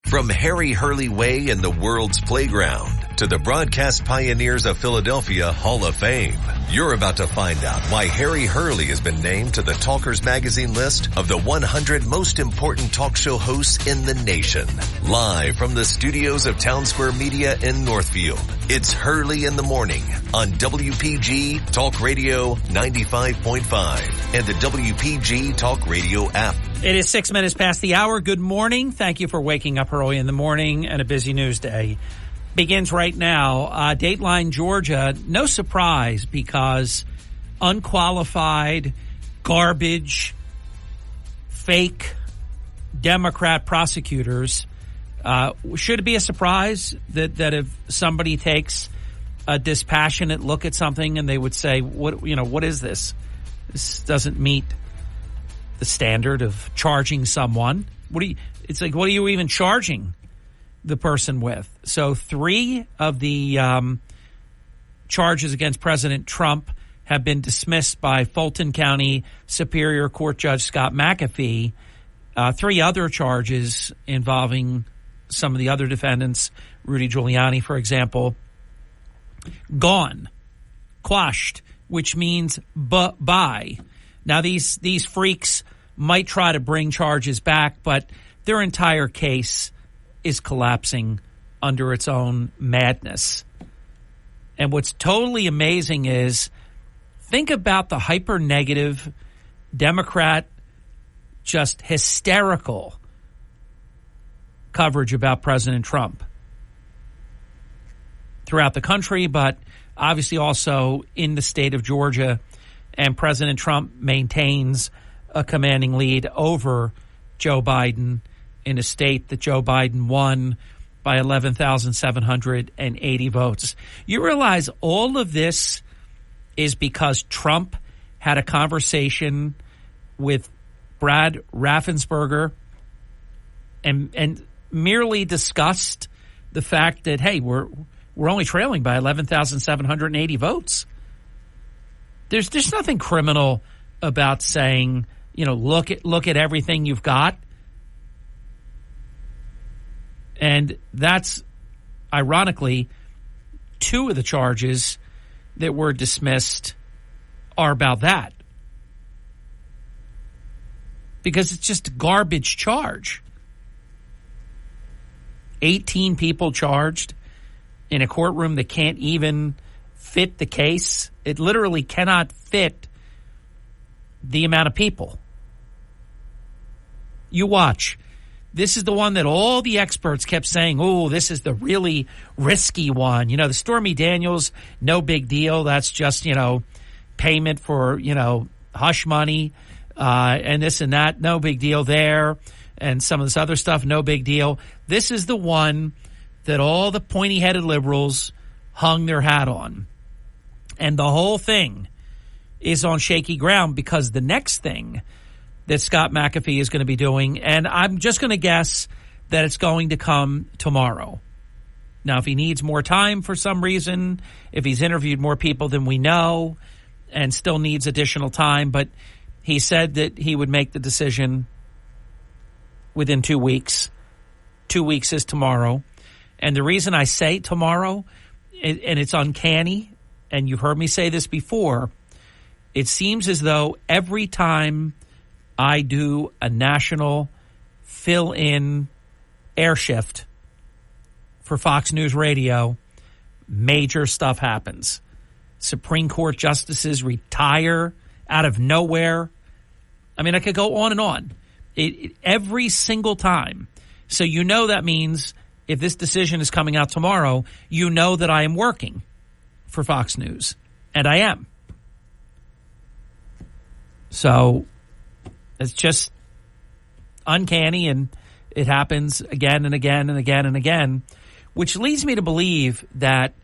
From Harry Hurley Way in the world's playground to the broadcast pioneers of Philadelphia Hall of Fame, you're about to find out why Harry Hurley has been named to the Talkers Magazine list of the 100 most important talk show hosts in the nation. Live from the studios of Town Square Media in Northfield, it's Hurley in the Morning on WPG Talk Radio 95.5 and the WPG Talk Radio app. It is 6 minutes past the hour. Good morning. Thank you for waking up early in the morning and a busy news day. Begins right now. Dateline, Georgia. No surprise because unqualified, garbage, fake Democrat prosecutors. Should it be a surprise that if somebody takes a dispassionate look at something and they would say, what is this? This doesn't meet the standard of charging someone. What are you even charging the person with? So 3 of the charges against President Trump have been dismissed by Fulton County Superior Court Judge Scott McAfee. 3 other charges involving some of the other defendants, Rudy Giuliani, for example, gone, quashed, which means bye. Now, these freaks might try to bring charges back, but their entire case is collapsing under its own madness. And what's totally amazing is, think about the hyper-negative Democrat, just hysterical coverage about President Trump throughout the country, but obviously also in the state of Georgia. And President Trump maintains a commanding lead over Joe Biden in a state that Joe Biden won by 11,780 votes. You realize all of this is because Trump had a conversation with Brad Raffensperger and merely discussed the fact that, hey, we're only trailing by 11,780 votes. There's nothing criminal about saying, look at everything you've got. And that's, ironically, 2 of the charges that were dismissed are about that. Because it's just a garbage charge. 18 people charged in a courtroom that can't even fit the case. It literally cannot fit the amount of people. You watch. This is the one that all the experts kept saying, oh, this is the really risky one. The Stormy Daniels, no big deal. That's just, payment for, hush money and this and that. No big deal there. And some of this other stuff, no big deal. This is the one that all the pointy-headed liberals hung their hat on. And the whole thing is on shaky ground because the next thing that Scott McAfee is going to be doing, and I'm just going to guess that it's going to come tomorrow. Now, if he needs more time for some reason, if he's interviewed more people than we know and still needs additional time, but he said that he would make the decision within 2 weeks. 2 weeks is tomorrow. And the reason I say tomorrow, and it's uncanny, and you've heard me say this before, it seems as though every time I do a national fill-in air shift for Fox News Radio, major stuff happens. Supreme Court justices retire out of nowhere. I mean, I could go on and on. Every single time. So that means if this decision is coming out tomorrow, that I am working for Fox News. And I am. So it's just uncanny, and it happens again and again and again and again, which leads me to believe that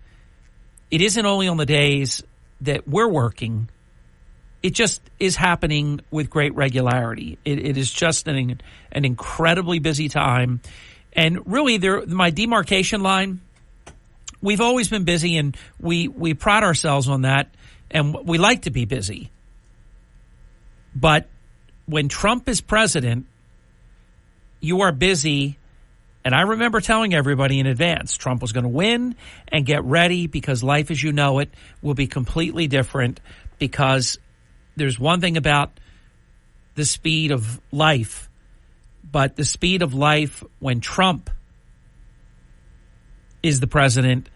it isn't only on the days that we're working, it just is happening with great regularity. It is just an incredibly busy time. And really, my demarcation line, we've always been busy, and we pride ourselves on that, and we like to be busy. But when Trump is president, you are busy And I remember telling everybody in advance, Trump was going to win, and get ready because life as you know it will be completely different, because there's one thing about the speed of life, but the speed of life when Trump is the president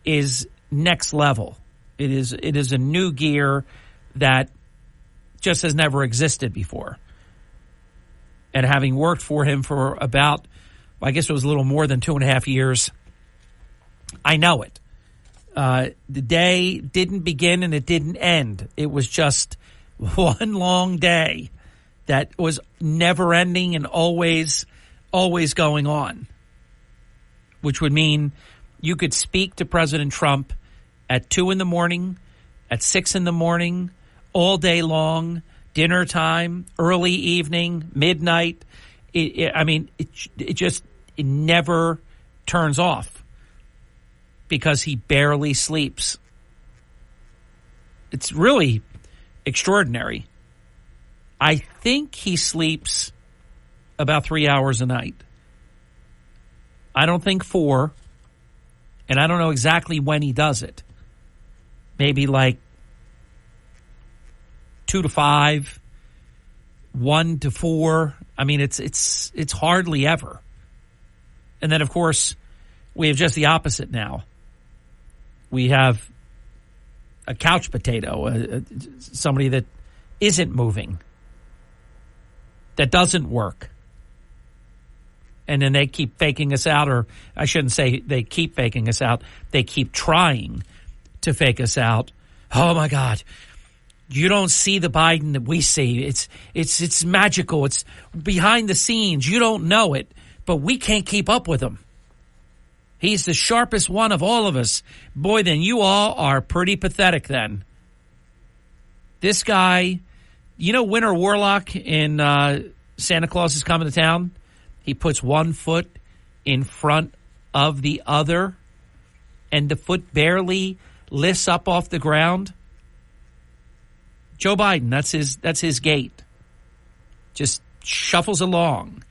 is next level. It is a new gear that just has never existed before. And having worked for him for about, I guess it was a little more than 2.5 years, I know it. The day didn't begin and it didn't end. It was just one long day that was never ending and always going on, which would mean you could speak to President Trump at 2 in.the.morning, at 6 in.the.morning, all day long, dinner time, early evening, midnight. It never turns off because he barely sleeps. It's really extraordinary. I think he sleeps about 3 hours a night. I don't think 4, and I don't know exactly when he does it. Maybe like 2 to 5, 1 to 4. I mean, it's hardly ever. And then, of course, we have just the opposite now. We have a couch potato, somebody that isn't moving, that doesn't work. And then they keep faking us out, or I shouldn't say they keep faking us out. They keep trying to fake us out. Oh, my God. You don't see the Biden that we see. It's magical. It's behind the scenes. You don't know it, but we can't keep up with him. He's the sharpest one of all of us. Boy, then you all are pretty pathetic then. This guy, you know Winter Warlock in Santa Claus is Coming to Town? He puts one foot in front of the other, and the foot barely lifts up off the ground. Joe Biden, that's his gait. Just shuffles along.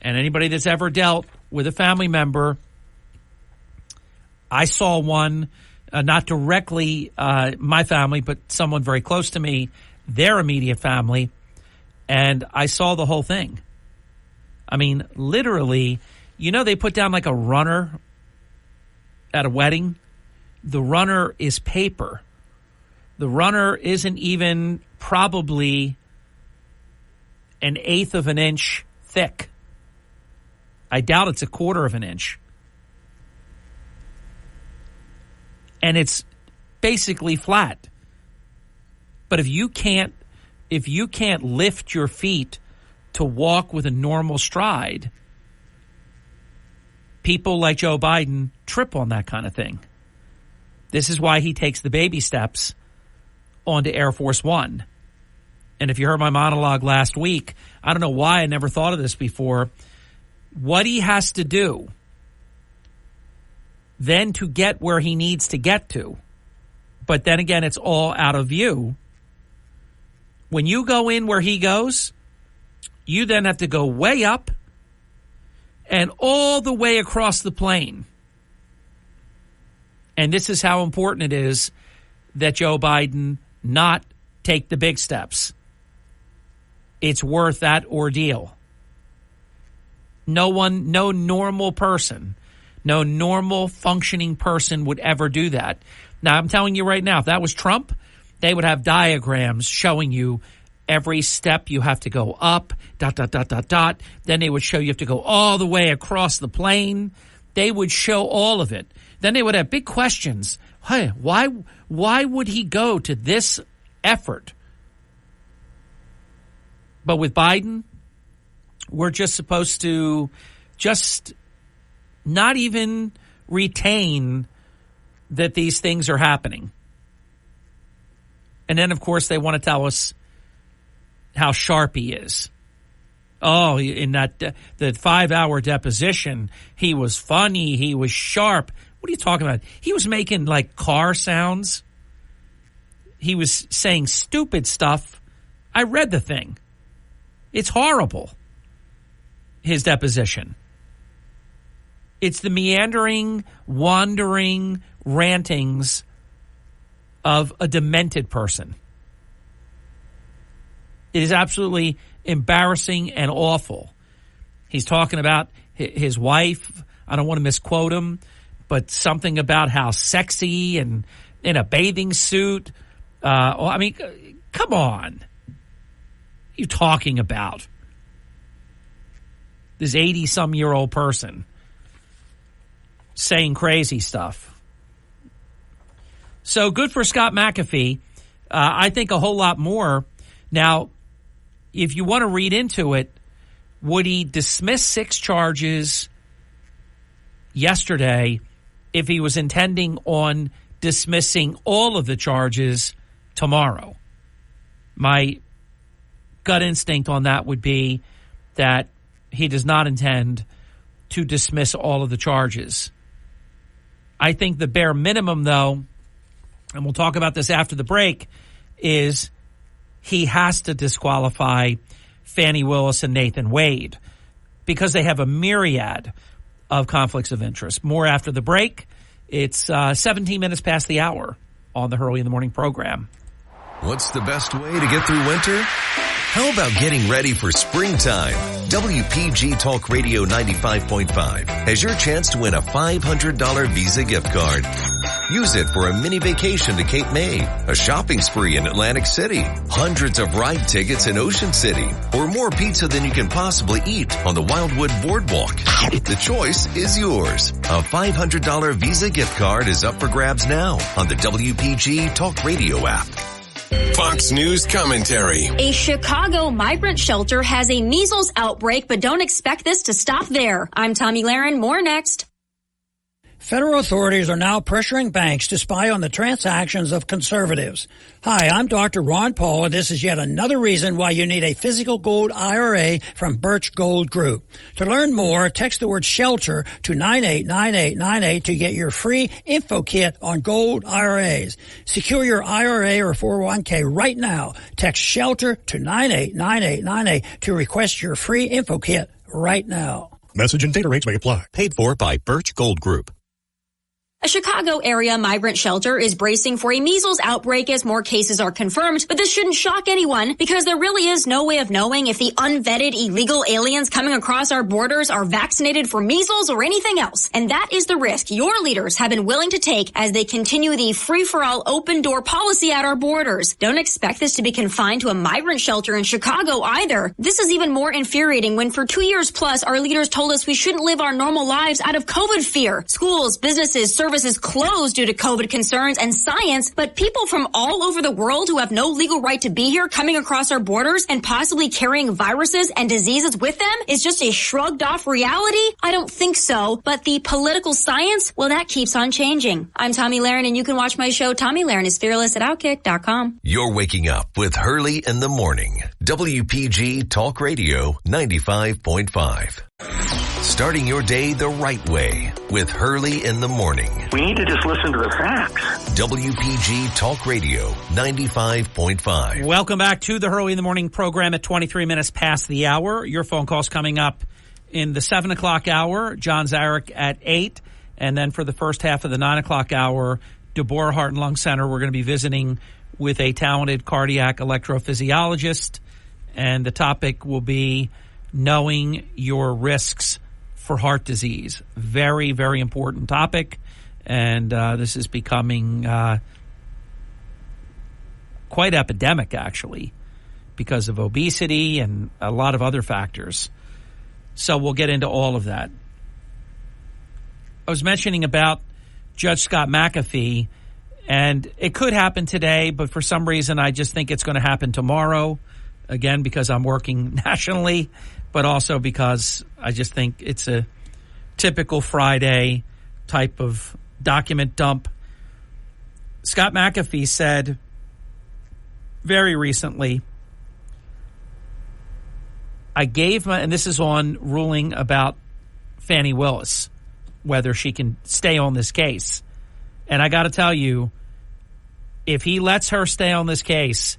And anybody that's ever dealt with a family member, I saw one, not directly my family, but someone very close to me, their immediate family, and I saw the whole thing. I mean, literally, you know, they put down like a runner at a wedding. The runner is paper. The runner isn't even probably 1/8 of an inch thick. I doubt it's 1/4 of an inch. And it's basically flat. But if you can't lift your feet to walk with a normal stride, people like Joe Biden trip on that kind of thing. This is why he takes the baby steps onto Air Force One. And if you heard my monologue last week, I don't know why I never thought of this before. What he has to do then to get where he needs to get to, but then again, it's all out of view. When you go in where he goes, you then have to go way up and all the way across the plane. And this is how important it is that Joe Biden not take the big steps. It's worth that ordeal. No normal person, no normal functioning person would ever do that. Now, I'm telling you right now, if that was Trump, they would have diagrams showing you every step you have to go up, ... Then they would show you have to go all the way across the plane. They would show all of it. Then they would have big questions. Hey, why would he go to this effort? But with Biden, we're just supposed to just not even retain that these things are happening. And then, of course, they want to tell us how sharp he is. Oh, in that the 5-hour deposition, he was funny, he was sharp. What are you talking about? He was making like car sounds. He was saying stupid stuff. I read the thing. It's horrible, his deposition. It's the meandering, wandering rantings of a demented person. It is absolutely embarrassing and awful. He's talking about his wife. I don't want to misquote him, but something about how sexy and in a bathing suit. I mean, come on. What are you talking about? This 80-some-year-old person saying crazy stuff. So good for Scott McAfee. I think a whole lot more. Now, if you want to read into it, would he dismiss 6 charges yesterday if he was intending on dismissing all of the charges tomorrow? My gut instinct on that would be that he does not intend to dismiss all of the charges. I think the bare minimum, though, and we'll talk about this after the break, is he has to disqualify Fani Willis and Nathan Wade because they have a myriad of conflicts of interest. More after the break. It's 17 minutes past the hour on the Hurley in the Morning program. What's the best way to get through winter? How about getting ready for springtime? WPG Talk Radio 95.5 has your chance to win a $500 Visa gift card. Use it for a mini vacation to Cape May, a shopping spree in Atlantic City, hundreds of ride tickets in Ocean City, or more pizza than you can possibly eat on the Wildwood Boardwalk. The choice is yours. A $500 Visa gift card is up for grabs now on the WPG Talk Radio app. Fox News commentary. A Chicago migrant shelter has a measles outbreak, but don't expect this to stop there. I'm Tommy Lahren. More next. Federal authorities are now pressuring banks to spy on the transactions of conservatives. Hi, I'm Dr. Ron Paul, and this is yet another reason why you need a physical gold IRA from Birch Gold Group. To learn more, text the word SHELTER to 989898 to get your free info kit on gold IRAs. Secure your IRA or 401k right now. Text SHELTER to 989898 to request your free info kit right now. Message and data rates may apply. Paid for by Birch Gold Group. A Chicago area migrant shelter is bracing for a measles outbreak as more cases are confirmed, but this shouldn't shock anyone because there really is no way of knowing if the unvetted illegal aliens coming across our borders are vaccinated for measles or anything else. And that is the risk your leaders have been willing to take as they continue the free-for-all open-door policy at our borders. Don't expect this to be confined to a migrant shelter in Chicago either. This is even more infuriating when for 2 years plus our leaders told us we shouldn't live our normal lives out of COVID fear. Schools, businesses, services closed due to COVID concerns and science, but people from all over the world who have no legal right to be here coming across our borders and possibly carrying viruses and diseases with them is just a shrugged off reality? I don't think so, but the political science, well, that keeps on changing. I'm Tommy Lahren, and you can watch my show Tommy Lahren is Fearless at Outkick.com. You're waking up with Hurley in the Morning. WPG Talk Radio 95.5. Starting your day the right way with Hurley in the Morning. We need to just listen to the facts. WPG Talk Radio 95.5. Welcome back to the Hurley in the Morning program at 23 minutes past the hour. Your phone calls coming up in the 7 o'clock hour. John Zarek at 8. And then for the first half of the 9 o'clock hour, Deborah Heart and Lung Center, we're going to be visiting with a talented cardiac electrophysiologist. And the topic will be knowing your risks for heart disease. Very, very important topic. And this is becoming quite epidemic, actually, because of obesity and a lot of other factors. So we'll get into all of that. I was mentioning about Judge Scott McAfee, and it could happen today, but for some reason I just think it's going to happen tomorrow. Again, because I'm working nationally, but also because I just think it's a typical Friday type of document dump. Scott McAfee said very recently, I gave my, and this is on ruling about Fani Willis, whether she can stay on this case. And I got to tell you, if he lets her stay on this case,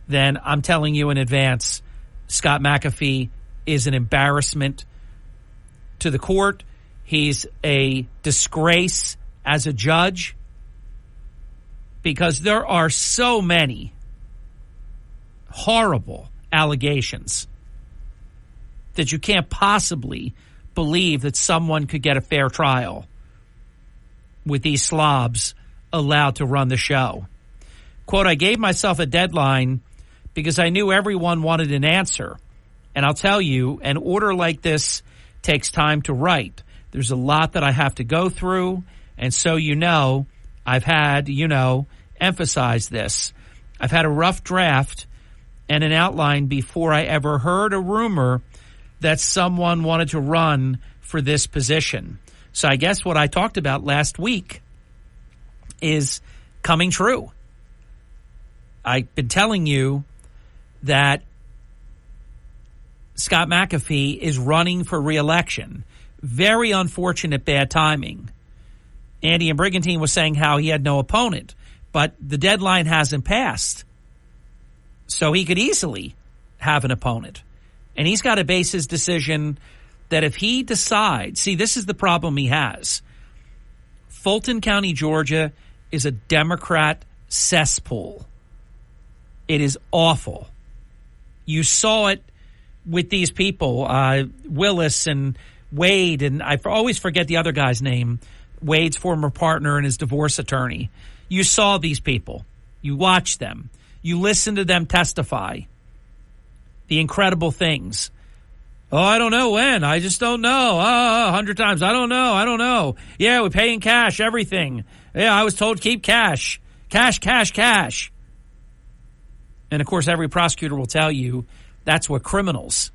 then I'm telling you in advance, Scott McAfee is an embarrassment to the court. He's a disgrace as a judge because there are so many horrible allegations that you can't possibly believe that someone could get a fair trial with these slobs allowed to run the show. Quote, I gave myself a deadline because I knew everyone wanted an answer. And I'll tell you, an order like this takes time to write. There's a lot that I have to go through. And so, I've had, emphasize this. I've had a rough draft and an outline before I ever heard a rumor that someone wanted to run for this position. So I guess what I talked about last week is coming true. I've been telling you that Scott McAfee is running for re-election. Very unfortunate bad timing. Andy and Brigantine was saying how he had no opponent, but the deadline hasn't passed. So he could easily have an opponent. And he's got to base his decision that if he decides, see, this is the problem he has. Fulton County, Georgia is a Democrat cesspool. It is awful. You saw it with these people, Willis and Wade, and I always forget the other guy's name, Wade's former partner and his divorce attorney. You saw these people. You watched them. You listened to them testify. The incredible things. Oh, I don't know when. I just don't know. 100 times. I don't know. Yeah, we pay in cash, everything. Yeah, I was told keep cash. Cash. And, of course, every prosecutor will tell you that's what criminals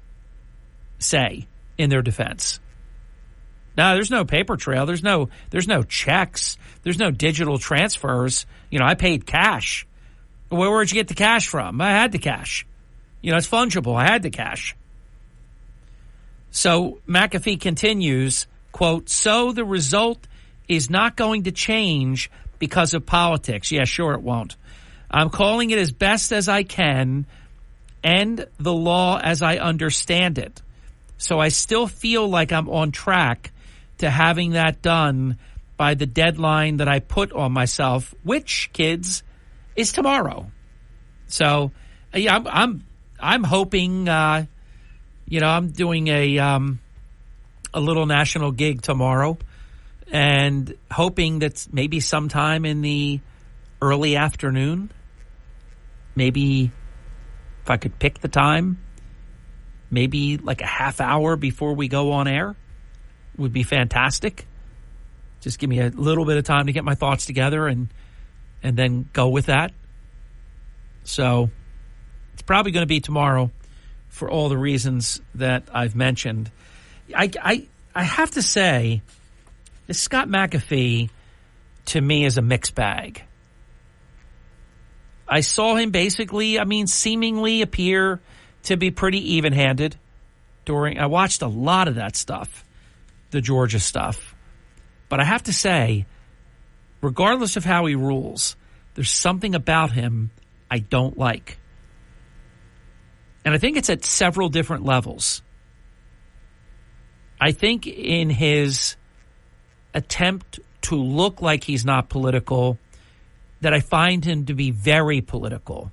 say in their defense. No, there's no paper trail. There's no checks. There's no digital transfers. I paid cash. Where'd you get the cash from? I had the cash. It's fungible. I had the cash. So McAfee continues, quote, so the result is not going to change because of politics. Yeah, sure it won't. I'm calling it as best as I can and the law as I understand it. So I still feel like I'm on track to having that done by the deadline that I put on myself, which, kids, is tomorrow. So, yeah, I'm hoping, I'm doing a little national gig tomorrow and hoping that maybe sometime in the early afternoon, maybe if I could pick the time, maybe like a half hour before we go on air would be fantastic. Just give me a little bit of time to get my thoughts together and then go with that. So it's probably going to be tomorrow for all the reasons that I've mentioned. I have to say, this Scott McAfee, to me, is a mixed bag. I saw him basically, seemingly appear to be pretty even-handed I watched a lot of that stuff, the Georgia stuff. But I have to say, regardless of how he rules, there's something about him I don't like. And I think it's at several different levels. I think in his attempt to look like he's not political, that I find him to be very political.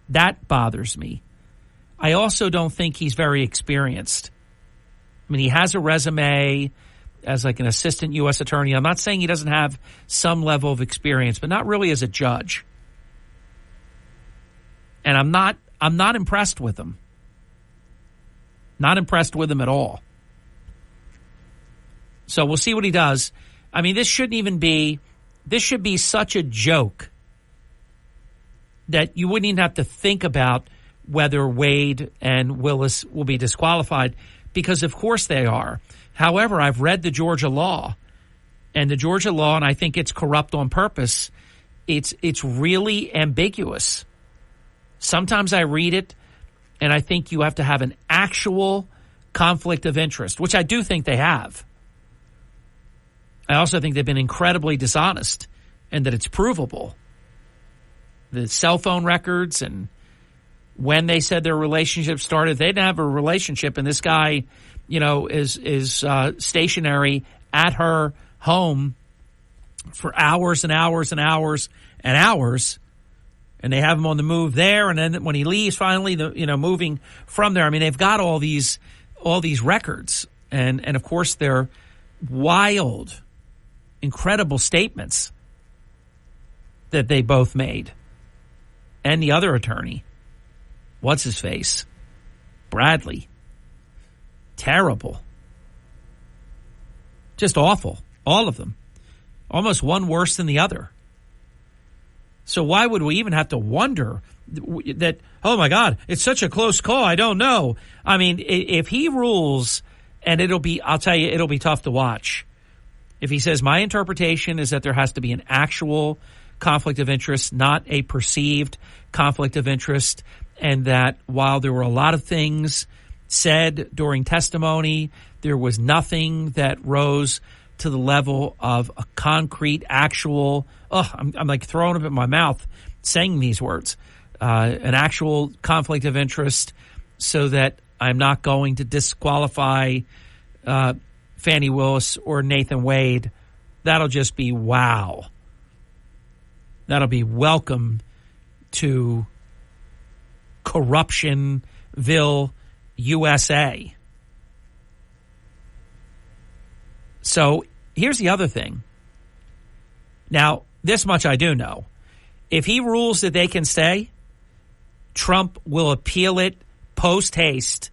That bothers me. I also don't think he's very experienced. He has a resume as like an assistant U.S. attorney. I'm not saying he doesn't have some level of experience, but not really as a judge. And I'm not impressed with him. Not impressed with him at all. So we'll see what he does. This should be such a joke that you wouldn't even have to think about whether Wade and Willis will be disqualified, because of course they are. However, I've read the Georgia law, and I think it's corrupt on purpose. It's really ambiguous. Sometimes I read it, and I think you have to have an actual conflict of interest, which I do think they have. I also think they've been incredibly dishonest and that it's provable. The cell phone records and when they said their relationship started, they didn't have a relationship, and this guy is stationary at her home for hours and hours and hours and hours, and they have him on the move there, and then when he leaves, finally, moving from there. I mean, they've got all these records, and of course, they're wild, incredible statements that they both made, and the other attorney, what's his face, Bradley, terrible, just awful, all of them, almost one worse than the other. So why would we even have to wonder that, oh, my God, it's such a close call? I don't know. I mean, if he rules, and I'll tell you, it'll be tough to watch. If he says, my interpretation is that there has to be an actual conflict of interest, not a perceived conflict of interest, and that while there were a lot of things said during testimony, there was nothing that rose to the level of a concrete, actual, I'm like throwing up in my mouth saying these words, an actual conflict of interest, so that I'm not going to disqualify Fani Willis or Nathan Wade. That'll just be wow. That'll be welcome to Corruptionville, USA. So here's the other thing. Now, this much I do know. If he rules that they can stay, Trump will appeal it post-haste,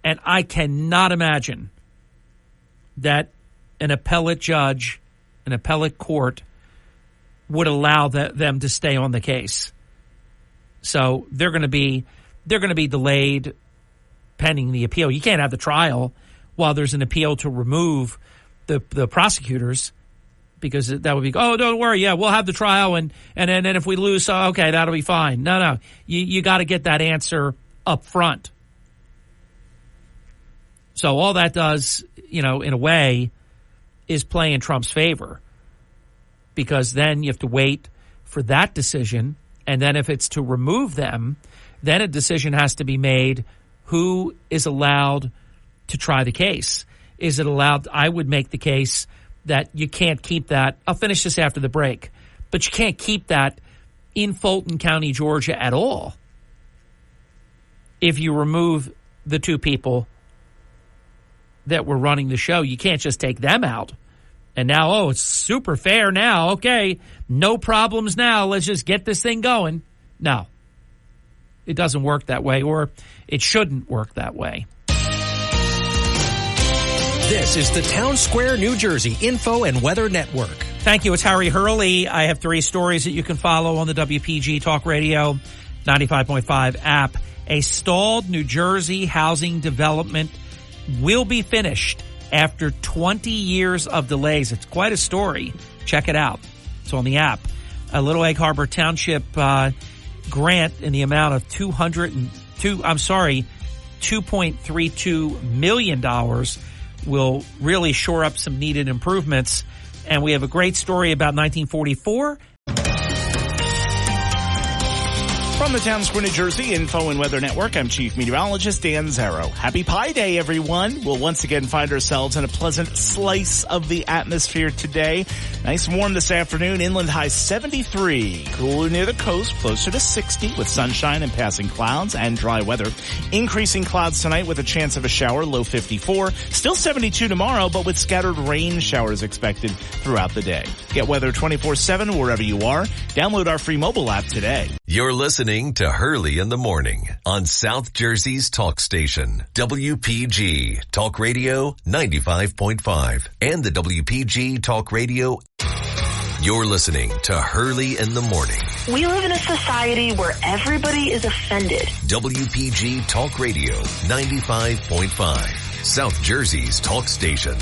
and I cannot imagine that an appellate judge, an appellate court, would allow them to stay on the case. So they're going to be delayed pending the appeal. You can't have the trial while there's an appeal to remove the prosecutors, because that would be, oh, don't worry, yeah, we'll have the trial, and then if we lose, okay, that'll be fine. No, you got to get that answer up front. So all that does, in a way, is play in Trump's favor, because then you have to wait for that decision, and then if it's to remove them, then a decision has to be made who is allowed to try the case. Is it allowed? I would make the case that you can't keep that. I'll finish this after the break. But you can't keep that in Fulton County, Georgia at all if you remove the two people that were running the show. You can't just take them out. And now, it's super fair now. Okay, no problems now. Let's just get this thing going. No, it doesn't work that way, or it shouldn't work that way. This is the Town Square, New Jersey Info and Weather Network. Thank you. It's Harry Hurley. I have 3 stories that you can follow on the WPG Talk Radio 95.5 app. A stalled New Jersey housing development will be finished after 20 years of delays. It's quite a story. Check it out. It's on the app. A Little Egg Harbor Township grant in the amount of $2.32 million will really shore up some needed improvements. And we have a great story about 1944. From the Town Square, New Jersey Info and Weather Network, I'm Chief Meteorologist Dan Zarrow. Happy Pi Day, everyone. We'll once again find ourselves in a pleasant slice of the atmosphere today. Nice and warm this afternoon. Inland high 73. Cooler near the coast, closer to 60 with sunshine and passing clouds and dry weather. Increasing clouds tonight with a chance of a shower, low 54. Still 72 tomorrow, but with scattered rain showers expected throughout the day. Get weather 24/7 wherever you are. Download our free mobile app today. You're listening to Hurley in the Morning on South Jersey's talk station, WPG Talk Radio 95.5 and the WPG Talk Radio. You're listening to Hurley in the Morning. We live in a society where everybody is offended. WPG Talk Radio 95.5, South Jersey's talk station.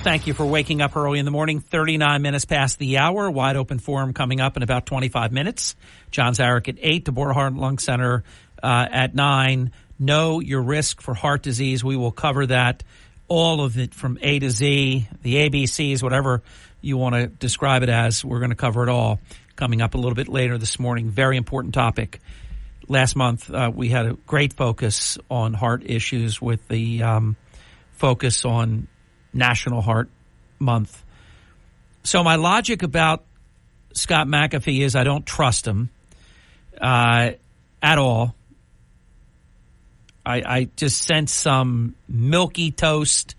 Thank you for waking up early in the morning. 39 minutes past the hour. Wide open forum coming up in about 25 minutes. John Zarek at 8. DeBoer Heart and Lung Center at 9. Know your risk for heart disease. We will cover that, all of it from A to Z, the ABCs, whatever you want to describe it as. We're going to cover it all coming up a little bit later this morning. Very important topic. Last month, we had a great focus on heart issues with the focus on National Heart Month. So my logic about Scott McAfee is I don't trust him at all. I just sense some milky toast,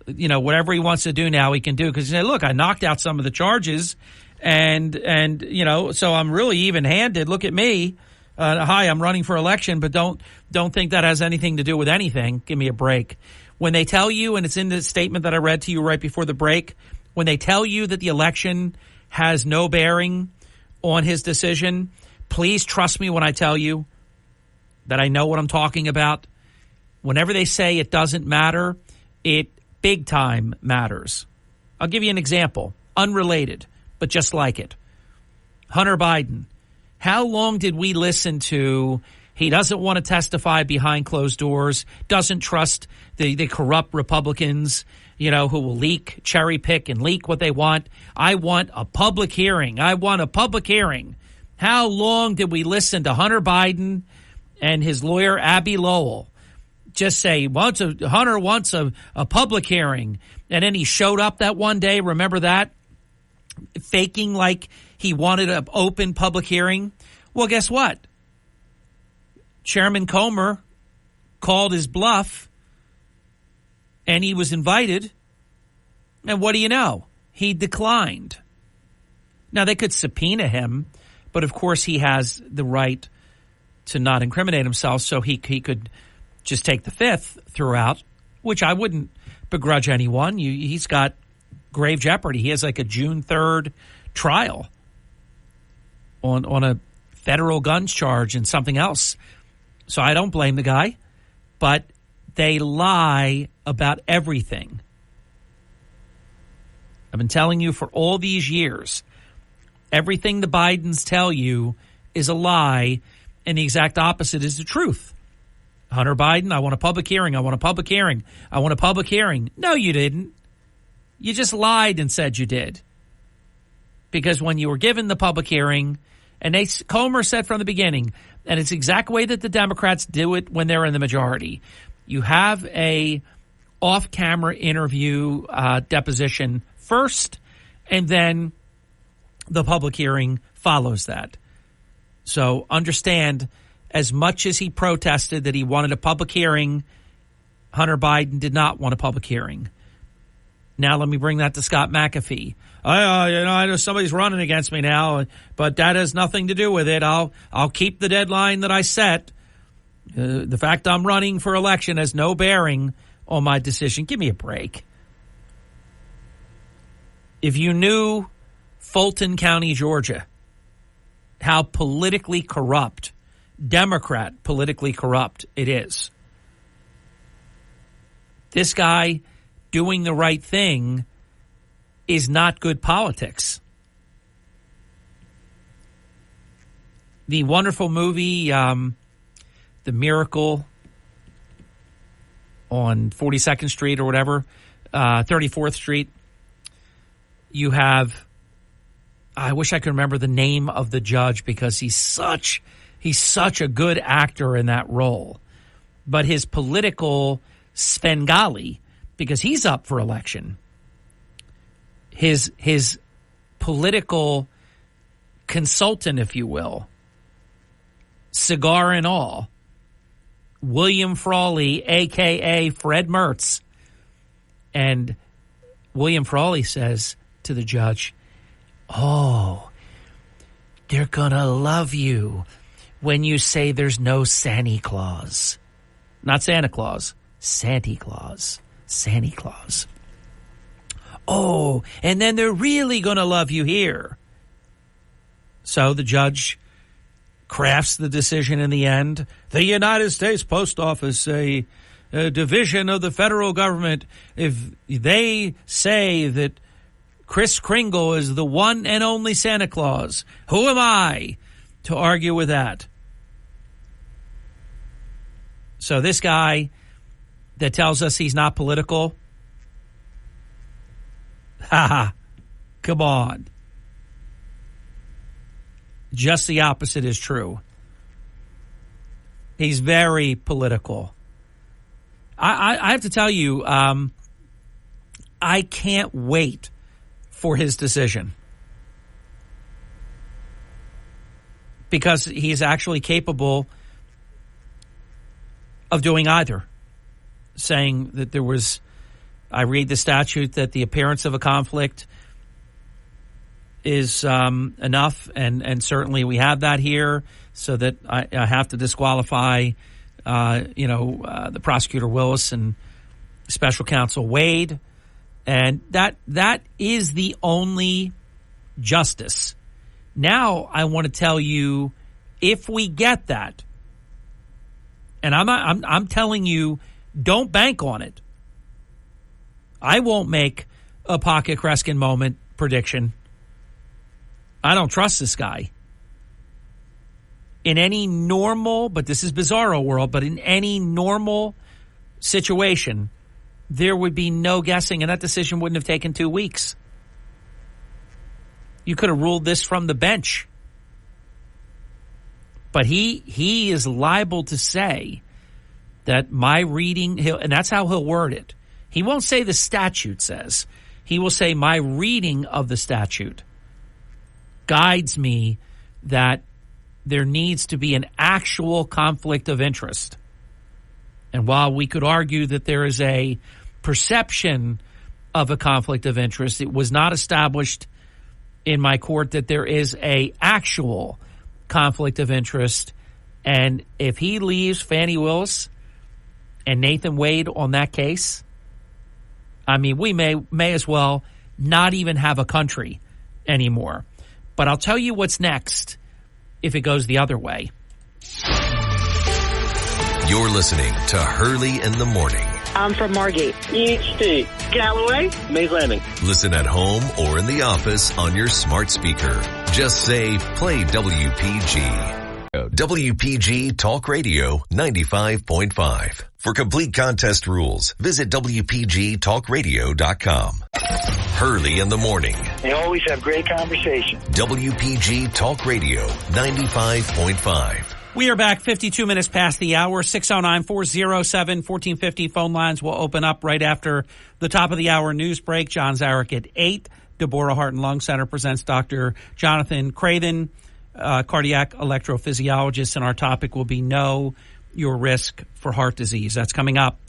whatever he wants to do now he can do. Because, look, I knocked out some of the charges and so I'm really even-handed. Look at me. Hi, I'm running for election, but don't think that has anything to do with anything. Give me a break. When they tell you, and it's in the statement that I read to you right before the break, when they tell you that the election has no bearing on his decision, please trust me when I tell you that I know what I'm talking about. Whenever they say it doesn't matter, it big time matters. I'll give you an example, unrelated, but just like it. Hunter Biden. How long did we listen to he doesn't want to testify behind closed doors, doesn't trust the corrupt Republicans, who will leak, cherry pick, and leak what they want. I want a public hearing. I want a public hearing. How long did we listen to Hunter Biden and his lawyer, Abby Lowell, just say, Hunter wants a public hearing. And then he showed up that one day, remember that? Faking like he wanted an open public hearing. Well, guess what? Chairman Comer called his bluff, and he was invited. And what do you know? He declined. Now, they could subpoena him, but of course he has the right to not incriminate himself, so he could just take the fifth throughout, which I wouldn't begrudge anyone. He's got grave jeopardy. He has like a June 3rd trial on a federal guns charge and something else. So I don't blame the guy, but they lie about everything. I've been telling you for all these years, everything the Bidens tell you is a lie, and the exact opposite is the truth. Hunter Biden, I want a public hearing. I want a public hearing. I want a public hearing. No, you didn't. You just lied and said you did. Because when you were given the public hearing, and Comer said from the beginning, and it's the exact way that the Democrats do it when they're in the majority. You have a off-camera interview deposition first, and then the public hearing follows that. So understand, as much as he protested that he wanted a public hearing, Hunter Biden did not want a public hearing. Now let me bring that to Scott McAfee. I know somebody's running against me now, but that has nothing to do with it. I'll keep the deadline that I set. The fact I'm running for election has no bearing on my decision. Give me a break. If you knew Fulton County, Georgia, how politically corrupt, Democrat politically corrupt it is. This guy doing the right thing is not good politics. The wonderful movie, The Miracle on 42nd Street or whatever, 34th Street, you have, I wish I could remember the name of the judge because he's such a good actor in that role. But his political Svengali, because he's up for election, his political consultant, if you will, cigar and all, William Frawley, a.k.a. Fred Mertz. And William Frawley says to the judge, "Oh, they're going to love you when you say there's no Santa Claus." Not Santa Claus, Santa Claus. Santa Claus. "Oh, and then they're really going to love you here." So the judge crafts the decision in the end. The United States Post Office, a division of the federal government, if they say that Kris Kringle is the one and only Santa Claus, who am I to argue with that? So this guy that tells us he's not political, come on. Just the opposite is true. He's very political. I have to tell you, I can't wait for his decision. Because he's actually capable of doing either. Saying that there was, I read the statute, that the appearance of a conflict is enough, and certainly we have that here, so that I have to disqualify, the prosecutor Willis and special counsel Wade, and that is the only justice. Now I want to tell you, if we get that, and I'm telling you, don't bank on it. I won't make a Pocket Kreskin moment prediction. I don't trust this guy. In any normal, but this is bizarro world, but in any normal situation, there would be no guessing, and that decision wouldn't have taken 2 weeks. You could have ruled this from the bench. But he is liable to say that my reading, and that's how he'll word it. He won't say the statute says. He will say my reading of the statute guides me that there needs to be an actual conflict of interest. And while we could argue that there is a perception of a conflict of interest, it was not established in my court that there is a actual conflict of interest. And if he leaves Fani Willis and Nathan Wade on that case, I mean, we may as well not even have a country anymore. But I'll tell you what's next if it goes the other way. You're listening to Hurley in the Morning. I'm from Margate. EHT. Callaway. Mays Landing. Listen at home or in the office on your smart speaker. Just say, play WPG. WPG Talk Radio 95.5. For complete contest rules, visit WPGTalkRadio.com. Hurley in the Morning. They always have great conversation. WPG Talk Radio 95.5. We are back 52 minutes past the hour. 609-407-1450. Phone lines will open up right after the top of the hour news break. John Zarek at 8. Deborah Heart and Lung Center presents Dr. Jonathan Craven, cardiac electrophysiologist, and our topic will be Know Your Risk for Heart Disease. That's coming up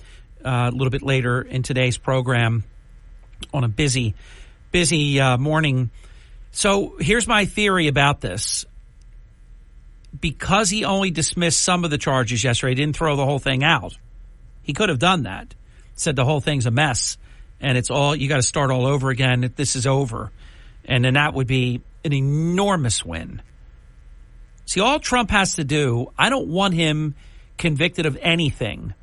a little bit later in today's program on a busy morning. So here's my theory about this. Because he only dismissed some of the charges yesterday, he didn't throw the whole thing out. He could have done that. Said the whole thing's a mess and it's all, you got to start all over again. This is over. And then that would be an enormous win. See, all Trump has to do, I don't want him convicted of anything,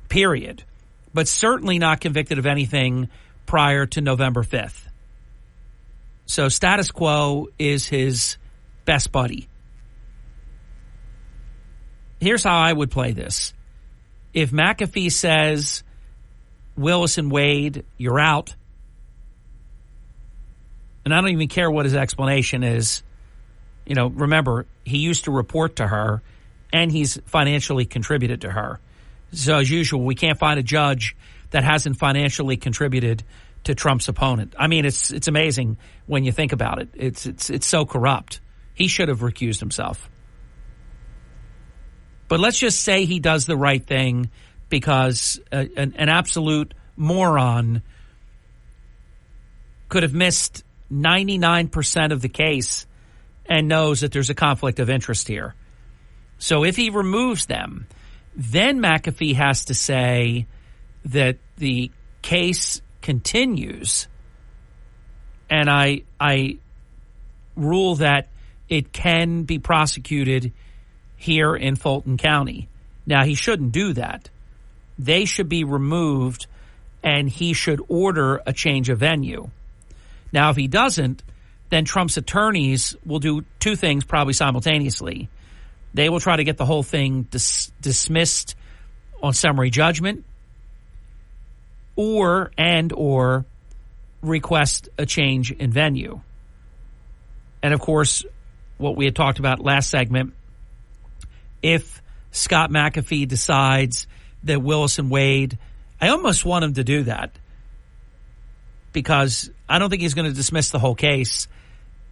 period, but certainly not convicted of anything prior to November 5th. So status quo is his best buddy. Here's how I would play this. If McAfee says, Willis and Wade, you're out, and I don't even care what his explanation is, remember, he used to report to her, and he's financially contributed to her. So as usual, we can't find a judge that hasn't financially contributed to Trump's opponent. I mean, it's amazing when you think about it. It's so corrupt. He should have recused himself. But let's just say he does the right thing because an absolute moron could have missed 99% of the case and knows that there's a conflict of interest here. So if he removes them, then McAfee has to say that the case continues, and I rule that it can be prosecuted here in Fulton County. Now, he shouldn't do that. They should be removed, and he should order a change of venue. Now, if he doesn't, then Trump's attorneys will do two things probably simultaneously. They will try to get the whole thing dismissed on summary judgment or request a change in venue. And, of course, what we had talked about last segment, if Scott McAfee decides that Willis and Wade, I almost want him to do that because I don't think he's going to dismiss the whole case.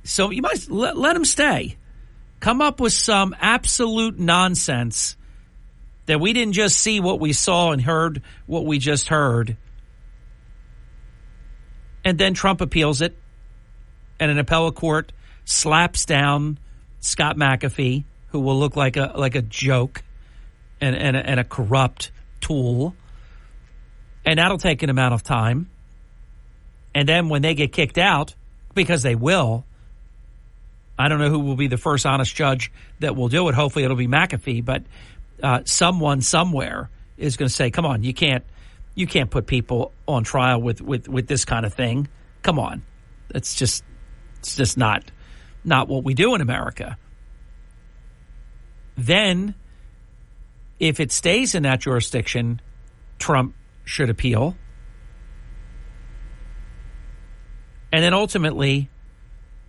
So you might let him stay. Come up with some absolute nonsense that we didn't just see what we saw and heard what we just heard. And then Trump appeals it, and an appellate court slaps down Scott McAfee, who will look like a joke and a corrupt tool. And that'll take an amount of time. And then when they get kicked out, because they will, I don't know who will be the first honest judge that will do it. Hopefully it'll be McAfee, but someone somewhere is going to say, come on, you can't put people on trial with this kind of thing. Come on. It's just not what we do in America. Then, if it stays in that jurisdiction, Trump should appeal. And then ultimately,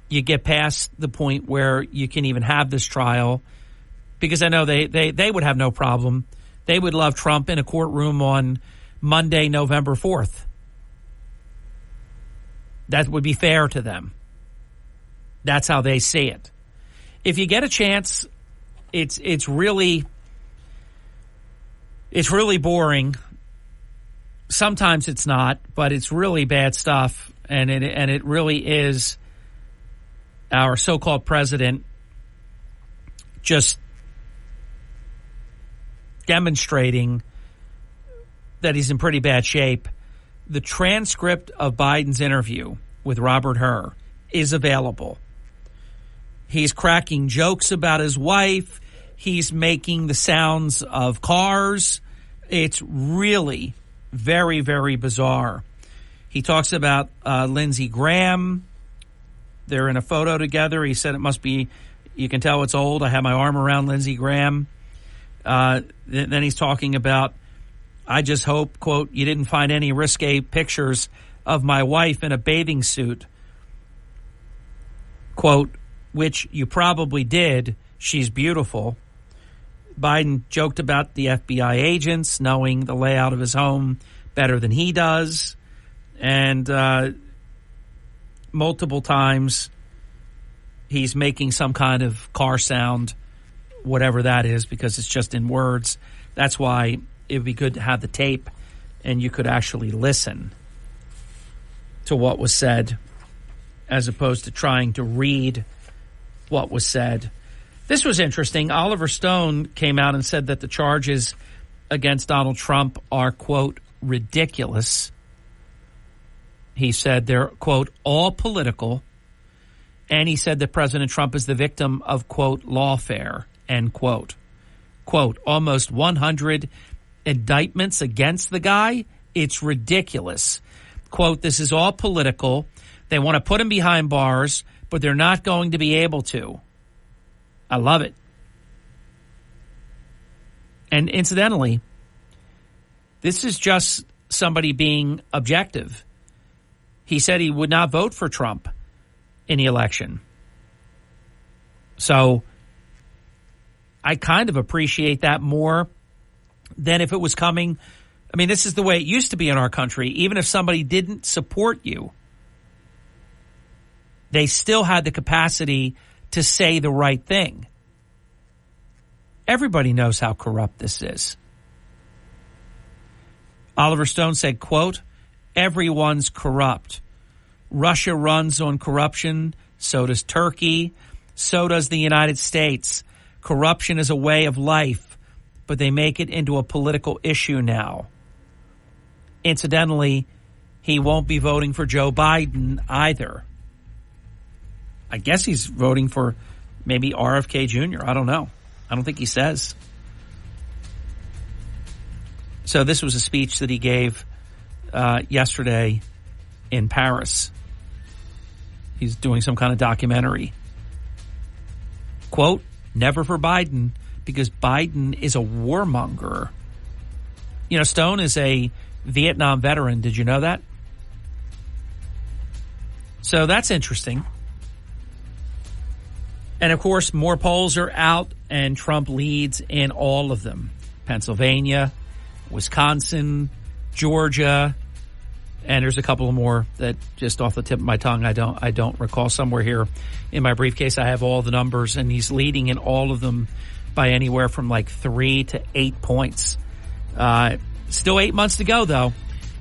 you get past the point where you can even have this trial, because I know they would have no problem. They would love Trump in a courtroom on Monday, November 4th. That would be fair to them. That's how they see it. If you get a chance, it's really boring. Sometimes it's not, but it's really bad stuff, and it really is our so-called president just demonstrating that he's in pretty bad shape. The transcript of Biden's interview with Robert Hur is available. He's cracking jokes about his wife. He's making the sounds of cars. It's really very, very bizarre. He talks about Lindsey Graham. They're in a photo together. He said it must be, you can tell it's old. I have my arm around Lindsey Graham. Then he's talking about, I just hope, quote, you didn't find any risque pictures of my wife in a bathing suit. Quote, which you probably did. She's beautiful. Biden joked about the FBI agents knowing the layout of his home better than he does. And multiple times he's making some kind of car sound, whatever that is, because it's just in words. That's why it would be good to have the tape and you could actually listen to what was said as opposed to trying to read what was said. This was interesting. Oliver Stone came out and said that the charges against Donald Trump are, quote, ridiculous. He said they're, quote, all political. And he said that President Trump is the victim of, quote, lawfare, end quote. Quote, almost 100 indictments against the guy. It's ridiculous. Quote, this is all political. They want to put him behind bars, but they're not going to be able to. I love it. And incidentally, this is just somebody being objective. He said he would not vote for Trump in the election. So I kind of appreciate that more than if it was coming. I mean, this is the way it used to be in our country. Even if somebody didn't support you, they still had the capacity to say the right thing. Everybody knows how corrupt this is. Oliver Stone said, quote, everyone's corrupt. Russia runs on corruption. So does Turkey. So does the United States. Corruption is a way of life, but they make it into a political issue now. Incidentally, he won't be voting for Joe Biden either. I guess he's voting for maybe RFK Jr. I don't know. I don't think he says. So this was a speech that he gave yesterday in Paris. He's doing some kind of documentary. Quote, never for Biden, because Biden is a warmonger. You know, Stone is a Vietnam veteran. Did you know that? So that's interesting. And, of course, more polls are out, and Trump leads in all of them. Pennsylvania, Wisconsin, Georgia, and there's a couple of more that just off the tip of my tongue I don't recall. Somewhere here in my briefcase I have all the numbers, and he's leading in all of them by anywhere from like 3 to 8 points. Still 8 months to go, though.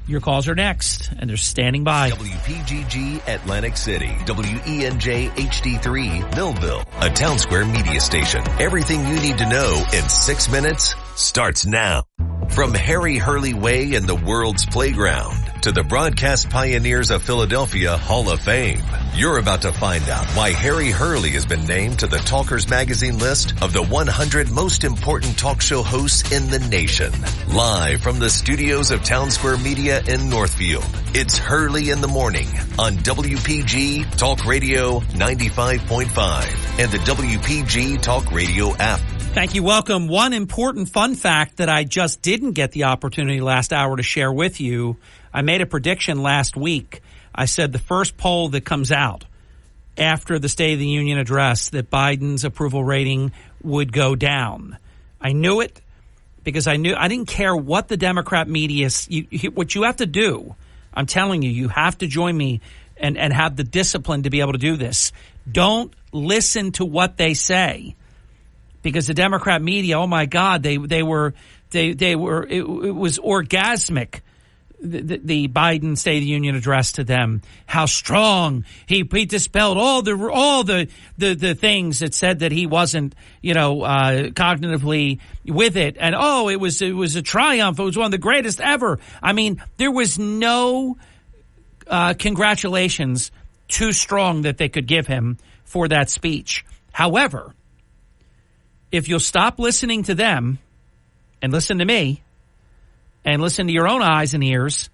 Your calls are next, and they're standing by. WPGG Atlantic City, WENJ HD3 Millville, a Town Square media station. Everything you need to know in 6 minutes starts now. From Harry Hurley Way in the world's playground to the Broadcast Pioneers of Philadelphia Hall of Fame, you're about to find out why Harry Hurley has been named to the Talkers Magazine list of the 100 most important talk show hosts in the nation. Live from the studios of Town Square Media in Northfield, it's Hurley in the Morning on WPG Talk Radio 95.5 and the WPG Talk Radio app. Thank you. Welcome. One important fun fact that I just didn't get the opportunity last hour to share with you. I made a prediction last week. I said the first poll that comes out after the State of the Union address that Biden's approval rating would go down. I knew it because I didn't care what the Democrat media, what you have to do. I'm telling you, you have to join me and have the discipline to be able to do this. Don't listen to what they say. Because the Democrat media, oh my God, it was orgasmic. The Biden State of the Union address to them, how strong he dispelled all the things that said that he wasn't, cognitively with it, and it was a triumph. It was one of the greatest ever. I mean, there was no congratulations too strong that they could give him for that speech. However, if you'll stop listening to them and listen to me and listen to your own eyes and ears,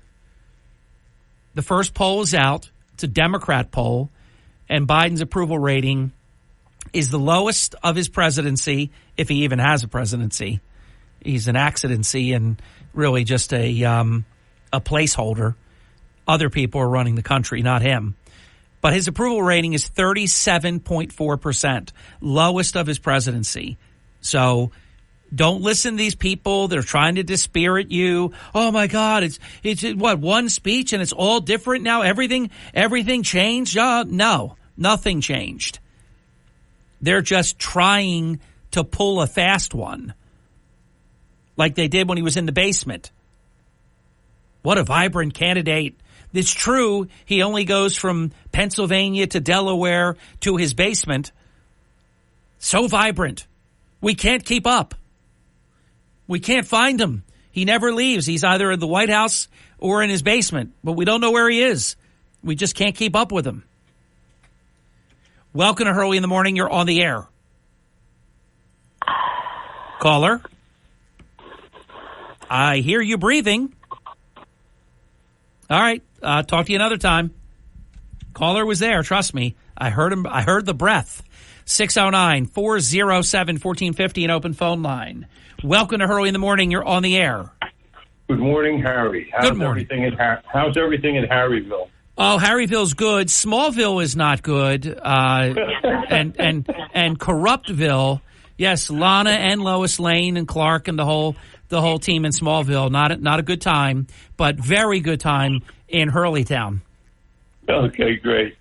the first poll is out. It's a Democrat poll, and Biden's approval rating is the lowest of his presidency, if he even has a presidency. He's an accidency and really just a placeholder. Other people are running the country, not him. But his approval rating is 37.4%, lowest of his presidency. So don't listen to these people. They're trying to dispirit you. Oh my God, it's what, one speech and it's all different now? Everything changed? No, nothing changed. They're just trying to pull a fast one, like they did when he was in the basement. What a vibrant candidate. It's true, he only goes from Pennsylvania to Delaware to his basement. So vibrant. We can't keep up. We can't find him. He never leaves. He's either in the White House or in his basement, but we don't know where he is. We just can't keep up with him. Welcome to Hurley in the Morning. You're on the air. Caller. I hear you breathing. All right. Talk to you another time. Caller was there. Trust me. I heard him. I heard the breath. 609-407-1450, an open phone line. Welcome to Hurley in the Morning. You're on the air. Good morning, Harry. Good morning. How's everything in Harryville? Oh, Harryville's good. Smallville is not good. And Corruptville. Yes, Lana and Lois Lane and Clark and the whole team in Smallville. Not a good time, but very good time in Hurleytown. Okay, great.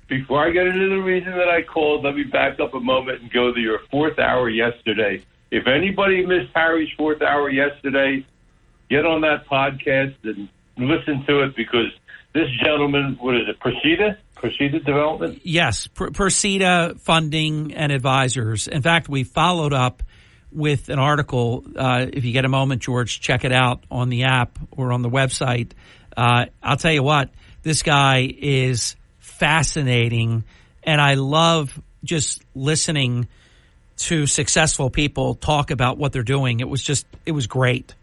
Before I get into the reason that I called, let me back up a moment and go to your fourth hour yesterday. If anybody missed Harry's fourth hour yesterday, get on that podcast and listen to it, because this gentleman, what is it, Preceda Development? Yes, Preceda Funding and Advisors. In fact, we followed up with an article. If you get a moment, George, check it out on the app or on the website. I'll tell you what, this guy is fascinating, and I love just listening to successful people talk about what they're doing. It was great.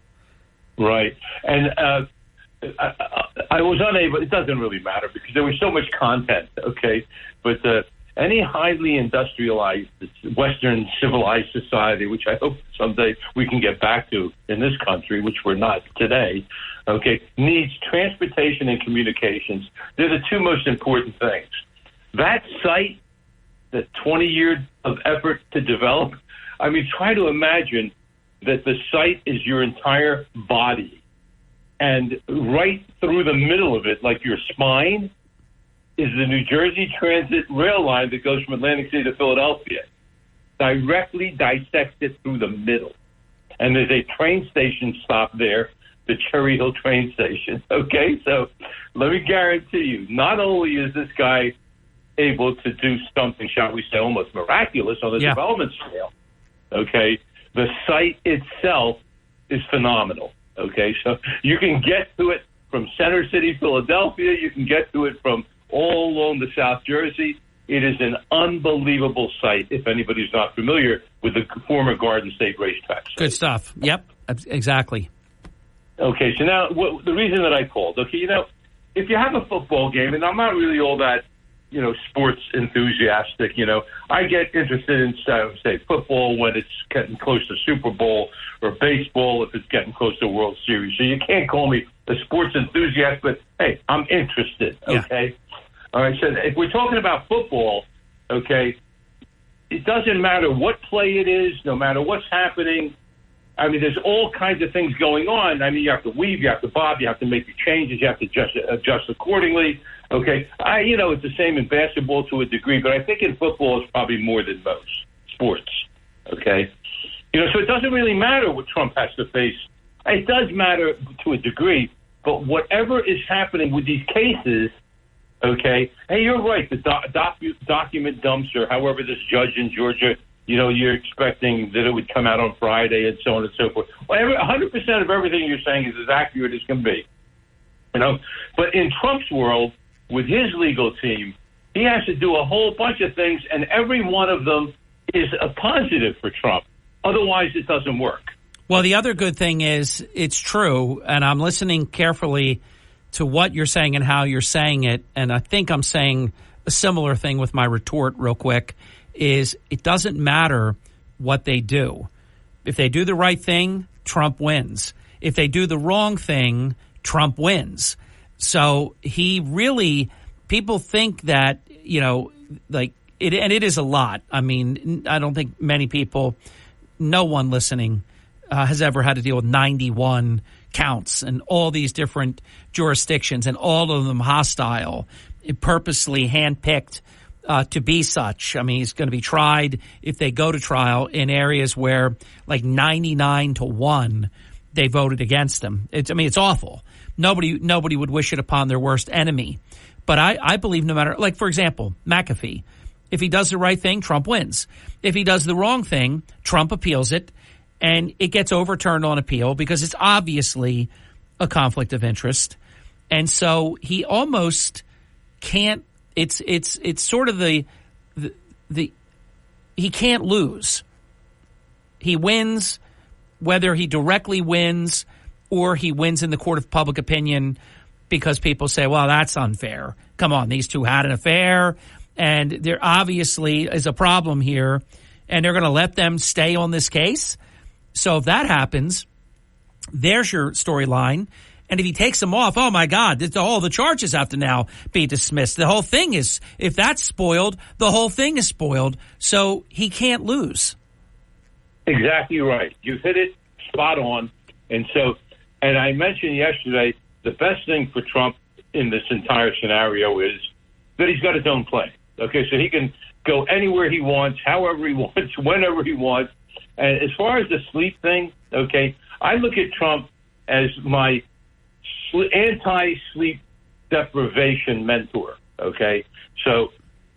Right. And I was unable, it doesn't really matter because there was so much content, okay? But any highly industrialized Western civilized society, which I hope someday we can get back to in this country, which we're not today, okay, needs transportation and communications. They're the two most important things. That site, the 20 years of effort to develop, I mean, try to imagine that the site is your entire body. And right through the middle of it, like your spine, is the New Jersey Transit rail line that goes from Atlantic City to Philadelphia. Directly dissects it through the middle. And there's a train station stop there, the Cherry Hill train station. Okay, so let me guarantee you, not only is this guy able to do something, shall we say, almost miraculous on the development scale, okay, the site itself is phenomenal. Okay, so you can get to it from Center City, Philadelphia. You can get to it from all along the South Jersey. It is an unbelievable site if anybody's not familiar with the former Garden State Racetrack site. Good stuff. Yep, exactly. Okay, so now the reason that I called, okay, if you have a football game, and I'm not really all that, sports enthusiastic, I get interested in, say, football when it's getting close to Super Bowl, or baseball if it's getting close to World Series. So you can't call me a sports enthusiast, but, hey, I'm interested, okay? Yeah. All right, so if we're talking about football, okay, it doesn't matter what play it is, no matter what's happening. I mean, there's all kinds of things going on. I mean, you have to weave, you have to bob, you have to make your changes, you have to adjust accordingly. Okay, it's the same in basketball to a degree, but I think in football it's probably more than most sports. Okay, so it doesn't really matter what Trump has to face. It does matter to a degree, but whatever is happening with these cases, okay, hey, you're right, the document dumps, or however this judge in Georgia, you're expecting that it would come out on Friday and so on and so forth. Well, 100% of everything you're saying is as accurate as can be. But in Trump's world, with his legal team, he has to do a whole bunch of things, and every one of them is a positive for Trump. Otherwise, it doesn't work. Well, the other good thing is it's true, and I'm listening carefully to what you're saying and how you're saying it, and I think I'm saying a similar thing with my retort real quick, is it doesn't matter what they do. If they do the right thing, Trump wins. If they do the wrong thing, Trump wins. So he really, people think that, like it, and it is a lot. I mean, I don't think many people, no one listening has ever had to deal with 91 counts and all these different jurisdictions and all of them hostile, purposely handpicked to be such. I mean, he's going to be tried if they go to trial in areas where like 99-1 they voted against him. It's awful. Nobody would wish it upon their worst enemy. But I believe no matter, like, for example, McAfee, if he does the right thing, Trump wins. If he does the wrong thing, Trump appeals it, and it gets overturned on appeal because it's obviously a conflict of interest. And so he almost can't, it's sort of the he can't lose. He wins whether he directly wins or he wins in the court of public opinion because people say, well, that's unfair. Come on, these two had an affair, and there obviously is a problem here, and they're going to let them stay on this case. So if that happens, there's your storyline. And if he takes them off, oh, my God, all the charges have to now be dismissed. The whole thing is, if that's spoiled, the whole thing is spoiled. So he can't lose. Exactly right. You've hit it spot on. And I mentioned yesterday, the best thing for Trump in this entire scenario is that he's got his own plane. Okay, so he can go anywhere he wants, however he wants, whenever he wants. And as far as the sleep thing, okay, I look at Trump as my anti-sleep deprivation mentor, okay? So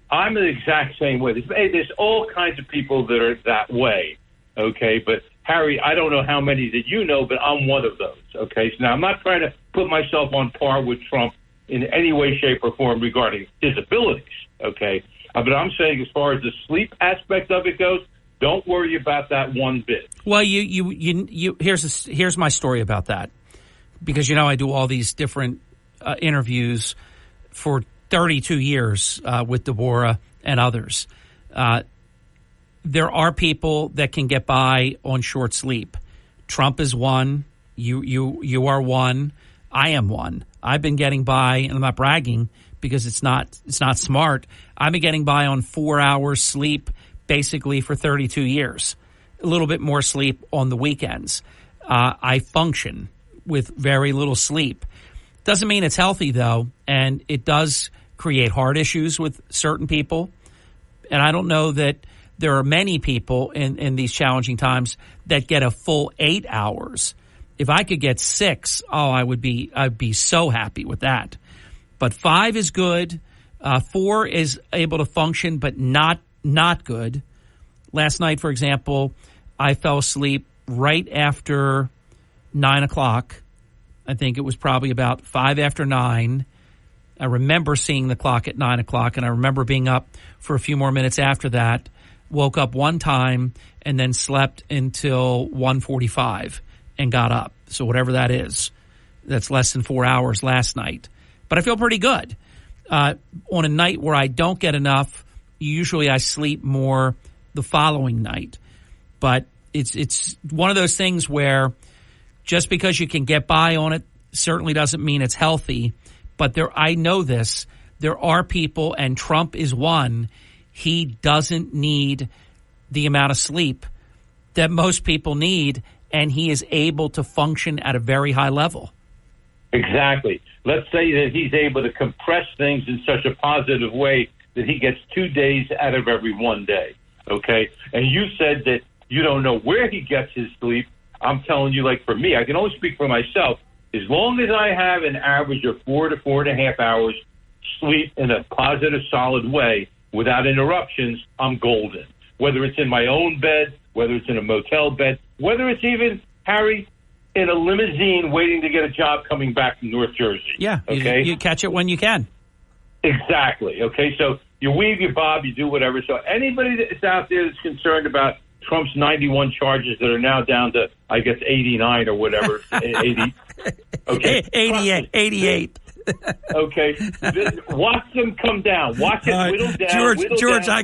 I'm the exact same way. There's all kinds of people that are that way, okay? But, Harry, I don't know how many that you know, but I'm one of those, okay? So now I'm not trying to put myself on par with Trump in any way, shape, or form regarding his abilities, okay? But I'm saying as far as the sleep aspect of it goes, don't worry about that one bit. Well, here's my story about that. Because, I do all these different interviews for 32 years with Deborah and others. There are people that can get by on short sleep. Trump is one. You are one. I am one. I've been getting by, and I'm not bragging because it's not smart. I've been getting by on 4 hours sleep basically for 32 years. a little bit more sleep on the weekends. I function with very little sleep. Doesn't mean it's healthy, though, and it does create heart issues with certain people. And I don't know that there are many people in these challenging times that get a full 8 hours. If I could get 6, I'd be so happy with that. But 5 is good. 4 is able to function, but not good. Last night, for example, I fell asleep right after 9 o'clock. I think it was probably about 5 after 9. I remember seeing the clock at 9 o'clock, and I remember being up for a few more minutes after that. Woke up one time and then slept until 1:45 and got up. So whatever that is, that's less than 4 hours last night. But I feel pretty good. On a night where I don't get enough, usually I sleep more the following night. But it's one of those things where just because you can get by on it certainly doesn't mean it's healthy. But I know this. There are people, and Trump is one, he doesn't need the amount of sleep that most people need, and he is able to function at a very high level. Exactly. Let's say that he's able to compress things in such a positive way that he gets 2 days out of every 1 day, okay? And you said that you don't know where he gets his sleep. I'm telling you, like for me, I can only speak for myself. As long as I have an average of 4 to 4.5 hours sleep in a positive, solid way without interruptions, I'm golden. Whether it's in my own bed, whether it's in a motel bed, whether it's even, Harry, in a limousine waiting to get a job coming back from North Jersey. Yeah, okay? You catch it when you can. Exactly, okay? So you weave, you bob, you do whatever. So anybody that's out there that's concerned about Trump's 91 charges that are now down to, I guess, 89 or whatever, 80. Okay, 88. Okay, watch them come down. Watch it whittle down. George, down.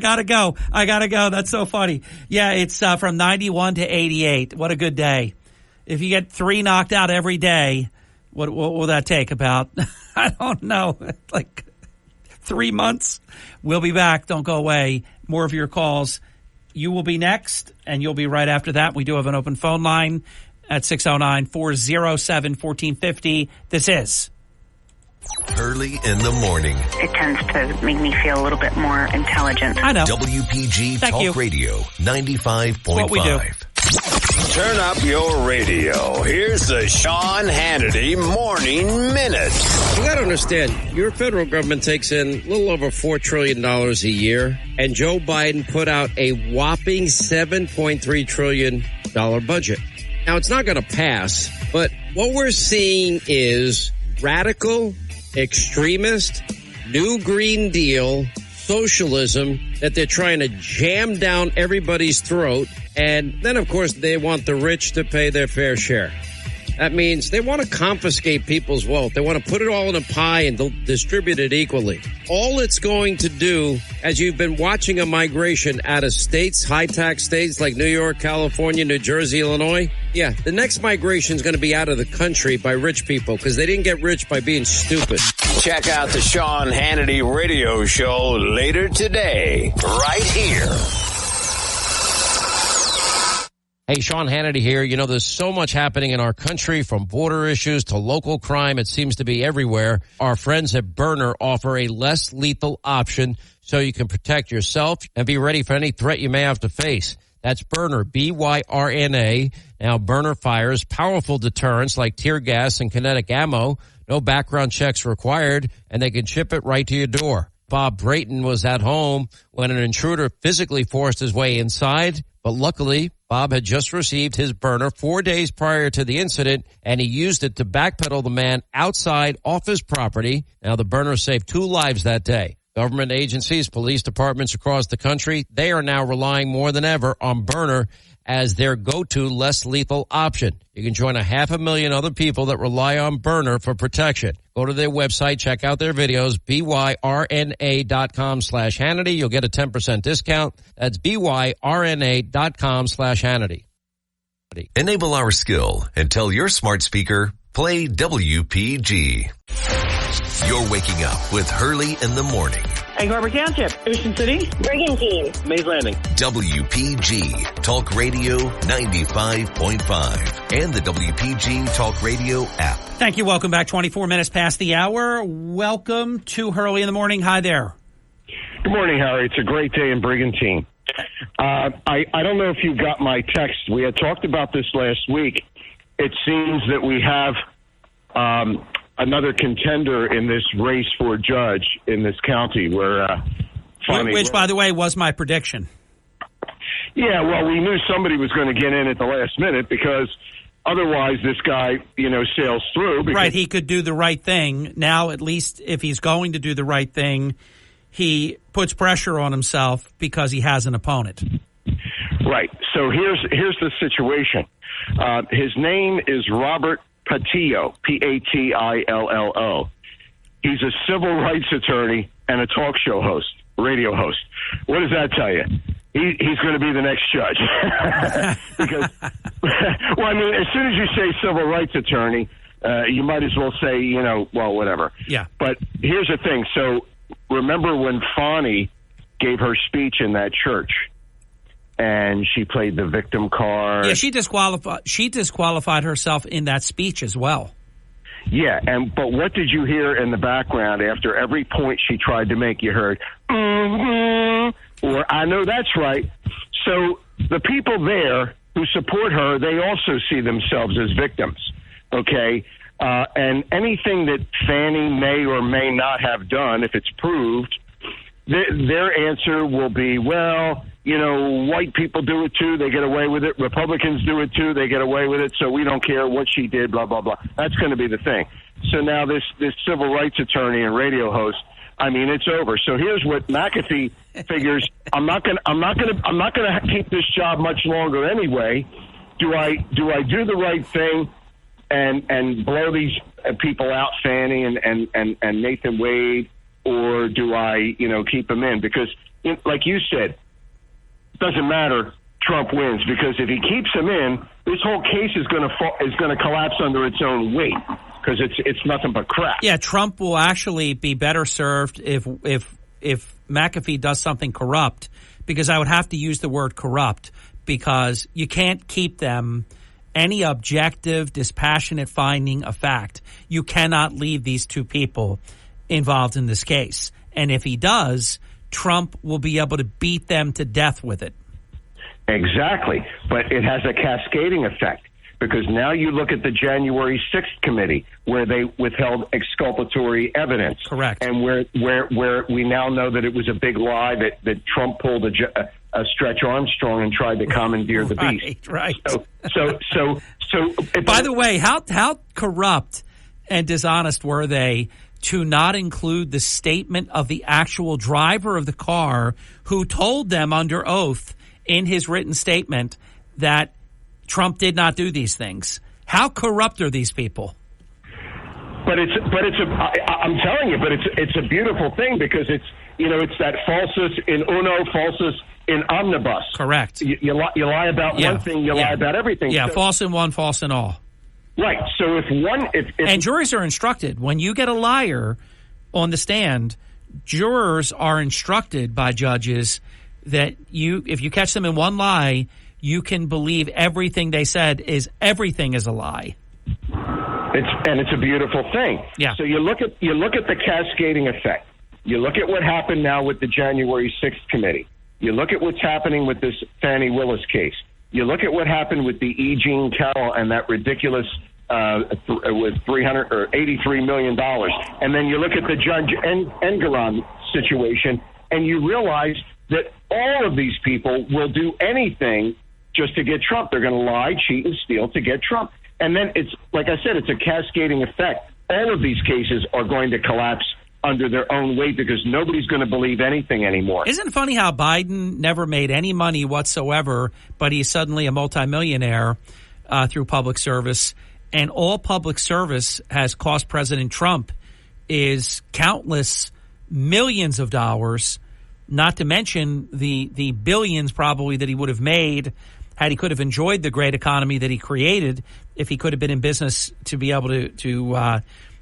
I gotta go. That's so funny. Yeah, it's from 91 to 88. What a good day. If you get 3 knocked out every day, what will that take? About, I don't know, like 3 months? We'll be back. Don't go away. More of your calls. You will be next, and you'll be right after that. We do have an open phone line at 609-407-1450. This is Hurley in the morning. It tends to make me feel a little bit more intelligent. I know. WPG Thank Talk you. Radio 95.5. What we do. Turn up your radio. Here's the Sean Hannity Morning Minute. You got to understand, your federal government takes in a little over $4 trillion a year, and Joe Biden put out a whopping $7.3 trillion budget. Now, it's not going to pass, but what we're seeing is radical, extremist, new Green Deal, socialism that they're trying to jam down everybody's throat. And then, of course, they want the rich to pay their fair share. That means they want to confiscate people's wealth. They want to put it all in a pie and distribute it equally. All it's going to do, as you've been watching a migration out of states, high-tax states like New York, California, New Jersey, Illinois, yeah, the next migration is going to be out of the country by rich people because they didn't get rich by being stupid. Check out the Sean Hannity radio show later today, right here. Hey, Sean Hannity here. You know, there's so much happening in our country, from border issues to local crime. It seems to be everywhere. Our friends at Byrna offer a less lethal option so you can protect yourself and be ready for any threat you may have to face. That's Byrna, B-Y-R-N-A. Now, Byrna fires powerful deterrents like tear gas and kinetic ammo. No background checks required, and they can ship it right to your door. Bob Brayton was at home when an intruder physically forced his way inside, but luckily, Bob had just received his Byrna 4 days prior to the incident, and he used it to backpedal the man outside off his property. Now, the Byrna saved 2 lives that day. Government agencies, police departments across the country, they are now relying more than ever on Byrna as their go-to less lethal option. You can join 500,000 other people that rely on Byrna for protection. Go to their website, check out their videos, byrna.com/Hannity. You'll get a 10% discount. That's byrna.com/Hannity. Enable our skill and tell your smart speaker, Play WPG. You're waking up with Hurley in the morning. Egg Harbor Township, Ocean City, Brigantine, Mays Landing. WPG Talk Radio 95.5 and the WPG Talk Radio app. Thank you. Welcome back. 24 minutes past the hour. Welcome to Hurley in the morning. Hi there. Good morning, Harry. It's a great day in Brigantine. I don't know if you got my text. We had talked about this last week. It seems that we have another contender in this race for judge in this county. Which, by the way, was my prediction. Yeah, well, we knew somebody was going to get in at the last minute because otherwise this guy, sails through. Right, he could do the right thing. Now, at least if he's going to do the right thing, he puts pressure on himself because he has an opponent. Right. So here's the situation. His name is Robert Patillo, Patillo. He's a civil rights attorney and a talk show host, radio host. What does that tell you? He's going to be the next judge. Because, as soon as you say civil rights attorney, you might as well say, whatever. Yeah. But here's the thing. So remember when Fani gave her speech in that church? And she played the victim card. Yeah, she disqualified herself in that speech as well. Yeah, but what did you hear in the background after every point she tried to make? You heard, or I know that's right. So the people there who support her, they also see themselves as victims, okay? And anything that Fani may or may not have done, if it's proved, their answer will be, well, white people do it too, they get away with it. Republicans do it too, they get away with it, so we don't care what she did, blah, blah, blah. That's going to be the thing. So now this civil rights attorney and radio host, it's over. So here's what McAfee figures, I'm not going to keep this job much longer anyway. Do I do the right thing and blow these people out, Fani and Nathan Wade, or do I, keep them in? Because, like you said, it doesn't matter. Trump wins because if he keeps him in, this whole case is going to collapse under its own weight because it's nothing but crap. Yeah, Trump will actually be better served if McAfee does something corrupt, because I would have to use the word corrupt because you can't keep them any objective, dispassionate finding of fact. You cannot leave these two people involved in this case. And if he does, Trump will be able to beat them to death with it. Exactly. But it has a cascading effect because now you look at the January 6th committee where they withheld exculpatory evidence. Correct. And where we now know that it was a big lie that Trump pulled a Stretch Armstrong and tried to commandeer the beast. Right. So by the way, how corrupt and dishonest were they to not include the statement of the actual driver of the car who told them under oath in his written statement that Trump did not do these things? How corrupt are these people? I'm telling you, it's a beautiful thing because it's that falsus in uno, falsus in omnibus. Correct. You lie about one thing, you lie about everything. Yeah, false in one, false in all. Right. So and juries are instructed when you get a liar on the stand, jurors are instructed by judges that if you catch them in one lie, you can believe everything they said everything is a lie. It's a beautiful thing. Yeah. So you look at the cascading effect. You look at what happened now with the January 6th committee. You look at what's happening with this Fani Willis case. You look at what happened with the E. Jean Carroll and that ridiculous with $83 million. And then you look at the Judge Engoron situation, and you realize that all of these people will do anything just to get Trump. They're going to lie, cheat, and steal to get Trump. And then it's, like I said, it's a cascading effect. All of these cases are going to collapse under their own weight because nobody's going to believe anything anymore. Isn't it funny how Biden never made any money whatsoever, but he's suddenly a multimillionaire through public service, and all public service has cost President Trump is countless millions of dollars, not to mention the billions probably that he would have made he could have enjoyed the great economy that he created, if he could have been in business to be able to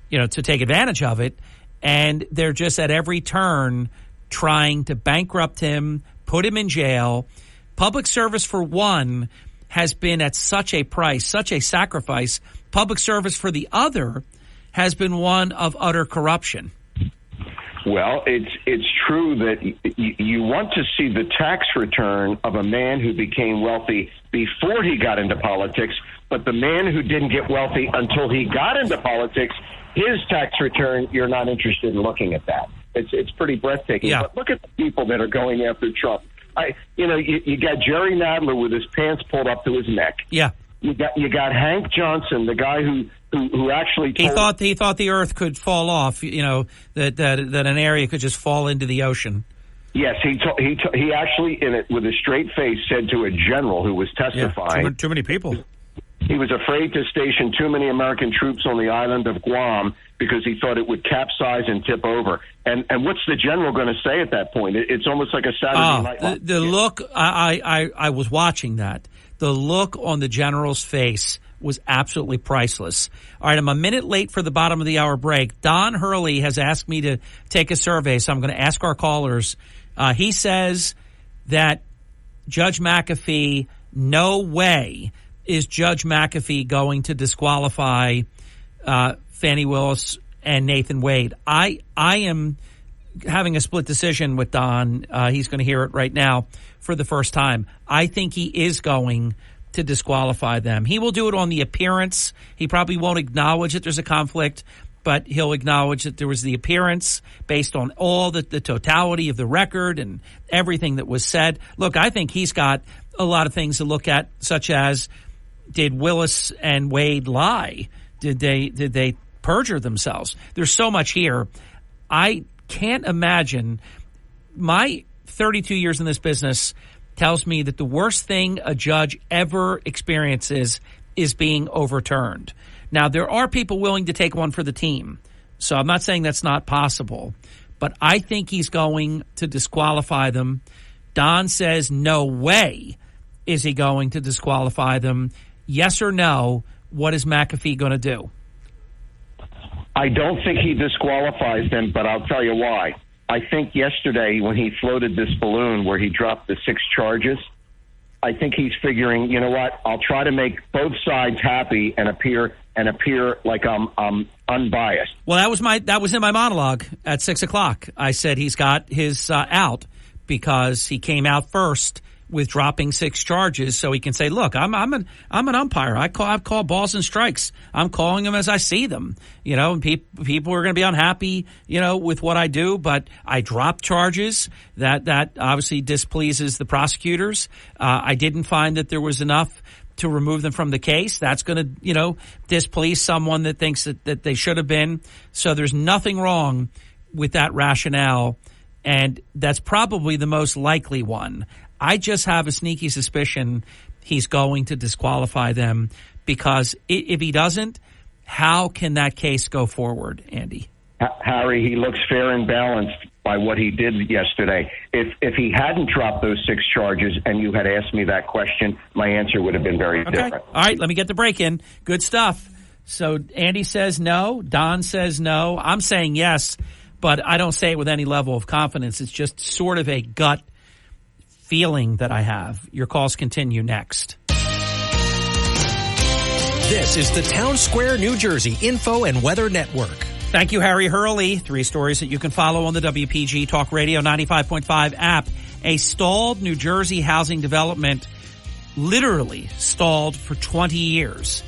take advantage of it. And they're just at every turn trying to bankrupt him, put him in jail. Public service, for one, has been at such a price, such a sacrifice. Public service, for the other, has been one of utter corruption. Well, it's true that you want to see the tax return of a man who became wealthy before he got into politics, but the man who didn't get wealthy until he got into politics, his tax return, you're not interested in looking at that. It's pretty breathtaking. Yeah. But look at the people that are going after Trump. You got Jerry Nadler with his pants pulled up to his neck. Yeah. You got Hank Johnson, the guy who actually told he thought the earth could fall off, that an area could just fall into the ocean. Yes, he actually, with a straight face, said to a general who was testifying. Yeah, too many people. He was afraid to station too many American troops on the island of Guam because he thought it would capsize and tip over. And what's the general going to say at that point? It's almost like a Saturday Night. The look, I was watching that. The look on the general's face was absolutely priceless. All right, I'm a minute late for the bottom of the hour break. Don Hurley has asked me to take a survey, so I'm going to ask our callers. He says that Judge McAfee, no way is Judge McAfee going to disqualify Fani Willis and Nathan Wade. I am having a split decision with Don. He's going to hear it right now for the first time. I think he is going to disqualify them. He will do it on the appearance. He probably won't acknowledge that there's a conflict, but he'll acknowledge that there was the appearance based on all the totality of the record and everything that was said. Look, I think he's got a lot of things to look at, such as, did Willis and Wade lie? Did they perjure themselves? There's so much here. I can't imagine. My 32 years in this business tells me that the worst thing a judge ever experiences is being overturned. Now, there are people willing to take one for the team, so I'm not saying that's not possible, but I think he's going to disqualify them. Don says no way is he going to disqualify them. Yes or no, what is McAfee going to do? I don't think he disqualifies them, but I'll tell you why. I think yesterday when he floated this balloon where he dropped the 6 charges, I think he's figuring, you know what, I'll try to make both sides happy and appear like I'm unbiased. Well, that was in my monologue at 6:00. I said he's got his out because he came out first with dropping 6 charges, so he can say, "Look, I'm an umpire. I call balls and strikes. I'm calling them as I see them. And people are going to be unhappy, with what I do, but I dropped charges that obviously displeases the prosecutors. I didn't find that there was enough to remove them from the case. That's going to, displease someone that thinks that they should have been. So there's nothing wrong with that rationale, and that's probably the most likely one. I just have a sneaky suspicion he's going to disqualify them, because if he doesn't, how can that case go forward, Andy? Harry, he looks fair and balanced by what he did yesterday. If he hadn't dropped those 6 charges and you had asked me that question, my answer would have been very different. All right, let me get the break in. Good stuff. So Andy says no. Don says no. I'm saying yes, but I don't say it with any level of confidence. It's just sort of a gut feeling that I have. Your calls continue next. This is the Town Square, New Jersey Info and Weather Network. Thank you, Harry Hurley. 3 stories that you can follow on the WPG Talk Radio 95.5 app. A stalled New Jersey housing development, literally stalled for 20 years,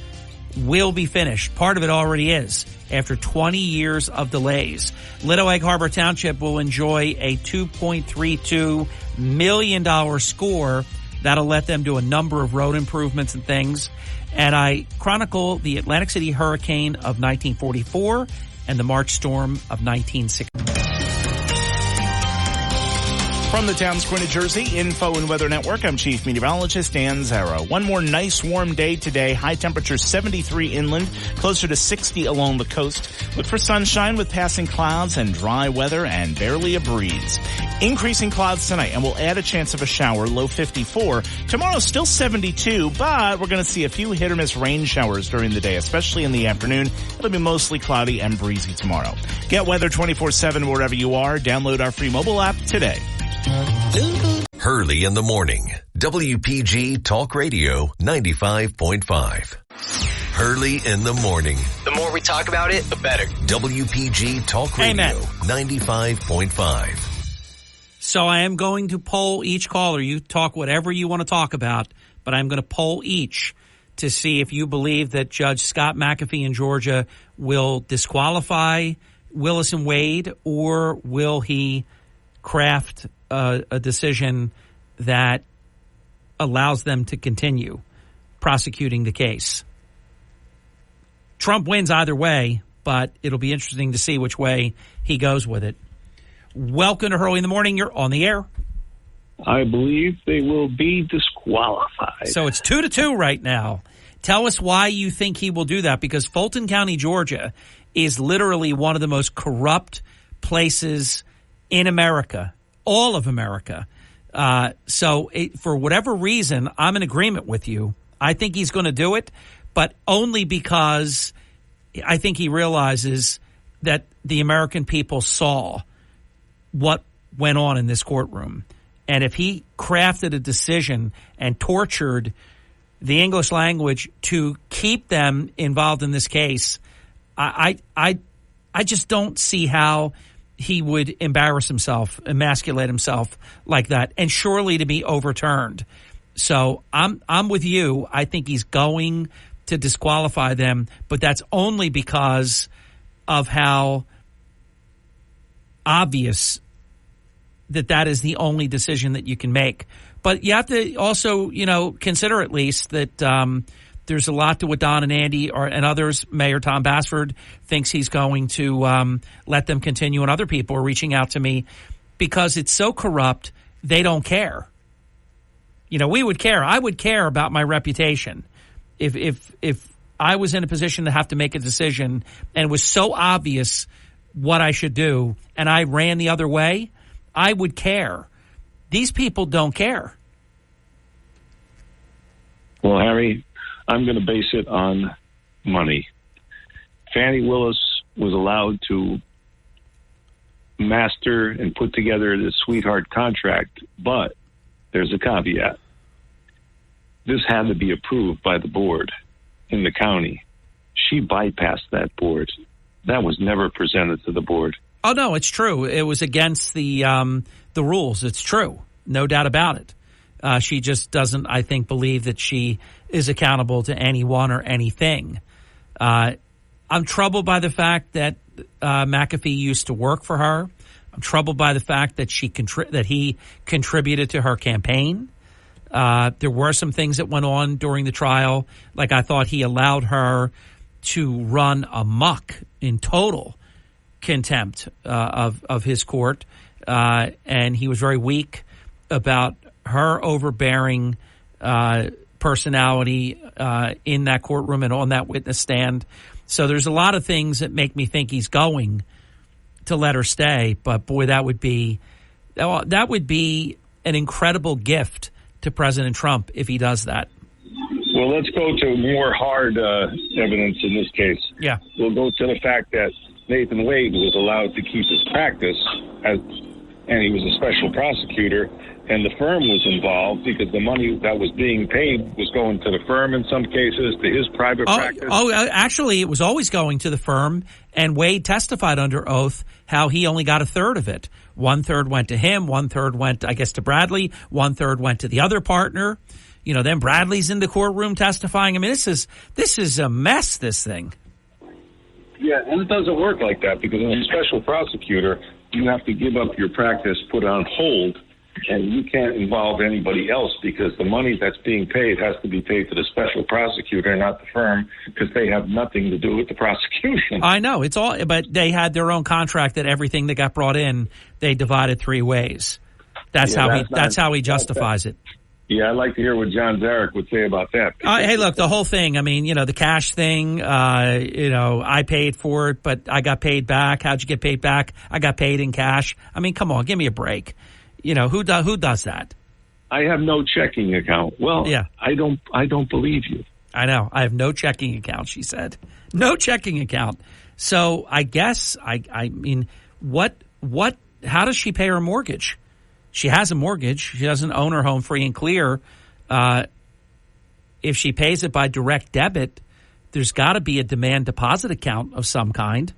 will be finished. Part of it already is, after 20 years of delays. Little Egg Harbor Township will enjoy a $2.32 million score. That'll let them do a number of road improvements and things. And I chronicle the Atlantic City hurricane of 1944 and the March storm of 1960. From the Town Square, New Jersey Info and Weather Network, I'm Chief Meteorologist Dan Zarrow. One more nice warm day today. High temperature 73 inland, closer to 60 along the coast. Look for sunshine with passing clouds and dry weather and barely a breeze. Increasing clouds tonight, and we'll add a chance of a shower, low 54. Tomorrow still 72, but we're going to see a few hit or miss rain showers during the day, especially in the afternoon. It'll be mostly cloudy and breezy tomorrow. Get weather 24/7 wherever you are. Download our free mobile app today. Hurley in the morning. WPG Talk Radio 95.5. Hurley in the morning. The more we talk about it, the better. WPG Talk Radio 95.5. So I am going to poll each caller. You talk whatever you want to talk about, but I'm going to poll each to see if you believe that Judge Scott McAfee in Georgia will disqualify Willis and Wade, or will he craft a decision that allows them to continue prosecuting the case. Trump wins either way, but it'll be interesting to see which way he goes with it. Welcome to Hurley in the Morning. You're on the air. I believe they will be disqualified. So it's 2-2 right now. Tell us why you think he will do that, because Fulton County, Georgia is literally one of the most corrupt places in America, all of America. For whatever reason, I'm in agreement with you. I think he's going to do it, but only because I think he realizes that the American people saw what went on in this courtroom. And if he crafted a decision and tortured the English language to keep them involved in this case, I just don't see how he would embarrass himself, emasculate himself like that, and surely to be overturned. So I'm with you. I think he's going to disqualify them, but that's only because of how obvious that is the only decision that you can make. But you have to also, consider at least that there's a lot to what Don and Andy and others. Mayor Tom Bassford thinks he's going to let them continue, and other people are reaching out to me because it's so corrupt, they don't care. We would care. I would care about my reputation if I was in a position to have to make a decision and it was so obvious what I should do and I ran the other way, I would care. These people don't care. Well, Harry, I'm going to base it on money. Fannie Willis was allowed to master and put together this sweetheart contract, but there's a caveat. This had to be approved by the board in the county. She bypassed that board. That was never presented to the board. Oh, no, it's true. It was against the rules. It's true. No doubt about it. She just doesn't, I think, believe that she is accountable to anyone or anything. I'm troubled by the fact that McAfee used to work for her. I'm troubled by the fact that that he contributed to her campaign. There were some things that went on during the trial. Like, I thought he allowed her to run amok in total contempt of his court. And he was very weak about her overbearing personality in that courtroom and on that witness stand. So there's a lot of things that make me think he's going to let her stay. But boy, that would be an incredible gift to President Trump if he does that. Well, let's go to more hard evidence in this case. Yeah. We'll go to the fact that Nathan Wade was allowed to keep his practice, and he was a special prosecutor, and the firm was involved because the money that was being paid was going to the firm in some cases, to his private practice. Actually, it was always going to the firm, and Wade testified under oath how he only got a third of it. 1/3 went to him, 1/3 went, I guess, to Bradley, 1/3 went to the other partner. Then Bradley's in the courtroom testifying. I mean, this is a mess, this thing. Yeah, and it doesn't work like that because as a special prosecutor, you have to give up your practice, put it on hold, and you can't involve anybody else because the money that's being paid has to be paid to the special prosecutor, not the firm, because they have nothing to do with the prosecution. I know, it's all, but they had their own contract that everything that got brought in, they divided 3 ways. That's how he justifies it. Yeah, I'd like to hear what John Zarek would say about that. Hey, look, the whole thing, I mean, the cash thing, I paid for it, but I got paid back. How'd you get paid back? I got paid in cash. I mean, come on, give me a break. Who does that? I have no checking account. Well, yeah. I don't believe you. I know. I have no checking account, she said. No checking account. So I guess, I mean, how does she pay her mortgage? She has a mortgage. She doesn't own her home free and clear. If she pays it by direct debit, there's got to be a demand deposit account of some kind.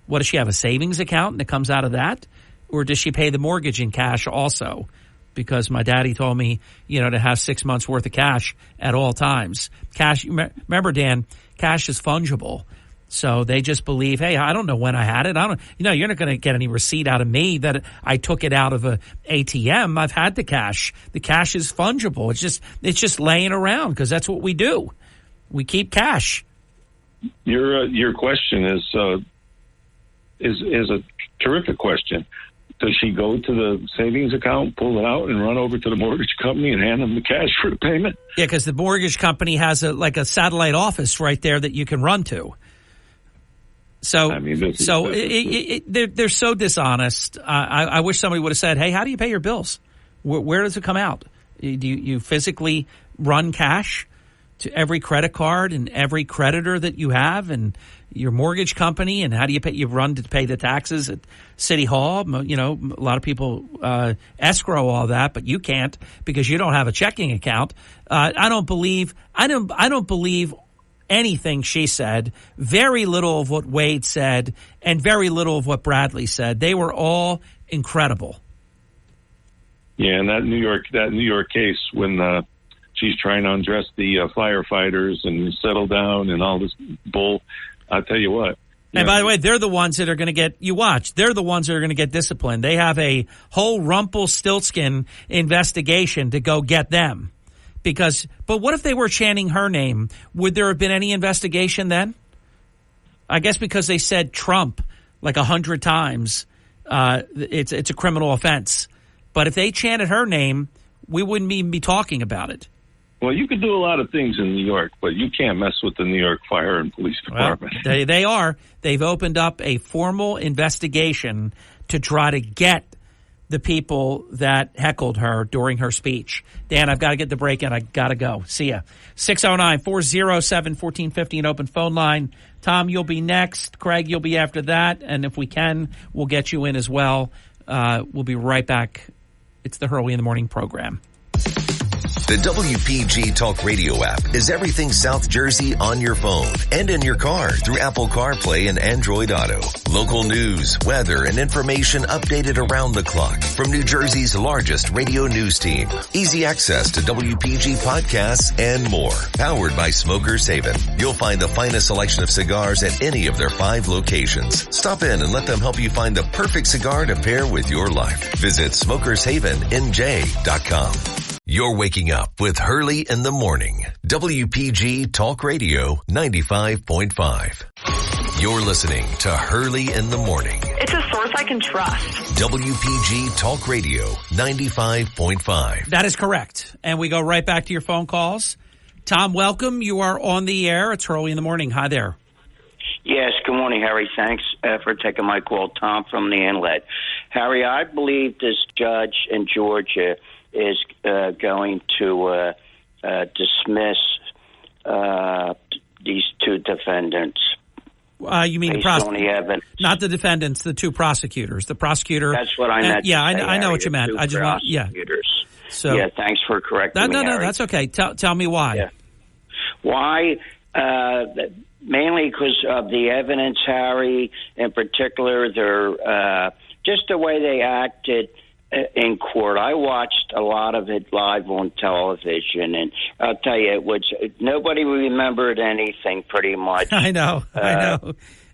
What, does she have a savings account and it comes out of that? Or does she pay the mortgage in cash also? Because my daddy told me, to have 6 months worth of cash at all times. Cash, remember, Dan, cash is fungible. So they just believe, hey, I don't know when I had it. You're not going to get any receipt out of me that I took it out of a ATM. I've had the cash. The cash is fungible. It's just laying around because that's what we do. We keep cash. Your question is a terrific question. Does she go to the savings account, pull it out, and run over to the mortgage company and hand them the cash for the payment? Yeah, because the mortgage company has a satellite office right there that you can run to. So, they're so dishonest. I wish somebody would have said, "Hey, how do you pay your bills? Where does it come out? Do you physically run cash to every credit card and every creditor that you have, and your mortgage company? And how do you pay? You run to pay the taxes at City Hall. A lot of people escrow all that, but you can't because you don't have a checking account. I don't believe anything she said, very little of what Wade said, and very little of what Bradley said. They were all incredible. Yeah, and that New York case when she's trying to undress the firefighters and settle down and all this bull, I'll tell you what. And by the way, they're the ones that are going to get, they're the ones that are going to get disciplined. They have a whole Rumpelstiltskin investigation to go get them. But what if they were chanting her name? Would there have been any investigation then? I guess because they said Trump like 100 times, it's a criminal offense. But if they chanted her name, we wouldn't even be talking about it. Well, you could do a lot of things in New York, but you can't mess with the New York Fire and Police Department. Well, they are. They've opened up a formal investigation to try to get the people that heckled her during her speech. Dan, I've got to get the break in. I got to go. See ya. 609-407-1450, an open phone line. Tom, you'll be next. Craig, you'll be after that. And if we can, we'll get you in as well. We'll be right back. It's the Hurley in the Morning program. The WPG Talk Radio app is everything South Jersey on your phone and in your car through Apple CarPlay and Android Auto. Local news, weather, and information updated around the clock from New Jersey's largest radio news team. Easy access to WPG podcasts and more. Powered by Smokers Haven. You'll find the finest selection of cigars at any of their 5 locations. Stop in and let them help you find the perfect cigar to pair with your life. Visit SmokersHavenNJ.com. You're waking up with Hurley in the Morning. WPG Talk Radio 95.5. You're listening to Hurley in the Morning. It's a source I can trust. WPG Talk Radio 95.5. That is correct. And we go right back to your phone calls. Tom, welcome. You are on the air. It's Hurley in the Morning. Hi there. Yes, good morning, Harry. Thanks for taking my call. Tom from the Inlet. Harry, I believe this judge in Georgia is going to dismiss these 2 defendants. You mean not the defendants, the 2 prosecutors. The prosecutor. That's what I meant. I know what you meant. I just want. So yeah, thanks for correcting me. No, Harry. That's okay. Tell me why. Yeah. Why? Mainly because of the evidence, Harry. In particular, their just the way they acted in court. I watched a lot of it live on television, and I'll tell you, nobody remembered anything pretty much. I know.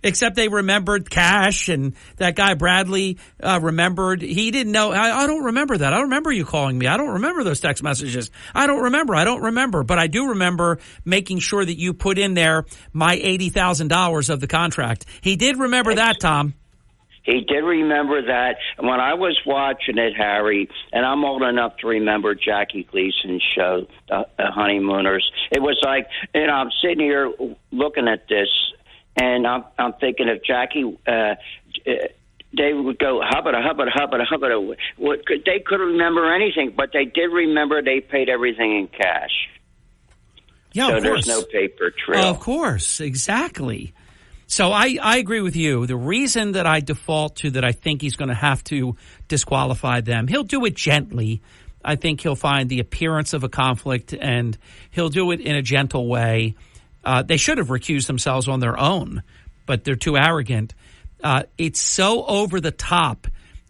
Except they remembered cash, and that guy Bradley remembered. He didn't know. I don't remember that. I don't remember you calling me. I don't remember those text messages. I don't remember. But I do remember making sure that you put in there my $80,000 of the contract. He did remember that, Tom. He did remember that. And when I was watching it, Harry, and I'm old enough to remember Jackie Gleason's show, Honeymooners, it was like, you know, I'm sitting here looking at this, and I'm thinking if Jackie, they would go, hubba. They couldn't remember anything, but they did remember they paid everything in cash. Yeah, so of there's course. no paper trail. Of course, exactly. So I agree with you. The reason that I default to that I think he's going to have to disqualify them, he'll do it gently. I think he'll find the appearance of a conflict, and he'll do it in a gentle way. They should have recused themselves on their own, but they're too arrogant. It's so over the top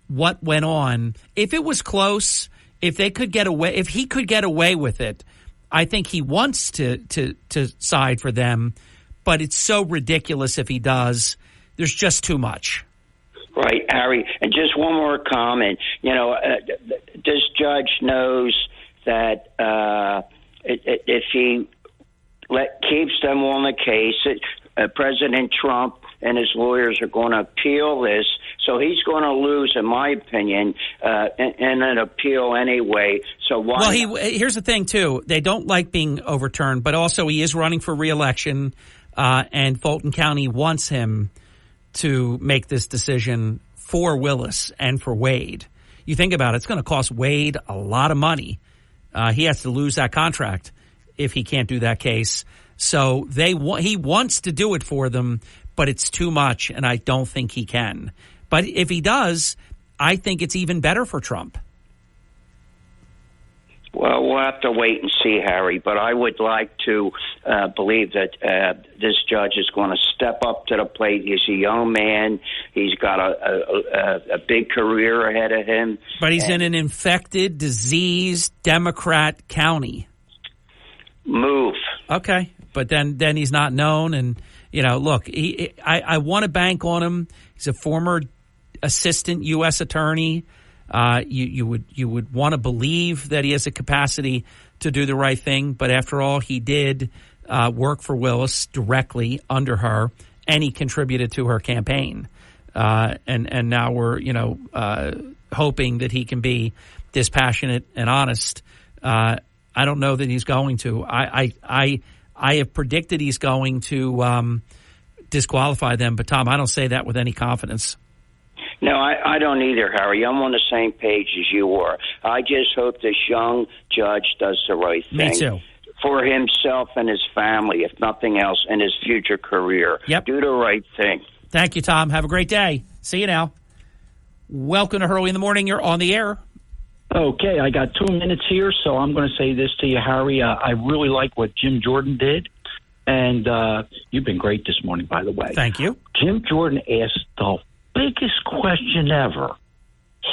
what went on. If it was close, if they could get away, if he could get away with it, I think he wants to side for them. But it's so ridiculous if he does. There's just too much. Right, Harry. And just one more comment. You know, this judge knows that if he keeps them on the case, President Trump and his lawyers are going to appeal this. So he's going to lose, in my opinion, in an appeal anyway. So why? Well, here's the thing, too. They don't like being overturned, but also he is running for re-election, and Fulton County wants him to make this decision for Willis and for Wade. You think about it, it's going to cost Wade a lot of money. He has to lose that contract if he can't do that case. So he wants to do it for them, but it's too much, and I don't think he can. But if he does, I think it's even better for Trump. Well, we'll have to wait and see, Harry. But I would like to believe that this judge is going to step up to the plate. He's a young man. He's got a big career ahead of him. But he's in an infected, diseased Democrat county. Move. Okay. But then he's not known. And, you know, look, I want to bank on him. He's a former assistant U.S. attorney. You would want to believe that he has a capacity to do the right thing. But after all, he did work for Willis directly under her, and he contributed to her campaign. And now we're, hoping that he can be dispassionate and honest. I don't know that he's going to. I have predicted he's going to disqualify them. But, Tom, I don't say that with any confidence. No, I don't either, Harry. I'm on the same page as you are. I just hope this young judge does the right thing. Me too. For himself and his family, if nothing else, and his future career. Yep. Do the right thing. Thank you, Tom. Have a great day. See you now. Welcome to Hurley in the Morning. You're on the air. Okay, I got 2 minutes here, so I'm going to say this to you, Harry. I really like what Jim Jordan did, and you've been great this morning, by the way. Thank you. Jim Jordan asked the biggest question ever.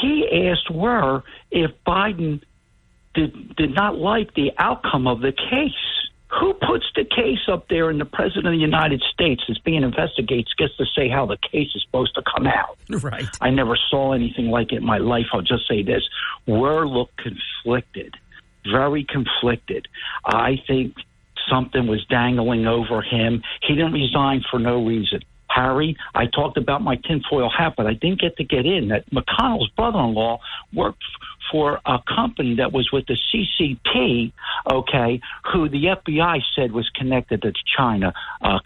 He asked her if Biden did not like the outcome of the case. Who puts the case up there and the President of the United States that's being investigated gets to say how the case is supposed to come out? Right. I never saw anything like it in my life. I'll just say this. We're conflicted, very conflicted. I think something was dangling over him. He didn't resign for no reason. Harry, I talked about my tinfoil hat, but I didn't get in. That McConnell's brother-in-law worked for a company that was with the CCP, okay, who the FBI said was connected to the China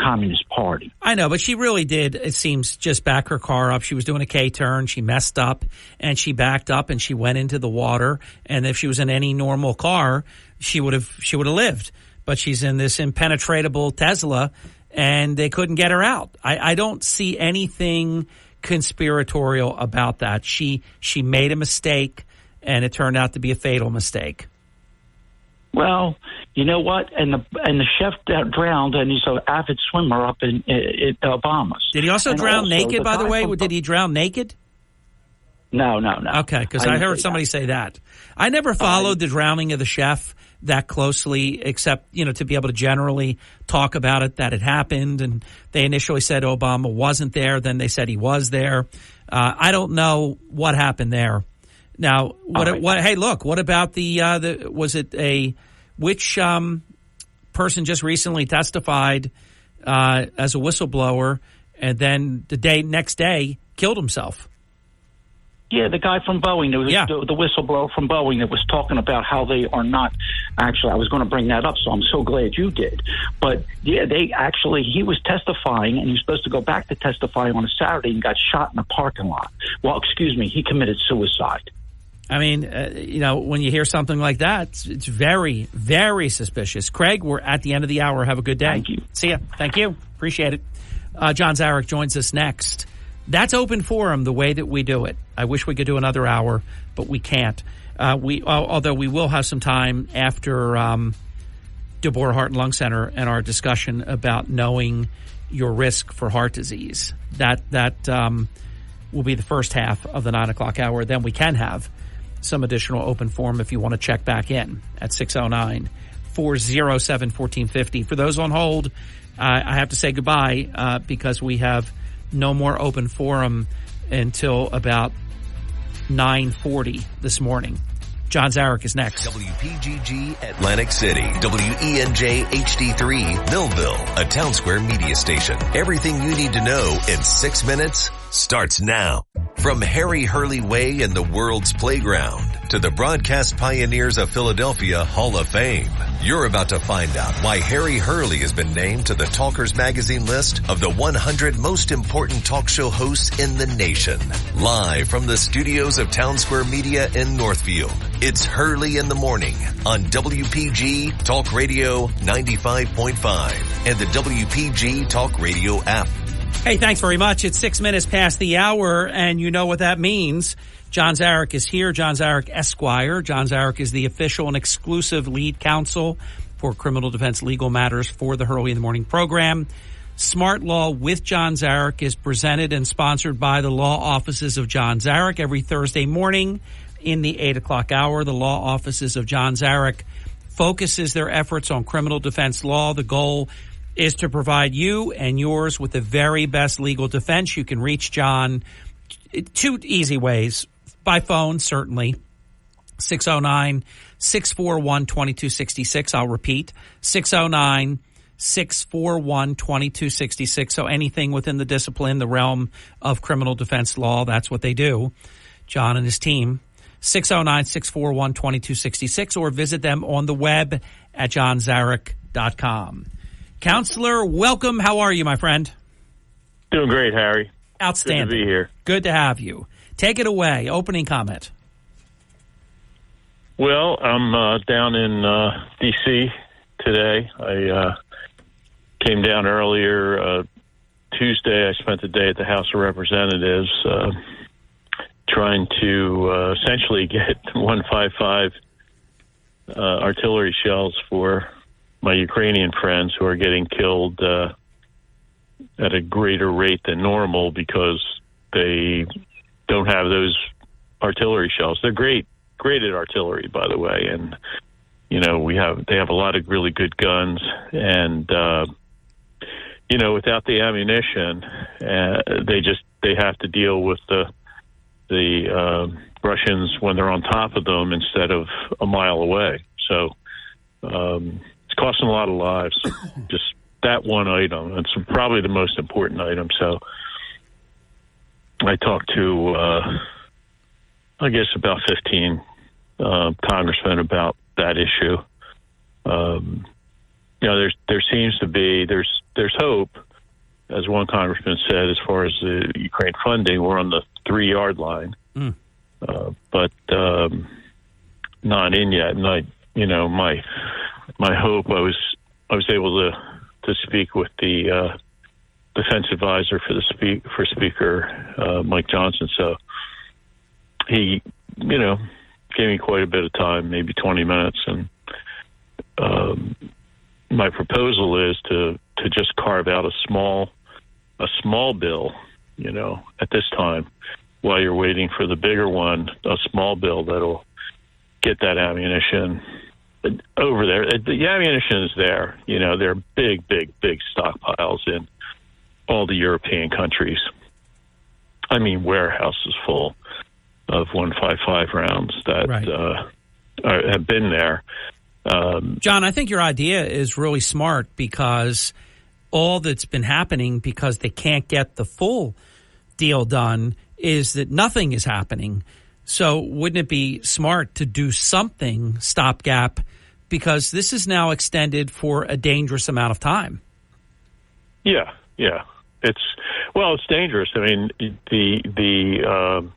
Communist Party. I know, but she really did, it seems, just back her car up. She was doing a K-turn. She messed up, and she backed up, and she went into the water. And if she was in any normal car, she would have lived. But she's in this impenetrable Tesla, and they couldn't get her out. I don't see anything conspiratorial about that. She made a mistake, and it turned out to be a fatal mistake. Well, you know what? And the chef that drowned, and he's an avid swimmer up in Bahamas. Did he also drown naked, by the way? Did he drown naked? No. Okay, because I heard somebody say that. I never followed the drowning of the chef that closely, except, to be able to generally talk about it, that it happened. And they initially said Obama wasn't there. Then they said he was there. I don't know what happened there. Now, hey, look, what about which person just recently testified as a whistleblower, and then the next day killed himself. Yeah, the guy from Boeing, the whistleblower from Boeing that was talking about how they are not actually, I was going to bring that up, so I'm so glad you did. But yeah, he was testifying, and he was supposed to go back to testify on a Saturday and got shot in a parking lot. Well, excuse me, he committed suicide. I mean, when you hear something like that, it's very, very suspicious. Craig, we're at the end of the hour. Have a good day. Thank you. See ya. Thank you. Appreciate it. John Zarek joins us next. That's open forum, the way that we do it. I wish we could do another hour, but we can't. Although we will have some time after Deborah Heart and Lung Center and our discussion about knowing your risk for heart disease. That will be the first half of the 9 o'clock hour. Then we can have some additional open forum if you want to check back in at 609-407-1450. For those on hold, I have to say goodbye because we have no more open forum until about 9:40 this morning. John Zarek is next. WPGG Atlantic City, WENJ HD3 Millville, a Town Square media station. Everything you need to know in 6 minutes starts now. From Harry Hurley Way in the world's playground to the broadcast pioneers of Philadelphia Hall of Fame, you're about to find out why Harry Hurley has been named to the Talkers Magazine list of the 100 most important talk show hosts in the nation. Live from the studios of Town Square Media in Northfield, it's Hurley in the Morning on WPG Talk Radio 95.5 and the WPG Talk Radio app. Hey, thanks very much. It's 6 minutes past the hour, and you know what that means. John Zarek is here. John Zarek, Esquire. John Zarek is the official and exclusive lead counsel for criminal defense legal matters for the Hurley in the Morning program. Smart Law with John Zarek is presented and sponsored by the law offices of John Zarek every Thursday morning in the 8 o'clock hour. The law offices of John Zarek focuses their efforts on criminal defense law. The goal is to provide you and yours with the very best legal defense. You can reach John two easy ways. By phone, certainly. 609-641-2266. I'll repeat. 609-641-2266. So anything within the discipline, the realm of criminal defense law, that's what they do. John and his team. 609-641-2266, or visit them on the web at johnzarek.com. Counselor, welcome. How are you, my friend? Doing great, Harry. Outstanding. Good to be here. Good to have you. Take it away. Opening comment. Well, I'm down in D.C. today. I came down earlier Tuesday. I spent the day at the House of Representatives trying to essentially get 155 artillery shells for my Ukrainian friends who are getting killed at a greater rate than normal because they don't have those artillery shells. They're great at artillery, by the way, and they have a lot of really good guns, and without the ammunition, they have to deal with the Russians when they're on top of them instead of a mile away. So it's costing a lot of lives. Just that one item. It's probably the most important item. So I talked to, I guess, about 15 congressmen about that issue. There seems to be there's hope, as one congressman said, as far as the Ukraine funding. We're on the 3-yard line, but not in yet. And my hope. I was able to speak with the defense advisor for Speaker Mike Johnson. So he, gave me quite a bit of time, maybe 20 minutes, and my proposal is to just carve out a small bill, at this time, while you're waiting for the bigger one, a small bill that'll get that ammunition over there. The ammunition is there. There are big stockpiles in all the European countries. I mean, warehouses full of 155 rounds that have been there. John, I think your idea is really smart because all that's been happening, because they can't get the full deal done is that nothing is happening. So wouldn't it be smart to do something stopgap, because this is now extended for a dangerous amount of time? Yeah. It's dangerous. I mean, the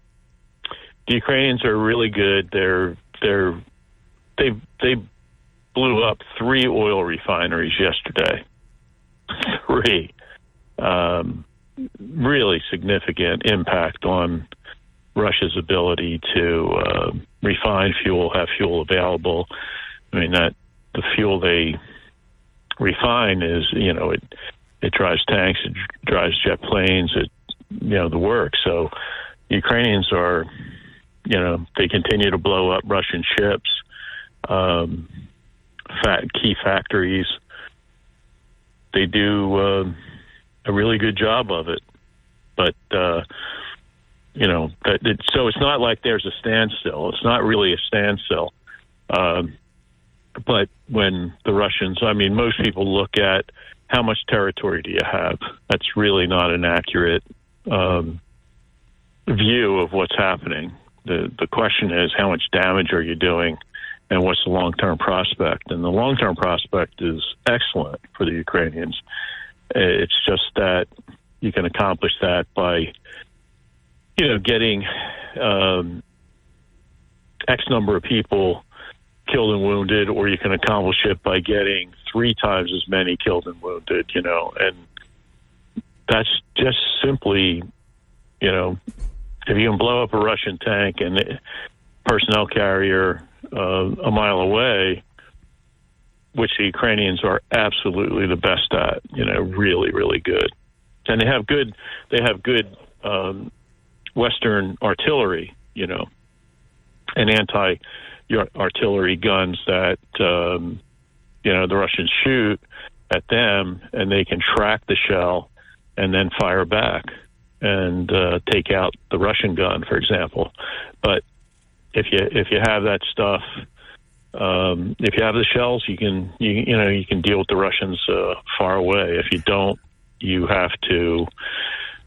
Ukrainians are really good. They blew up 3 oil refineries yesterday. 3. Really significant impact on Russia's ability to refine fuel, have fuel available. I mean, that the fuel they refine is, it drives tanks, it drives jet planes, the work. So Ukrainians are, they continue to blow up Russian ships, key factories. They do a really good job of it. But, so it's not like there's a standstill. It's not really a standstill. But when the Russians, most people look at how much territory do you have? That's really not an accurate view of what's happening. The question is, how much damage are you doing, and what's the long-term prospect? And the long-term prospect is excellent for the Ukrainians. It's just that you can accomplish that by, getting X number of people killed and wounded, or you can accomplish it by getting 3 times as many killed and wounded, and that's just simply, if you can blow up a Russian tank and personnel carrier a mile away, which the Ukrainians are absolutely the best at, really, really good. And they have good Western artillery, and anti-artillery guns that, the Russians shoot at them, and they can track the shell and then fire back and take out the Russian gun, for example. But if you have that stuff, if you have the shells, you can deal with the Russians far away. If you don't, you have to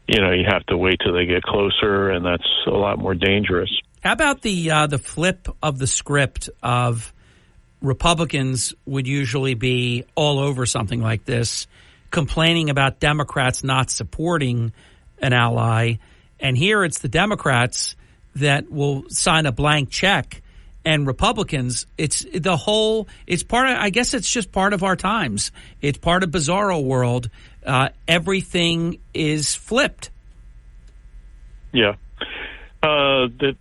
wait till they get closer, and that's a lot more dangerous. How about the flip of the script of Republicans would usually be all over something like this, complaining about Democrats not supporting an ally, and here it's the Democrats that will sign a blank check, and Republicans, it's part of, I guess it's just part of our times. It's part of bizarro world. Everything is flipped. Yeah. The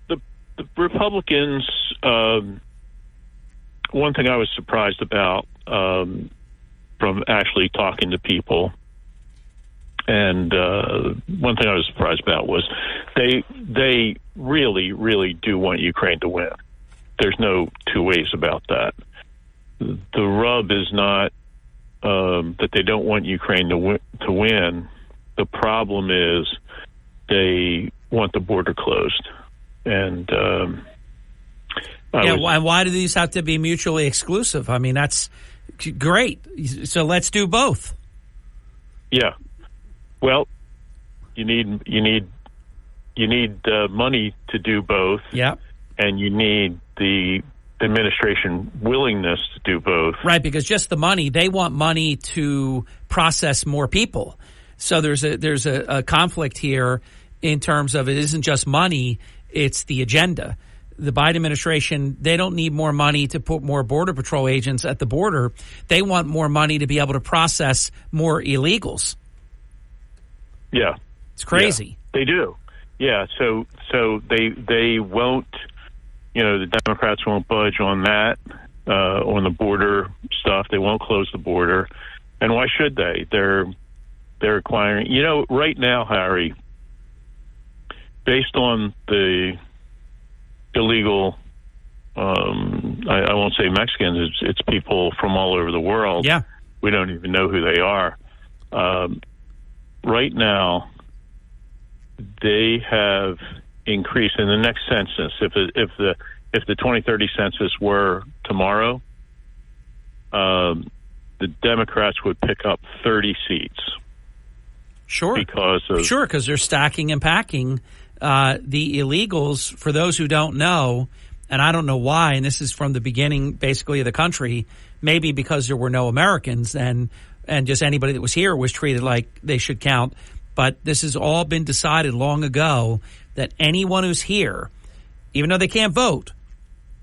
Republicans, one thing I was surprised about from actually talking to people, and one thing I was surprised about was they really, really do want Ukraine to win. There's no two ways about that. The rub is not that they don't want Ukraine to win. The problem is they want the border closed. And and why do these have to be mutually exclusive? I mean, that's great. So let's do both. Yeah. Well, you need money to do both. Yeah. And you need the administration willingness to do both. Right, because just the money, they want money to process more people. So there's a conflict here in terms of it isn't just money, it's the agenda. The Biden administration, they don't need more money to put more Border Patrol agents at the border. They want more money to be able to process more illegals. Yeah. It's crazy. Yeah, they do. Yeah, so they won't, the Democrats won't budge on that, on the border stuff. They won't close the border. And why should they? They're acquiring, right now, Harry, based on the illegal, I won't say Mexicans, it's people from all over the world. Yeah. We don't even know who they are. Right now, they have increased in the next census. If the 2030 census were tomorrow, the Democrats would pick up 30 seats. Sure. Because they're stacking and packing the illegals. For those who don't know, and I don't know why, and this is from the beginning, basically, of the country, maybe because there were no Americans and just anybody that was here was treated like they should count. But this has all been decided long ago that anyone who's here, even though they can't vote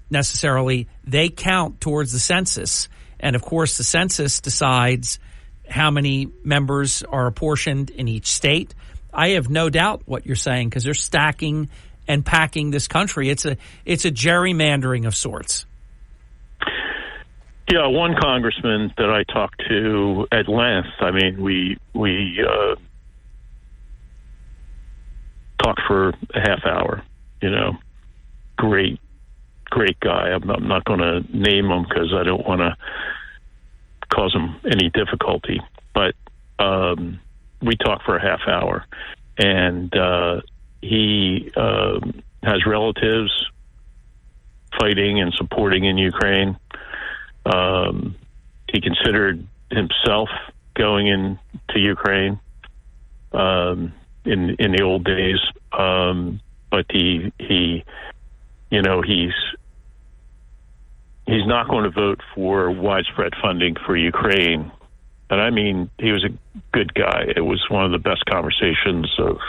necessarily, they count towards the census. And, of course, the census decides how many members are apportioned in each state. I have no doubt what you're saying, because they're stacking and packing this country. It's a gerrymandering of sorts. Yeah, one congressman that I talked to at length, I mean, we talked for a half hour, great guy. I'm not going to name him because I don't want to cause him any difficulty, but we talked for a half hour, and he has relatives fighting and supporting in Ukraine. He considered himself going into Ukraine in the old days, but he's not going to vote for widespread funding for Ukraine. And I mean, he was a good guy. It was one of the best conversations of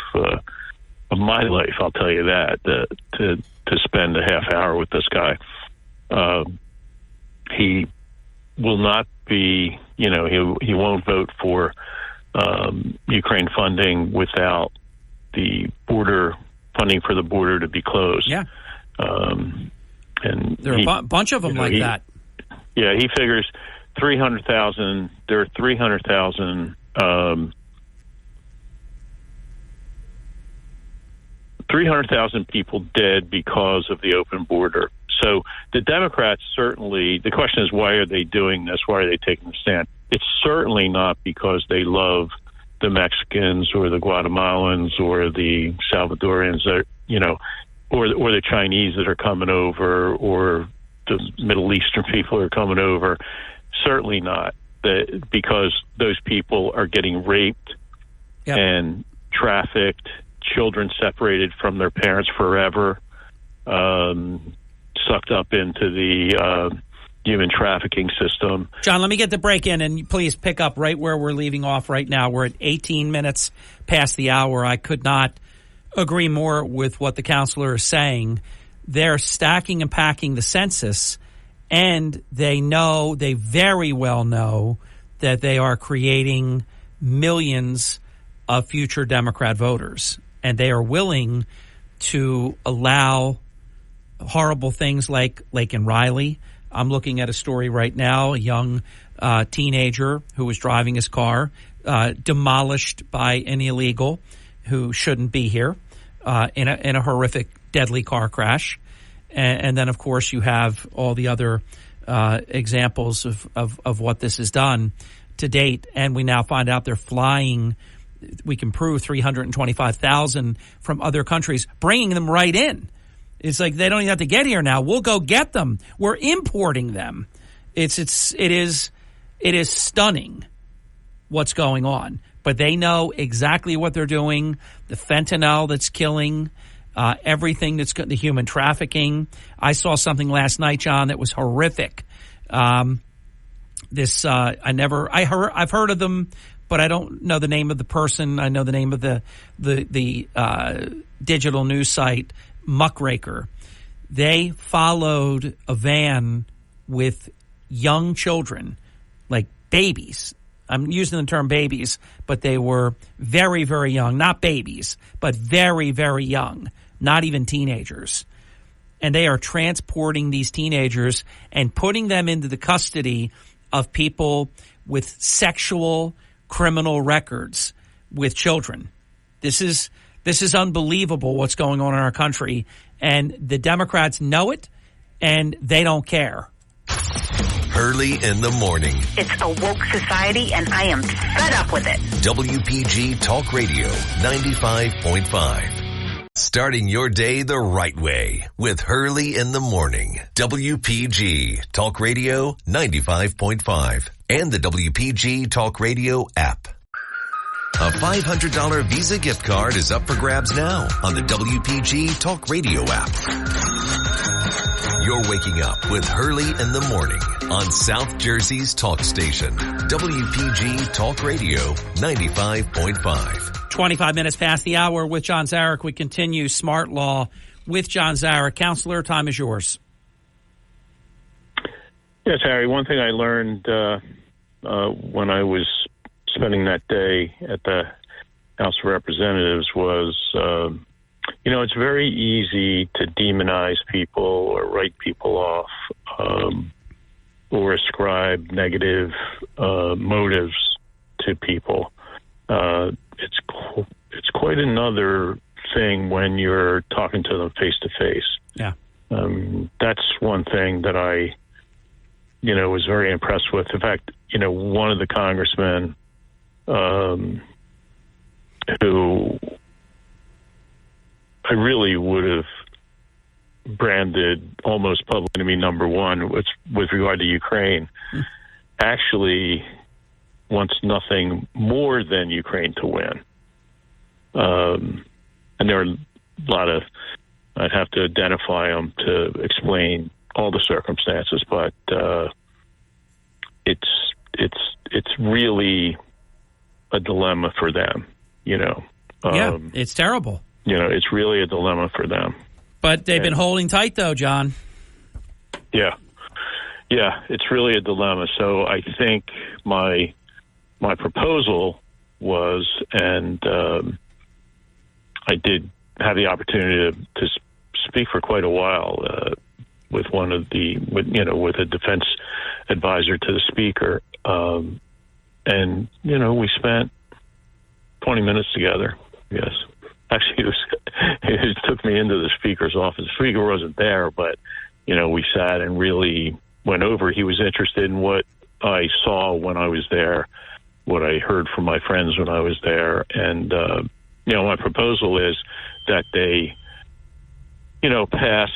my life, I'll tell you that, to spend a half hour with this guy. He will not be, he won't vote for Ukraine funding without the border funding for the border to be closed. Yeah. And there are a bunch of them that. Yeah, he figures 300,000. There are 300,000 300,000 people dead because of the open border. So the Democrats certainly, the question is, why are they doing this? Why are they taking the stand? It's certainly not because they love the Mexicans or the Guatemalans or the Salvadorians that, or the Chinese that are coming over, or the Middle Eastern people who are coming over. Certainly not. Because those people are getting raped and trafficked, children separated from their parents forever, sucked up into the human trafficking system. John, let me get the break in, and please pick up right where we're leaving off right now. We're at 18 minutes past the hour. I could not agree more with what the counselor is saying. They're stacking and packing the census, and they very well know that they are creating millions of future Democrat voters, and they are willing to allow horrible things like Laken Riley. I'm looking at a story right now, a young teenager who was driving his car, demolished by an illegal who shouldn't be here in a horrific, deadly car crash. And then, of course, you have all the other examples of what this has done to date. And we now find out they're flying, we can prove 325,000 from other countries, bringing them right in. It's like they don't even have to get here now. We'll go get them. We're importing them. It is stunning what's going on. But they know exactly what they're doing. The fentanyl that's killing, everything that's the human trafficking. I saw something last night, John, that was horrific. I've heard of them, but I don't know the name of the person. I know the name of the digital news site, Muckraker. They followed a van with young children, like babies. I'm using the term babies, but they were very, very young. Not babies, but very, very young. Not even teenagers. And they are transporting these teenagers and putting them into the custody of people with sexual criminal records with children. This is unbelievable what's going on in our country, and the Democrats know it, and they don't care. Hurley in the morning. It's a woke society, and I am fed up with it. WPG Talk Radio 95.5. Starting your day the right way with Hurley in the morning. WPG Talk Radio 95.5 and the WPG Talk Radio app. A $500 Visa gift card is up for grabs now on the WPG Talk Radio app. You're waking up with Hurley in the morning on South Jersey's talk station, WPG Talk Radio 95.5. 25 minutes past the hour with John Zarek. We continue Smart Law with John Zarek. Counselor, time is yours. Yes, Harry, one thing I learned when I was spending that day at the House of Representatives was, it's very easy to demonize people or write people off or ascribe negative motives to people. It's quite another thing when you're talking to them face to face. Yeah. That's one thing that I, was very impressed with. In fact, one of the congressmen who I really would have branded almost public enemy number one with regard to Ukraine, actually wants nothing more than Ukraine to win. And there are a lot of, I'd have to identify them to explain all the circumstances, but it's really a dilemma for them, yeah, it's terrible. It's really a dilemma for them. But they've been holding tight, though, John. Yeah, it's really a dilemma. So I think my proposal was, and I did have the opportunity to speak for quite a while with with a defense advisor to the speaker, and we spent 20 minutes together. Yes, actually, it took me into the speaker's office. The speaker wasn't there, but we sat and really went over. He was interested in what I saw when I was there, what I heard from my friends when I was there, and my proposal is that they, pass.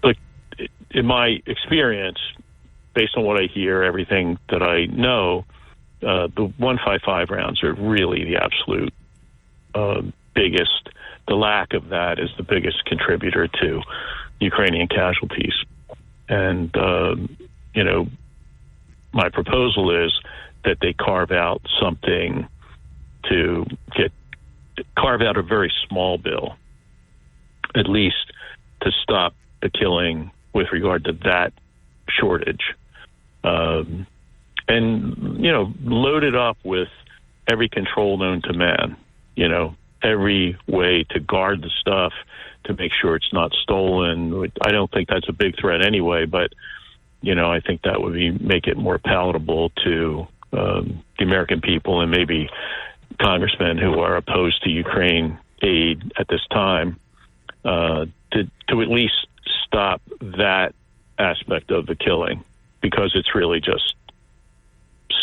Like in my experience, based on what I hear, everything that I know, the 155 rounds are really the absolute biggest. The lack of that is the biggest contributor to Ukrainian casualties. And, my proposal is that they carve out something to carve out a very small bill, at least to stop the killing with regard to that shortage. And, load it up with every control known to man, every way to guard the stuff, to make sure it's not stolen. I don't think that's a big threat anyway, but, I think that would make it more palatable to the American people and maybe congressmen who are opposed to Ukraine aid at this time, to at least stop that aspect of the killing, because it's really just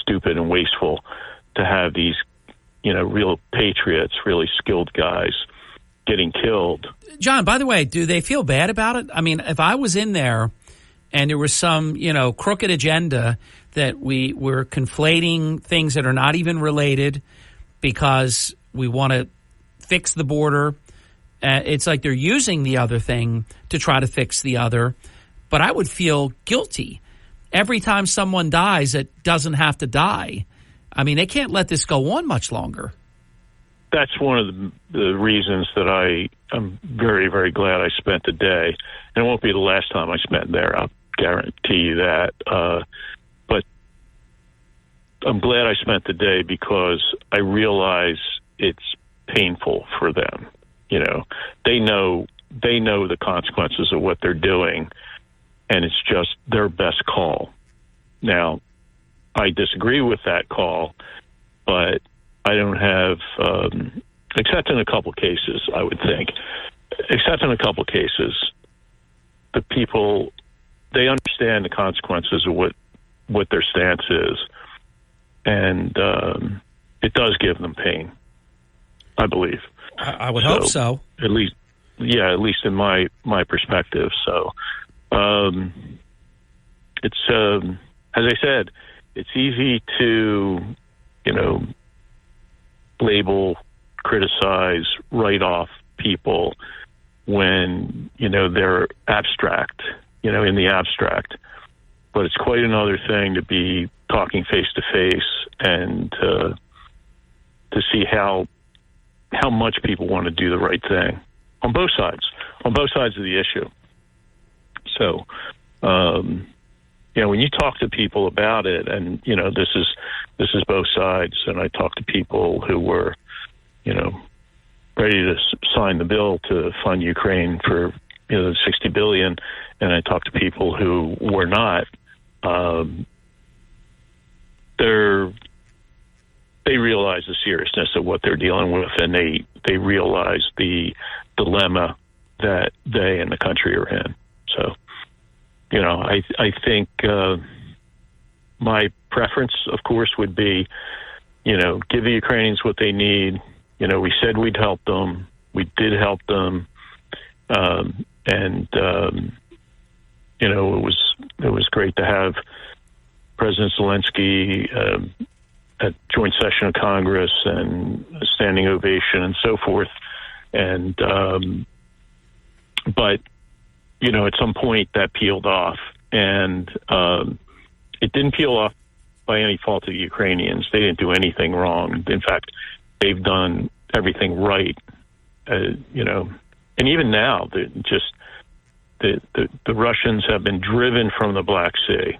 stupid and wasteful to have these, real patriots, really skilled guys getting killed. John, by the way, do they feel bad about it? I mean, if I was in there and there was some, crooked agenda that we were conflating things that are not even related because we want to fix the border, it's like they're using the other thing to try to fix the other. But I would feel guilty every time someone dies that doesn't have to die. I mean, they can't let this go on much longer. That's one of the reasons that I'm very, very glad I spent the day. And it won't be the last time I spent there, I'll guarantee you that. But I'm glad I spent the day because I realize it's painful for them. They know the consequences of what they're doing, and it's just their best call. Now, I disagree with that call, but I don't have, except in a couple cases, I would think, except in a couple cases, the people, they understand the consequences of what their stance is, and it does give them pain, I believe. I would hope so. At least in my perspective. So, it's as I said, it's easy to label, criticize, write off people when, they're abstract, in the abstract. But it's quite another thing to be talking face to face and to see how much people want to do the right thing on both sides of the issue. So, when you talk to people about it, and this is both sides, and I talked to people who were, ready to sign the bill to fund Ukraine for the $60 billion, and I talked to people who were not. They realize the seriousness of what they're dealing with, and they realize the dilemma that they and the country are in. So, I think my preference, of course, would be, give the Ukrainians what they need. We said we'd help them. We did help them. It was great to have President Zelensky at joint session of Congress and a standing ovation and so forth. And, but, at some point that peeled off, and it didn't peel off by any fault of the Ukrainians. They didn't do anything wrong. In fact, they've done everything right, and even now, the Russians have been driven from the Black Sea.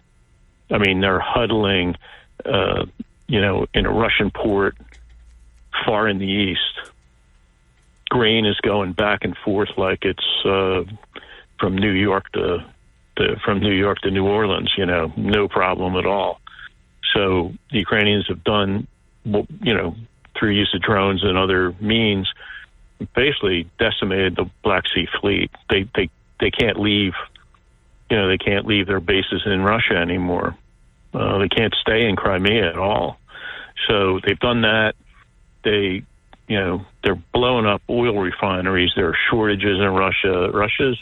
I mean, they're huddling, in a Russian port far in the east. Grain is going back and forth like it's from New York to New Orleans. No problem at all. So the Ukrainians have done, through use of drones and other means, basically decimated the Black Sea fleet. They can't leave. They can't leave their bases in Russia anymore. They can't stay in Crimea at all. So they've done that. They're blowing up oil refineries. There are shortages in Russia. Russia's,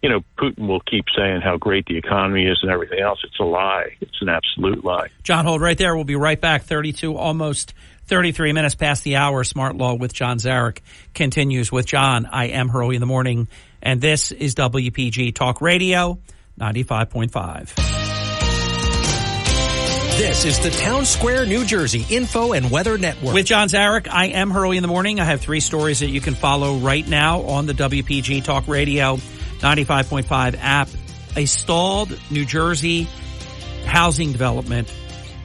Putin will keep saying how great the economy is and everything else. It's a lie. It's an absolute lie. John, hold right there. We'll be right back. 32, almost 33 minutes past the hour. Smart Law with John Zarek continues with John. I am Hurley in the morning, and this is WPG Talk Radio 95.5. This is the Town Square, New Jersey Info and Weather Network. With John Zarek, I am Hurley in the morning. I have three stories that you can follow right now on the WPG Talk Radio 95.5 app. A stalled New Jersey housing development.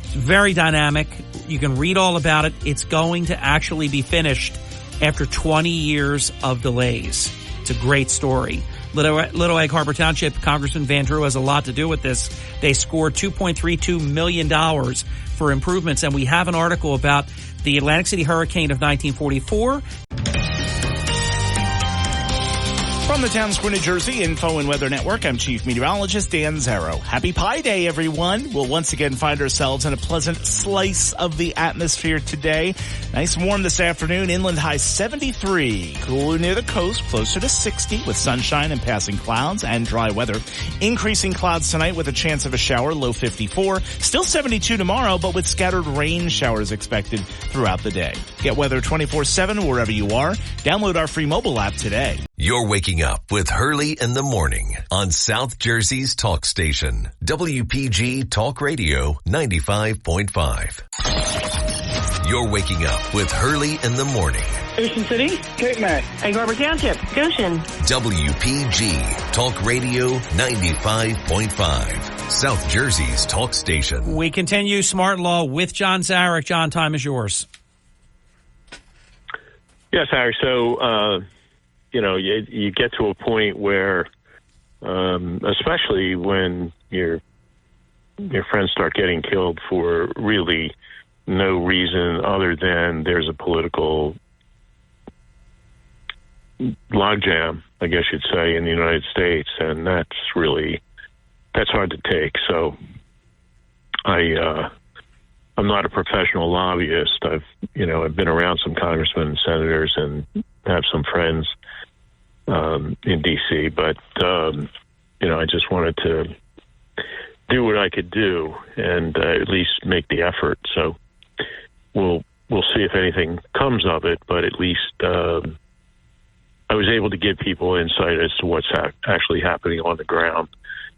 It's very dynamic. You can read all about it. It's going to actually be finished after 20 years of delays. It's a great story. Little Egg Harbor Township, Congressman Van Drew has a lot to do with this. They scored $2.32 million for improvements, and we have an article about the Atlantic City hurricane of 1944. From the Town Square, New Jersey Info and Weather Network, I'm Chief Meteorologist Dan Zarrow. Happy Pi Day, everyone. We'll once again find ourselves in a pleasant slice of the atmosphere today. Nice and warm this afternoon. Inland high 73. Cooler near the coast, closer to 60 with sunshine and passing clouds and dry weather. Increasing clouds tonight with a chance of a shower, low 54. Still 72 tomorrow, but with scattered rain showers expected throughout the day. Get weather 24/7 wherever you are. Download our free mobile app today. You're waking up with Hurley in the morning on South Jersey's talk station, WPG Talk Radio 95.5. You're waking up with Hurley in the morning. Ocean City, Cape May, Egg Harbor Township, Goshen. WPG Talk Radio 95.5, South Jersey's talk station. We continue Smart Law with John Zarek. John, time is yours. Yes, Harry. So, you get to a point where, especially when your friends start getting killed for really no reason other than there's a political logjam, I guess you'd say, in the United States, and that's hard to take. So I'm not a professional lobbyist. I've been around some congressmen and senators and have some friends in D.C., but I just wanted to do what I could do and at least make the effort. So we'll see if anything comes of it. But at least I was able to give people insight as to what's actually happening on the ground.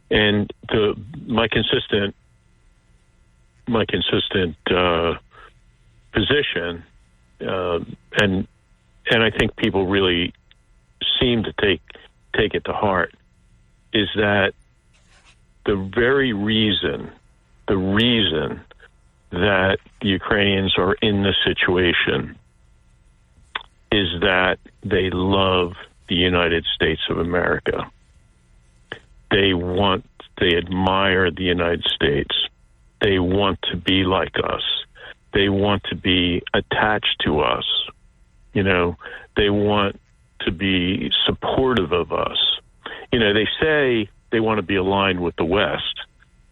And my consistent position, and I think people really seem to take it to heart, is that the very reason that the Ukrainians are in this situation is that they love the United States of America. They admire the United States. They want to be like us. They want to be attached to us. You know, they want to be supportive of us. You know, they say they want to be aligned with the West.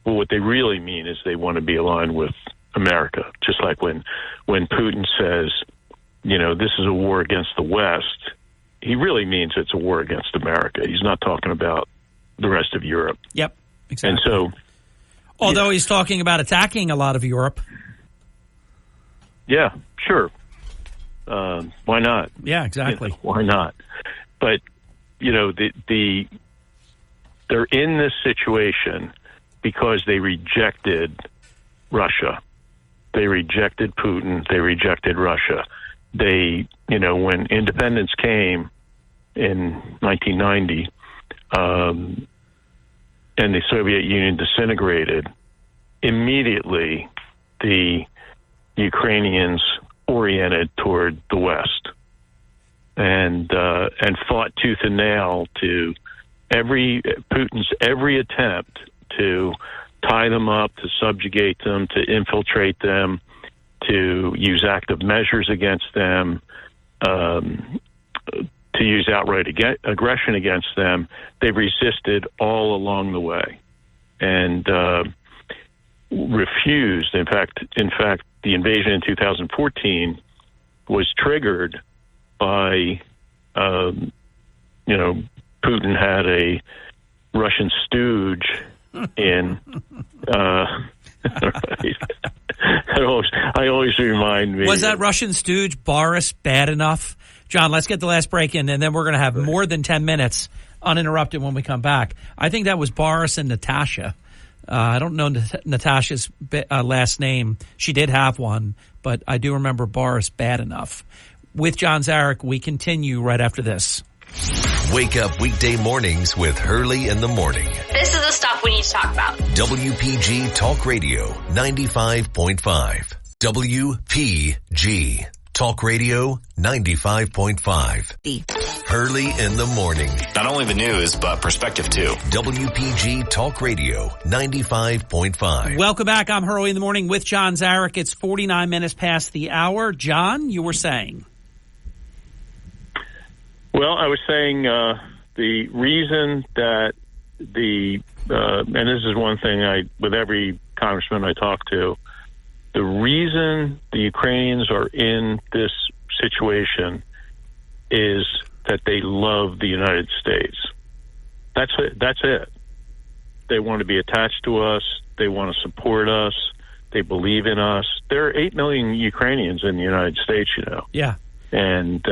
Well, what they really mean is they want to be aligned with America. Just like when Putin says, you know, this is a war against the West, he really means it's a war against America. He's not talking about the rest of Europe. Yep, exactly. And so, although he's talking about attacking a lot of Europe. Yeah, sure. Why not? Yeah, exactly. You know, why not? But, you know, they're in this situation because they rejected Russia. They rejected Putin. They rejected Russia. They, you know, when independence came in 1990, and the Soviet Union disintegrated, immediately the Ukrainians oriented toward the West and fought tooth and nail to Putin's every attempt to tie them up, to subjugate them, to infiltrate them, to use active measures against them, to use outright aggression against them. They've resisted all along the way and refused. In fact, the invasion in 2014 was triggered by, you know, Putin had a Russian stooge in. I always remind me. Was that Russian stooge Boris bad enough? John, let's get the last break in, and then we're going to have more than 10 minutes uninterrupted when we come back. I think that was Boris and Natasha. I don't know Natasha's last name. She did have one, but I do remember Boris bad enough. With John Zarek, we continue right after this. Wake up weekday mornings with Hurley in the Morning. This is the stuff we need to talk about. WPG Talk Radio 95.5. WPG Talk Radio 95.5. Hurley in the Morning. Not only the news, but perspective too. WPG Talk Radio 95.5. Welcome back. I'm Hurley in the Morning with John Zarek. It's 49 minutes past the hour. John, you were saying? Well, I was saying the reason that and this is one thing with every congressman I talk to, the reason the Ukrainians are in this situation is that they love the United States. That's it. They want to be attached to us. They want to support us. They believe in us. There are 8 million Ukrainians in the United States, you know. Yeah. And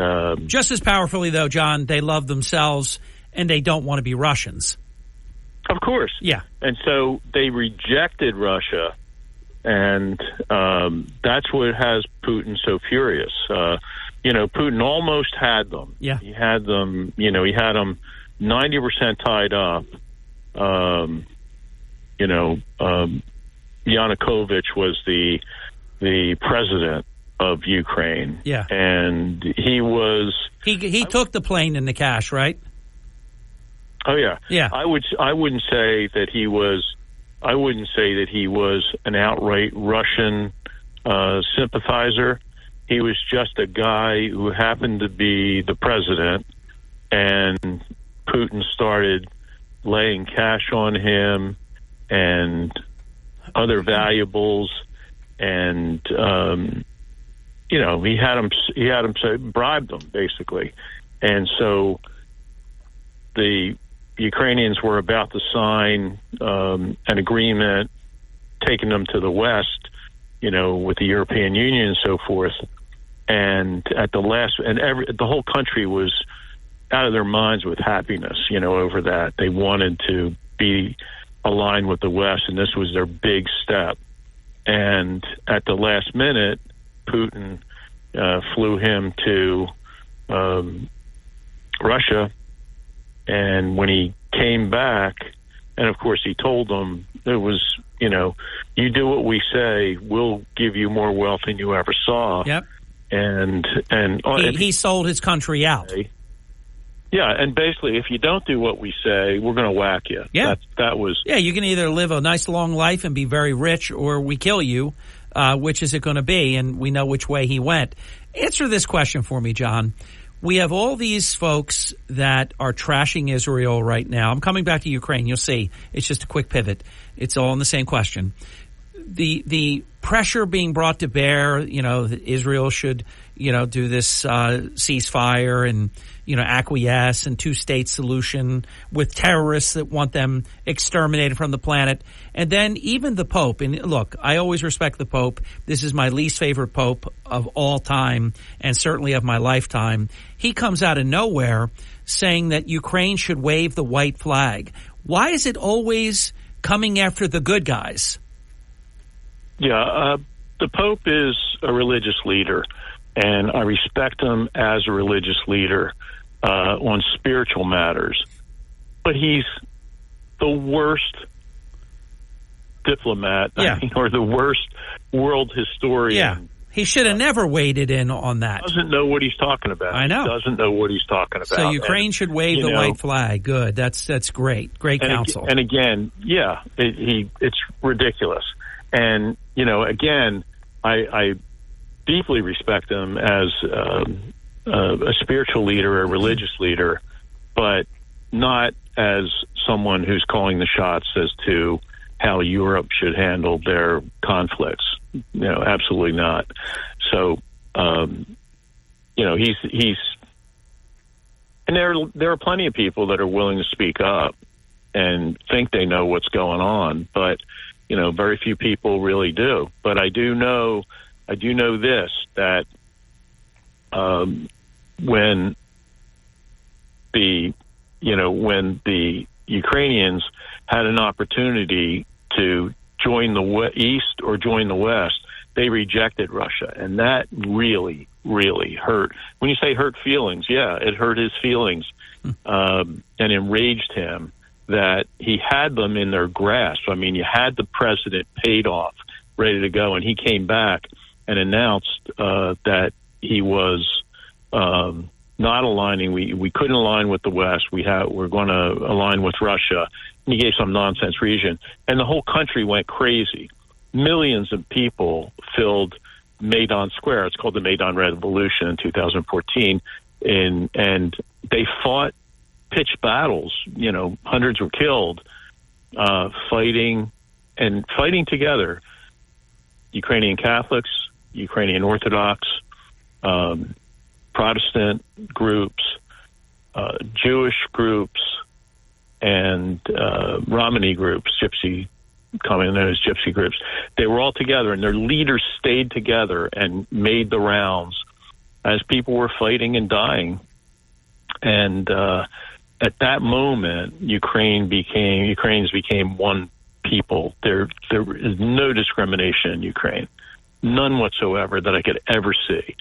just as powerfully, though, John, they love themselves and they don't want to be Russians. Of course. Yeah. And so they rejected Russia, and that's what has Putin so furious. You know, Putin almost had them. Yeah. He had them, you know, he had them 90% tied up. Yanukovych was the president of Ukraine. Yeah. And he was... He took the plane and the cash, right? Oh, yeah. Yeah. I wouldn't say that he was an outright Russian sympathizer. He was just a guy who happened to be the president, and Putin started laying cash on him and other valuables, and he had him bribed them basically, and so the Ukrainians were about to sign an agreement taking them to the West, with the European Union and so forth. And at the last, the whole country was out of their minds with happiness, over that. They wanted to be aligned with the West, and this was their big step. And at the last minute, Putin flew him to Russia, and when he came back, and of course he told them it was, you do what we say, we'll give you more wealth than you ever saw. Yep. And he sold his country out. Yeah, and basically, if you don't do what we say, we're going to whack you. Yeah, that was. Yeah, you can either live a nice long life and be very rich, or we kill you. Which is it going to be? And we know which way he went. Answer this question for me, John. We have all these folks that are trashing Israel right now. I'm coming back to Ukraine. You'll see. It's just a quick pivot. It's all in the same question. The pressure being brought to bear, that Israel should, do this ceasefire and, acquiesce and two-state solution with terrorists that want them exterminated from the planet. And then even the Pope, and look, I always respect the Pope. This is my least favorite Pope of all time and certainly of my lifetime. He comes out of nowhere saying that Ukraine should wave the white flag. Why is it always coming after the good guys? Yeah, the Pope is a religious leader, and I respect him as a religious leader on spiritual matters. But he's the worst diplomat, or the worst world historian. Yeah, he should have never waded in on that. Doesn't know what he's talking about. I know. He doesn't know what he's talking about. So Ukraine should wave the white flag. Good. That's great. Great counsel. And again, it's ridiculous. And, again, I deeply respect him as a spiritual leader, a religious leader, but not as someone who's calling the shots as to how Europe should handle their conflicts. Absolutely not. So, he's, and there are plenty of people that are willing to speak up and think they know what's going on, but very few people really do. But I do know this, that when the Ukrainians had an opportunity to join the East or join the West, they rejected Russia, and that really, really hurt. When you say hurt feelings, it hurt his feelings and enraged him that he had them in their grasp. I mean, you had the president paid off, ready to go, and he came back and announced that he was not aligning. We couldn't align with the West. We're going to align with Russia. And he gave some nonsense reason, and the whole country went crazy. Millions of people filled Maidan Square. It's called the Maidan Revolution in 2014, and they fought pitched battles. Hundreds were killed, fighting together. Ukrainian Catholics, Ukrainian Orthodox, Protestant groups, Jewish groups, and Romani groups, commonly known as gypsy groups. They were all together, and their leaders stayed together and made the rounds as people were fighting and dying. And at that moment, Ukrainians became one people. There is no discrimination in Ukraine, none whatsoever that I could ever see.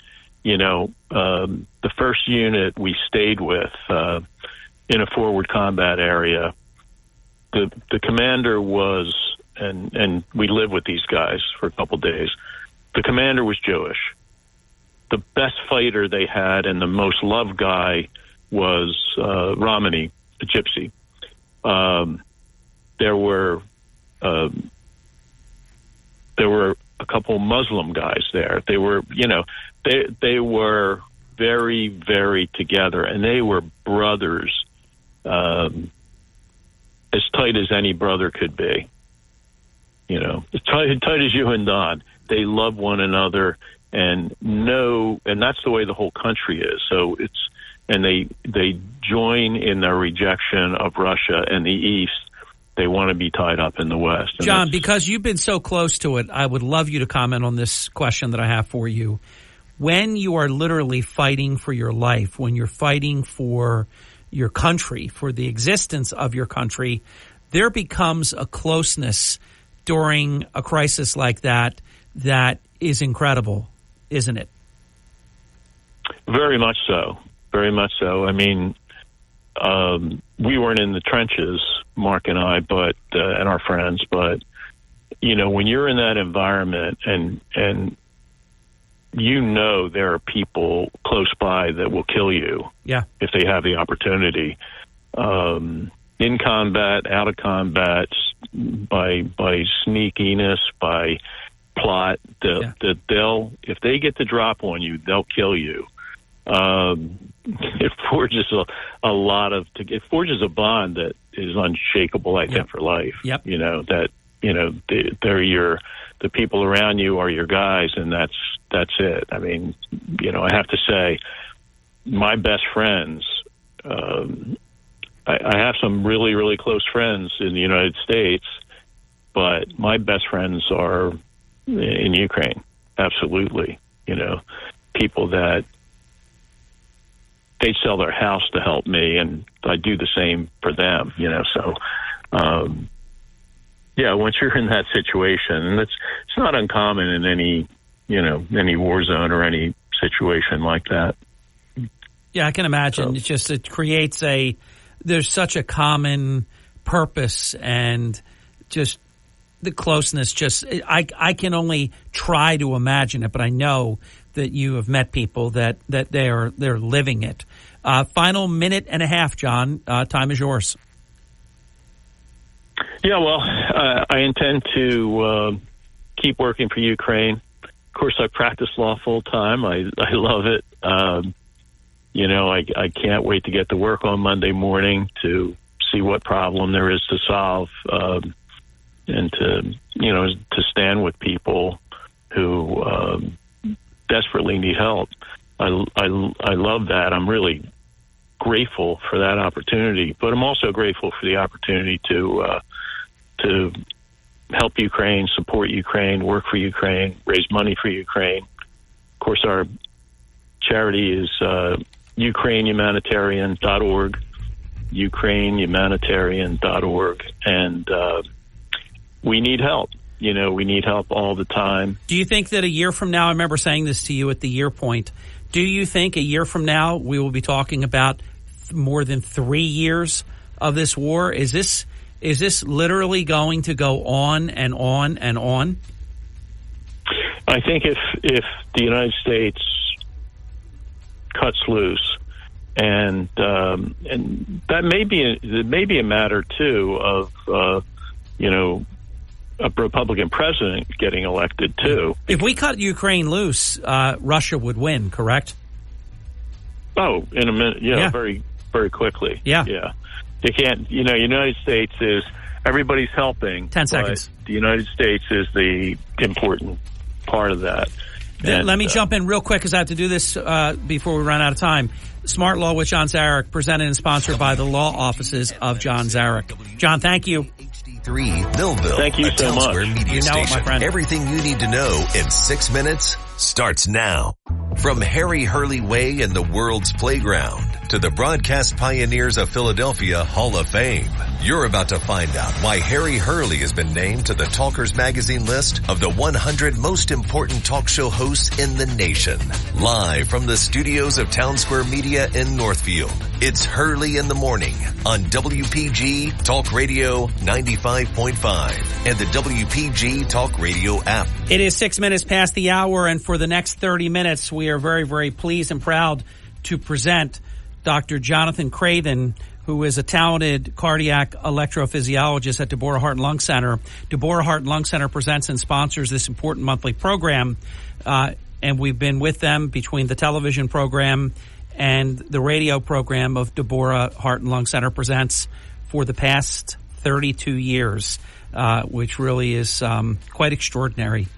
The first unit we stayed with in a forward combat area, the commander was, and we lived with these guys for a couple days. The commander was Jewish. The best fighter they had and the most loved guy was Romani, a gypsy. There were a couple Muslim guys there. They were, they were very, very together, and they were brothers, as tight as any brother could be. As tight as you and Don. They love one another, and that's the way the whole country is. So and they join in their rejection of Russia and the East, they want to be tied up in the West. And John, because you've been so close to it, I would love you to comment on this question that I have for you. When you are literally fighting for your life, when you're fighting for your country, for the existence of your country, there becomes a closeness during a crisis like that that is incredible, isn't it? Very much so. Very much so. I mean, we weren't in the trenches, Mark and I, but and our friends. But when you're in that environment, and there are people close by that will kill you, if they have the opportunity, in combat, out of combat, by sneakiness, by plot. They'll if they get the drop on you, they'll kill you. It forges it forges a bond that is unshakable, I think, for life. Yep. The people around you are your guys, and that's it. I mean, I have to say, my best friends, I have some really, really close friends in the United States, but my best friends are in Ukraine. Absolutely. People that they sell their house to help me, and I do the same for them, so, once you're in that situation, and it's not uncommon in any war zone or any situation like that. Yeah, I can imagine. So, it creates there's such a common purpose, and just the closeness. I can only try to imagine it, but I know that you have met people that they're living it. Final minute and a half, John. Time is yours. Yeah, well, I intend to keep working for Ukraine. Of course, I practice law full time. I love it. I can't wait to get to work on Monday morning to see what problem there is to solve, and to stand with people who desperately need help. I love that. I'm really grateful for that opportunity, but I'm also grateful for the opportunity to help Ukraine, support Ukraine, work for Ukraine, raise money for Ukraine. Of course, our charity is UkraineHumanitarian.org, UkraineHumanitarian.org, and we need help. We need help all the time. Do you think that a year from now, I remember saying this to you at the year point, do you think a year from now we will be talking about more than 3 years of this war? Is this literally going to go on and on and on? I think if the United States cuts loose, and that may be a matter too of a Republican president getting elected too. If we cut Ukraine loose, Russia would win, correct? Oh, in a minute, very, very quickly. Yeah. You can't, United States is, everybody's helping. 10 seconds. The United States is the important part of that. Let me jump in real quick because I have to do this before we run out of time. Smart Law with John Zarek, presented and sponsored by the law offices of John Zarek. John, thank you. 3 Millville. Thank you so much. Media Station. My friend. Everything you need to know in 6 minutes starts now. From Harry Hurley Way in the world's playground to the broadcast pioneers of Philadelphia Hall of Fame, you're about to find out why Harry Hurley has been named to the Talkers Magazine list of the 100 most important talk show hosts in the nation. Live from the studios of Town Square Media in Northfield, it's Hurley in the Morning on WPG Talk Radio 95.5 and the WPG Talk Radio app. It is 6 minutes past the hour, and for the next 30 minutes, we are very, very pleased and proud to present Dr. Jonathan Craven, who is a talented cardiac electrophysiologist at Deborah Heart and Lung Center. Deborah Heart and Lung Center presents and sponsors this important monthly program, and we've been with them between the television program and the radio program of Deborah Heart and Lung Center Presents for the past 32 years, which really is quite extraordinary.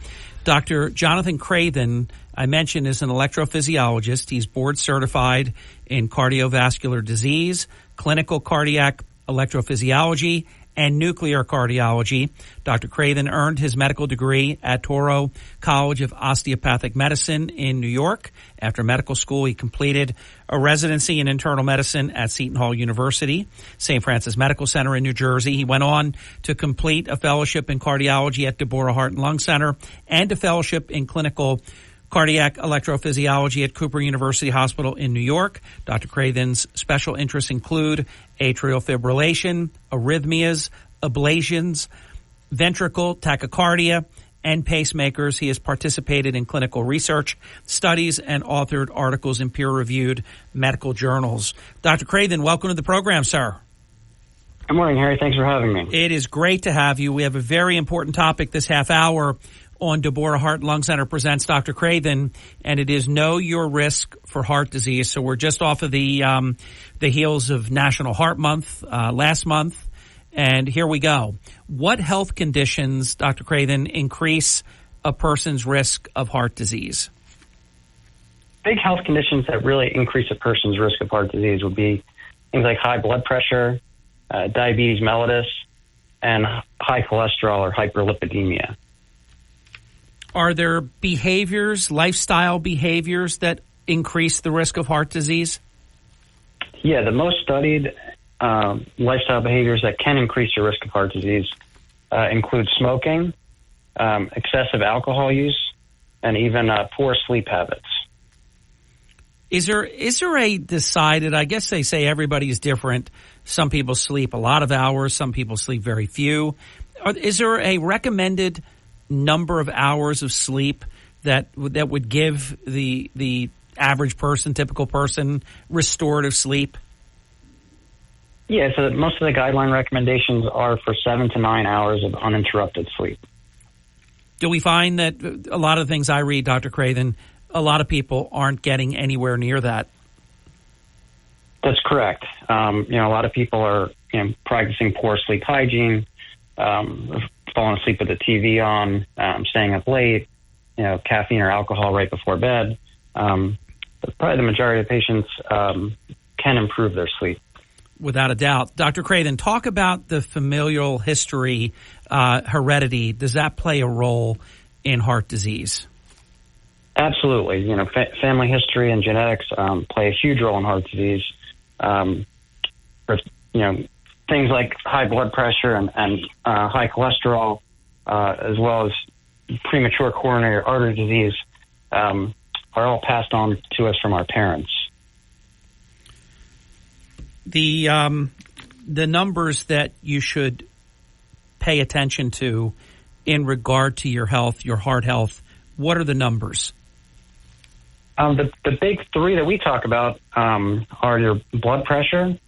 Dr. Jonathan Craven, I mentioned, is an electrophysiologist. He's board certified in cardiovascular disease, clinical cardiac electrophysiology, and nuclear cardiology. Dr. Crathen earned his medical degree at Toro College of Osteopathic Medicine in New York. After medical school, he completed a residency in internal medicine at Seton Hall University, St. Francis Medical Center in New Jersey. He went on to complete a fellowship in cardiology at Deborah Heart and Lung Center and a fellowship in clinical cardiac electrophysiology at Cooper University Hospital in New York. Dr. Crathen's special interests include atrial fibrillation, arrhythmias, ablations, ventricle tachycardia, and pacemakers. He has participated in clinical research studies and authored articles in peer-reviewed medical journals. Dr. Crathen, welcome to the program, sir. Good morning, Harry. Thanks for having me. It is great to have you. We have a very important topic this half hour on Deborah Heart and Lung Center presents Dr. Crathen, and it is Know Your Risk for Heart Disease. So we're just off of the heels of National Heart Month last month, and here we go. What health conditions, Dr. Crathen, increase a person's risk of heart disease? Big health conditions that really increase a person's risk of heart disease would be things like high blood pressure, diabetes mellitus, and high cholesterol or hyperlipidemia. Are there behaviors, lifestyle behaviors, that increase the risk of heart disease? Yeah, the most studied lifestyle behaviors that can increase your risk of heart disease include smoking, excessive alcohol use, and even poor sleep habits. Is there a decided, I guess they say everybody is different. Some people sleep a lot of hours, some people sleep very few. Is there a recommended number of hours of sleep that would give the average person, typical person, restorative sleep? Yeah, so most of the guideline recommendations are for 7 to 9 hours of uninterrupted sleep. Do we find that a lot of the things I read, Dr. Crathen, a lot of people aren't getting anywhere near that? That's correct. A lot of people are practicing poor sleep hygiene, falling asleep with the TV on, staying up late, caffeine or alcohol right before bed. But probably the majority of patients can improve their sleep. Without a doubt. Dr. Crathen, talk about the familial history, heredity. Does that play a role in heart disease? Absolutely. Family history and genetics play a huge role in heart disease. Things like high blood pressure and high cholesterol, as well as premature coronary artery disease, are all passed on to us from our parents. The numbers that you should pay attention to in regard to your health, your heart health, what are the numbers? The big three that we talk about are your blood pressure,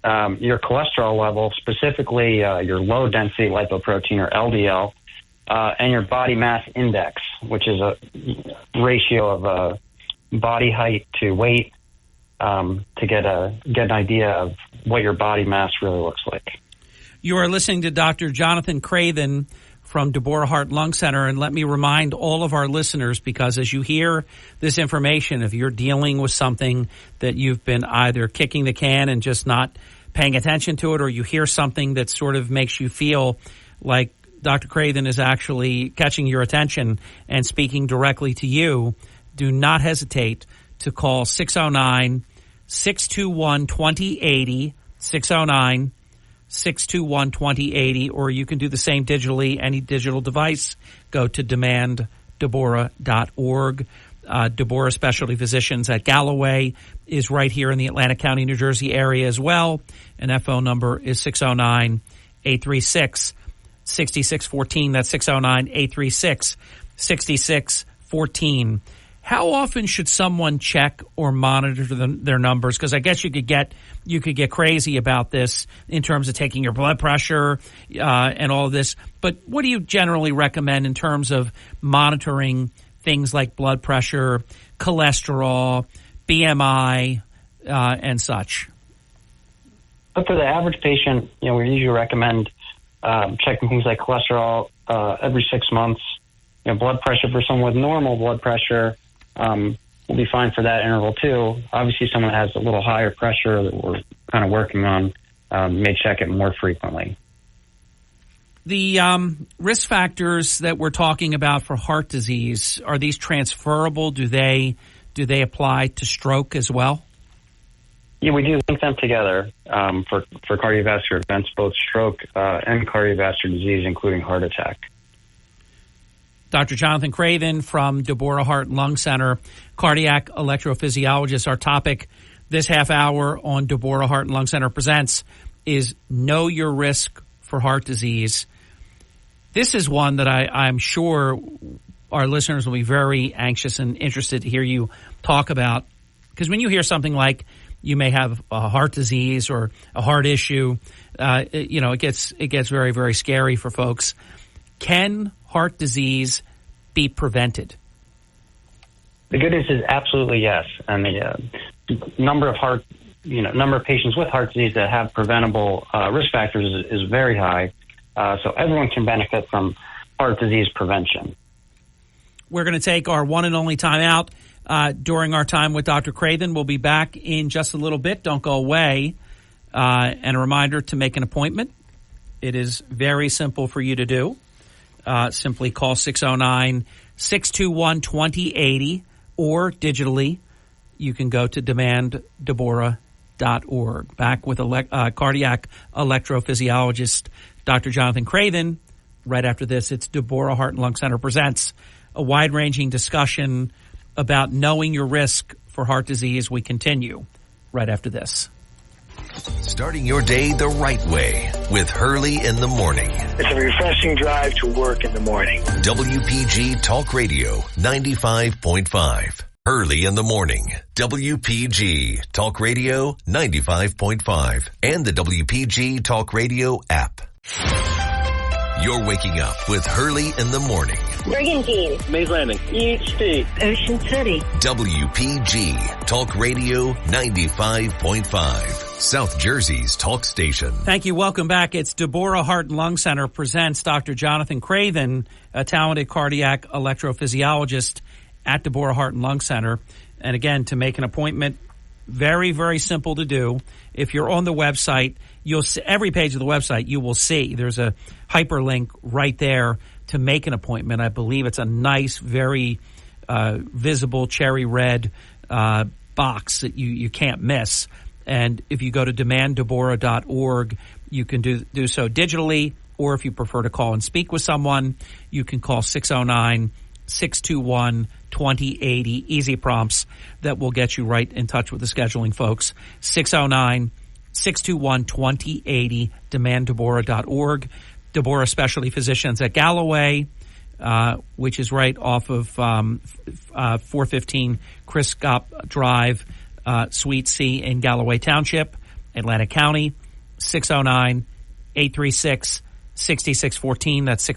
your cholesterol level, specifically your low-density lipoprotein, or LDL, and your body mass index, which is a ratio of body height to weight, to get an idea of what your body mass really looks like. You are listening to Dr. Jonathan Crathen from Deborah Heart and Lung Center, and let me remind all of our listeners, because as you hear this information, if you're dealing with something that you've been either kicking the can and just not paying attention to it, or you hear something that sort of makes you feel like Dr. Crathen is actually catching your attention and speaking directly to you, do not hesitate to call 609-621-2080, 609-621-2080, or you can do the same digitally, any digital device. Go to demanddeborah.org. Deborah Specialty Physicians at Galloway is right here in the Atlantic County, New Jersey area as well, and that phone number is 609-836-6614. That's 609-836-6614. How often should someone check or monitor their numbers? Because I guess you could get crazy about this in terms of taking your blood pressure and all of this. But what do you generally recommend in terms of monitoring things like blood pressure, cholesterol, BMI, and such? But for the average patient, we usually recommend checking things like cholesterol every 6 months. Blood pressure for someone with normal blood pressure will be fine for that interval too. Obviously, someone that has a little higher pressure that we're kind of working on may check it more frequently. The risk factors that we're talking about for heart disease, are these transferable? Do they apply to stroke as well? Yeah, we do link them together for cardiovascular events, both stroke and cardiovascular disease, including heart attack. Dr. Jonathan Craven from Deborah Heart and Lung Center, cardiac electrophysiologist. Our topic this half hour on Deborah Heart and Lung Center Presents is Know Your Risk for Heart Disease. This is one that I'm sure our listeners will be very anxious and interested to hear you talk about, because when you hear something like you may have a heart disease or a heart issue, it gets very, very scary for folks. Can heart disease be prevented? The good news is absolutely yes, and the number of patients with heart disease that have preventable risk factors is very high. So everyone can benefit from heart disease prevention. We're going to take our one and only time out during our time with Dr. Craven. We'll be back in just a little bit. Don't go away. And a reminder to make an appointment. It is very simple for you to do. Simply call 609-621-2080, or digitally you can go to demanddeborah.org. Back with cardiac electrophysiologist Dr. Jonathan Craven. Right after this, it's Deborah Heart and Lung Center Presents, a wide-ranging discussion about knowing your risk for heart disease. We continue right after this. Starting your day the right way with Hurley in the morning. It's a refreshing drive to work in the morning. WPG Talk Radio 95.5. Hurley in the morning. WPG Talk Radio 95.5 and the WPG Talk Radio app. You're waking up with Hurley in the morning. Brigantine. Mays Landing. EHT. Ocean City. WPG Talk Radio 95.5. South Jersey's talk station. Thank you. Welcome back. It's Deborah Heart and Lung Center presents Dr. Jonathan Craven, a talented cardiac electrophysiologist at Deborah Heart and Lung Center. And again, to make an appointment, very, very simple to do. If you're on the website, you'll see every page of the website, you will see there's a hyperlink right there to make an appointment. I believe it's a nice, very visible cherry red box that you can't miss. And if you go to demanddeborah.org, you can do so digitally, or if you prefer to call and speak with someone, you can call 609-621-2080. Easy prompts that will get you right in touch with the scheduling folks. 609-621-2080, demanddeborah.org. Deborah Specialty Physicians at Galloway, which is right off of 415 Chris Gopp Drive, Suite C in Galloway Township, Atlantic County, 609-836-6614. That's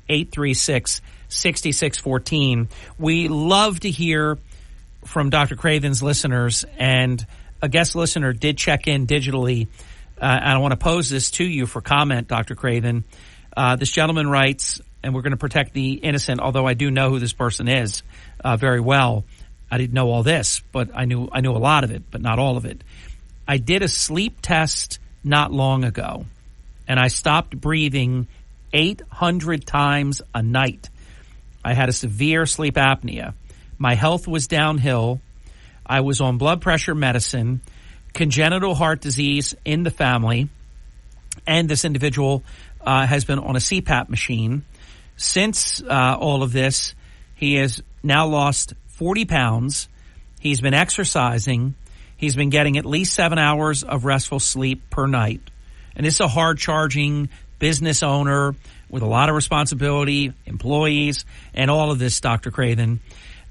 609-836-6614. We love to hear from Dr. Craven's listeners, and a guest listener did check in digitally, and I want to pose this to you for comment, Dr. Craven. This gentleman writes, and we're going to protect the innocent, although I do know who this person is very well. I didn't know all this, but I knew a lot of it, but not all of it. I did a sleep test not long ago, and I stopped breathing 800 times a night. I had a severe sleep apnea. My health was downhill. I was on blood pressure medicine, congenital heart disease in the family, and this individual has been on a CPAP machine. Since all of this, he has now lost 40 pounds. He's been exercising. He's been getting at least 7 hours of restful sleep per night. And this is a hard-charging business owner with a lot of responsibility, employees, and all of this, Dr. Craven.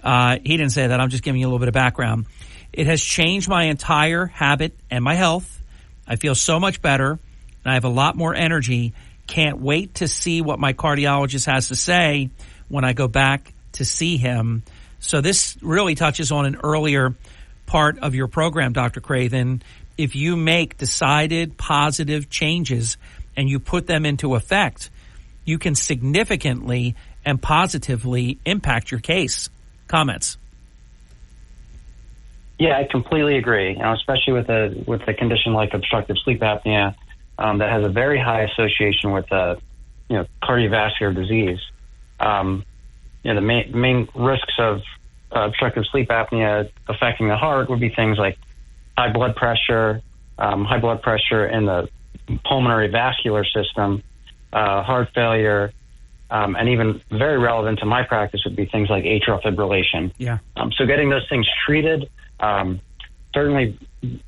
He didn't say that. I'm just giving you a little bit of background. It has changed my entire habit and my health. I feel so much better, and I have a lot more energy. Can't wait to see what my cardiologist has to say when I go back to see him. So this really touches on an earlier part of your program, Dr. Craven. If you make decided positive changes and you put them into effect, you can significantly and positively impact your case. Comments? Yeah, I completely agree. Especially with a condition like obstructive sleep apnea, that has a very high association with cardiovascular disease. The main risks of obstructive sleep apnea affecting the heart would be things like high blood pressure in the pulmonary vascular system, heart failure, and even very relevant to my practice would be things like atrial fibrillation. Yeah. So getting those things treated certainly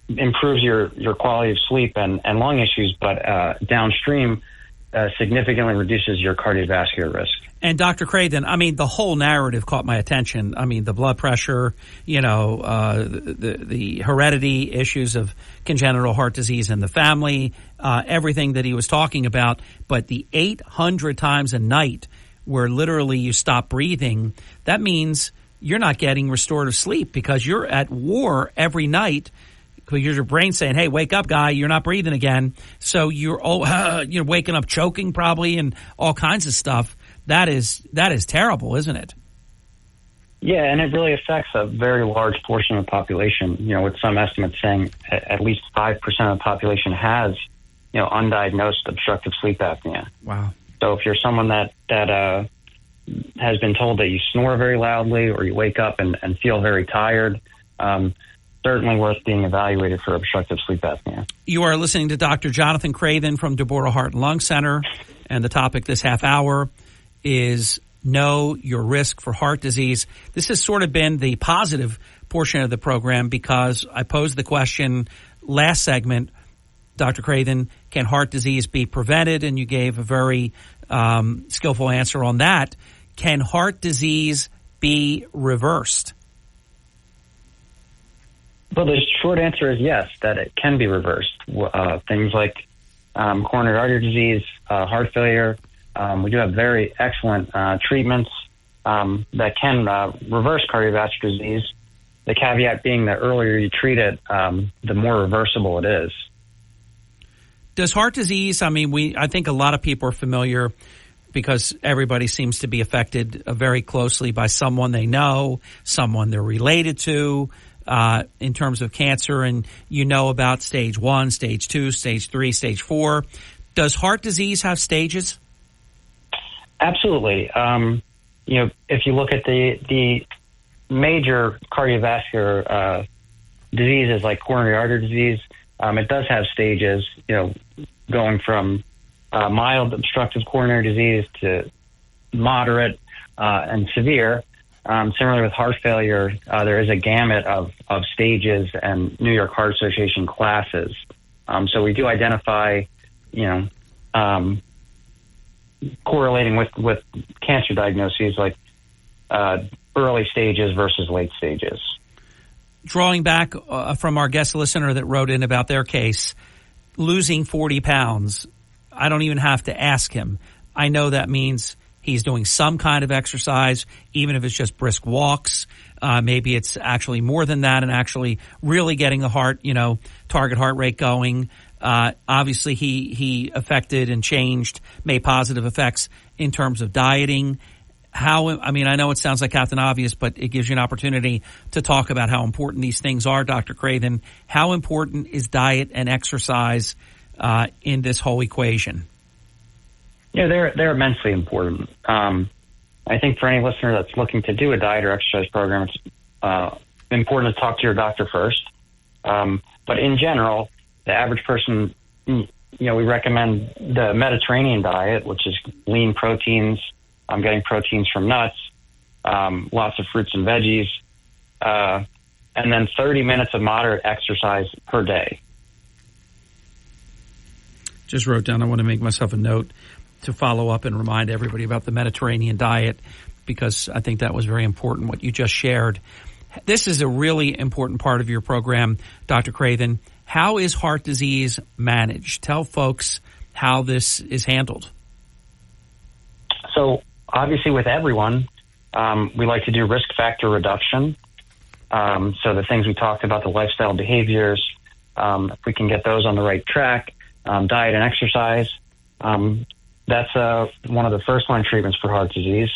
improves your quality of sleep and lung issues, but downstream significantly reduces your cardiovascular risk. And Dr. Craven, I mean, the whole narrative caught my attention. I mean, the blood pressure, the heredity issues of congenital heart disease in the family, everything that he was talking about. But the 800 times a night where literally you stop breathing, that means you're not getting restorative sleep because you're at war every night. Because your brain's saying, "Hey, wake up, guy! You're not breathing again." So you're waking up choking probably and all kinds of stuff. That is terrible, isn't it? Yeah, and it really affects a very large portion of the population. With some estimates saying at least 5% of the population has, undiagnosed obstructive sleep apnea. Wow. So if you're someone that has been told that you snore very loudly or you wake up and feel very tired, certainly worth being evaluated for obstructive sleep apnea. You are listening to Dr. Jonathan Craven from Deborah Heart and Lung Center, and the topic this half hour is know your risk for heart disease. This has sort of been the positive portion of the program because I posed the question last segment, Dr. Craven, can heart disease be prevented? And you gave a very skillful answer on that. Can heart disease be reversed? Well, the short answer is yes, that it can be reversed. Things like coronary artery disease, heart failure. We do have very excellent treatments that can reverse cardiovascular disease. The caveat being that earlier you treat it, the more reversible it is. Does heart disease, I think a lot of people are familiar because everybody seems to be affected very closely by someone they know, someone they're related to, in terms of cancer, and about stage 1, stage 2, stage 3, stage 4. Does heart disease have stages? Absolutely. If you look at the major cardiovascular diseases like coronary artery disease, it does have stages, going from mild obstructive coronary disease to moderate and severe. Similarly with heart failure, there is a gamut of stages and New York Heart Association classes. So we do identify, correlating with cancer diagnoses like early stages versus late stages. Drawing back from our guest listener that wrote in about their case, losing 40 pounds, I don't even have to ask him. I know that means he's doing some kind of exercise, even if it's just brisk walks. Maybe it's actually more than that and actually really getting the heart, target heart rate going. Obviously, he affected and made positive effects in terms of dieting. I know it sounds like Captain Obvious, but it gives you an opportunity to talk about how important these things are, Dr. Craven. How important is diet and exercise in this whole equation? Yeah, they're immensely important. I think for any listener that's looking to do a diet or exercise program, it's important to talk to your doctor first. But in general, the average person, we recommend the Mediterranean diet, which is lean proteins. I'm getting proteins from nuts, lots of fruits and veggies, and then 30 minutes of moderate exercise per day. Just wrote down, I want to make myself a note to follow up and remind everybody about the Mediterranean diet because I think that was very important, what you just shared. This is a really important part of your program, Dr. Craven. How is heart disease managed? Tell folks how this is handled. So obviously with everyone, we like to do risk factor reduction. So the things we talked about, the lifestyle behaviors, if we can get those on the right track, diet and exercise, that's one of the first line treatments for heart disease.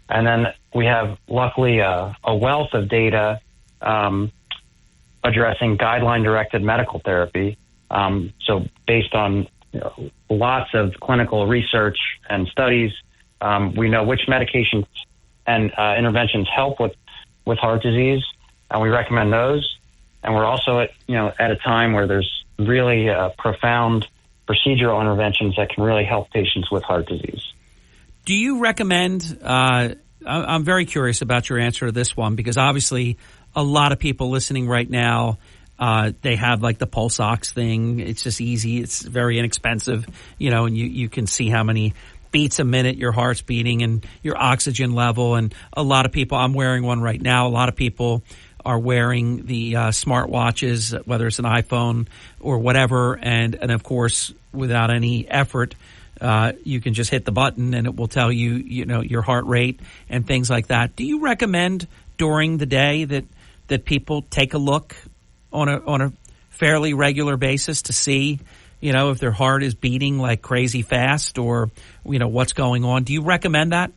And then we have, luckily, a wealth of data addressing guideline-directed medical therapy. So based on lots of clinical research and studies. We know which medications and interventions help with heart disease, and we recommend those. And we're also at a time where there's really profound procedural interventions that can really help patients with heart disease. Do you recommend, I'm very curious about your answer to this one, because obviously a lot of people listening right now, they have like the pulse ox thing. It's just easy. It's very inexpensive, and you can see how many beats a minute your heart's beating and your oxygen level. And a lot of people, I'm wearing one right now. A lot of people are wearing the smart watches, whether it's an iPhone or whatever. And of course, without any effort, you can just hit the button and it will tell you, your heart rate and things like that. Do you recommend during the day that people take a look on a fairly regular basis to see, if their heart is beating like crazy fast or, what's going on? Do you recommend that?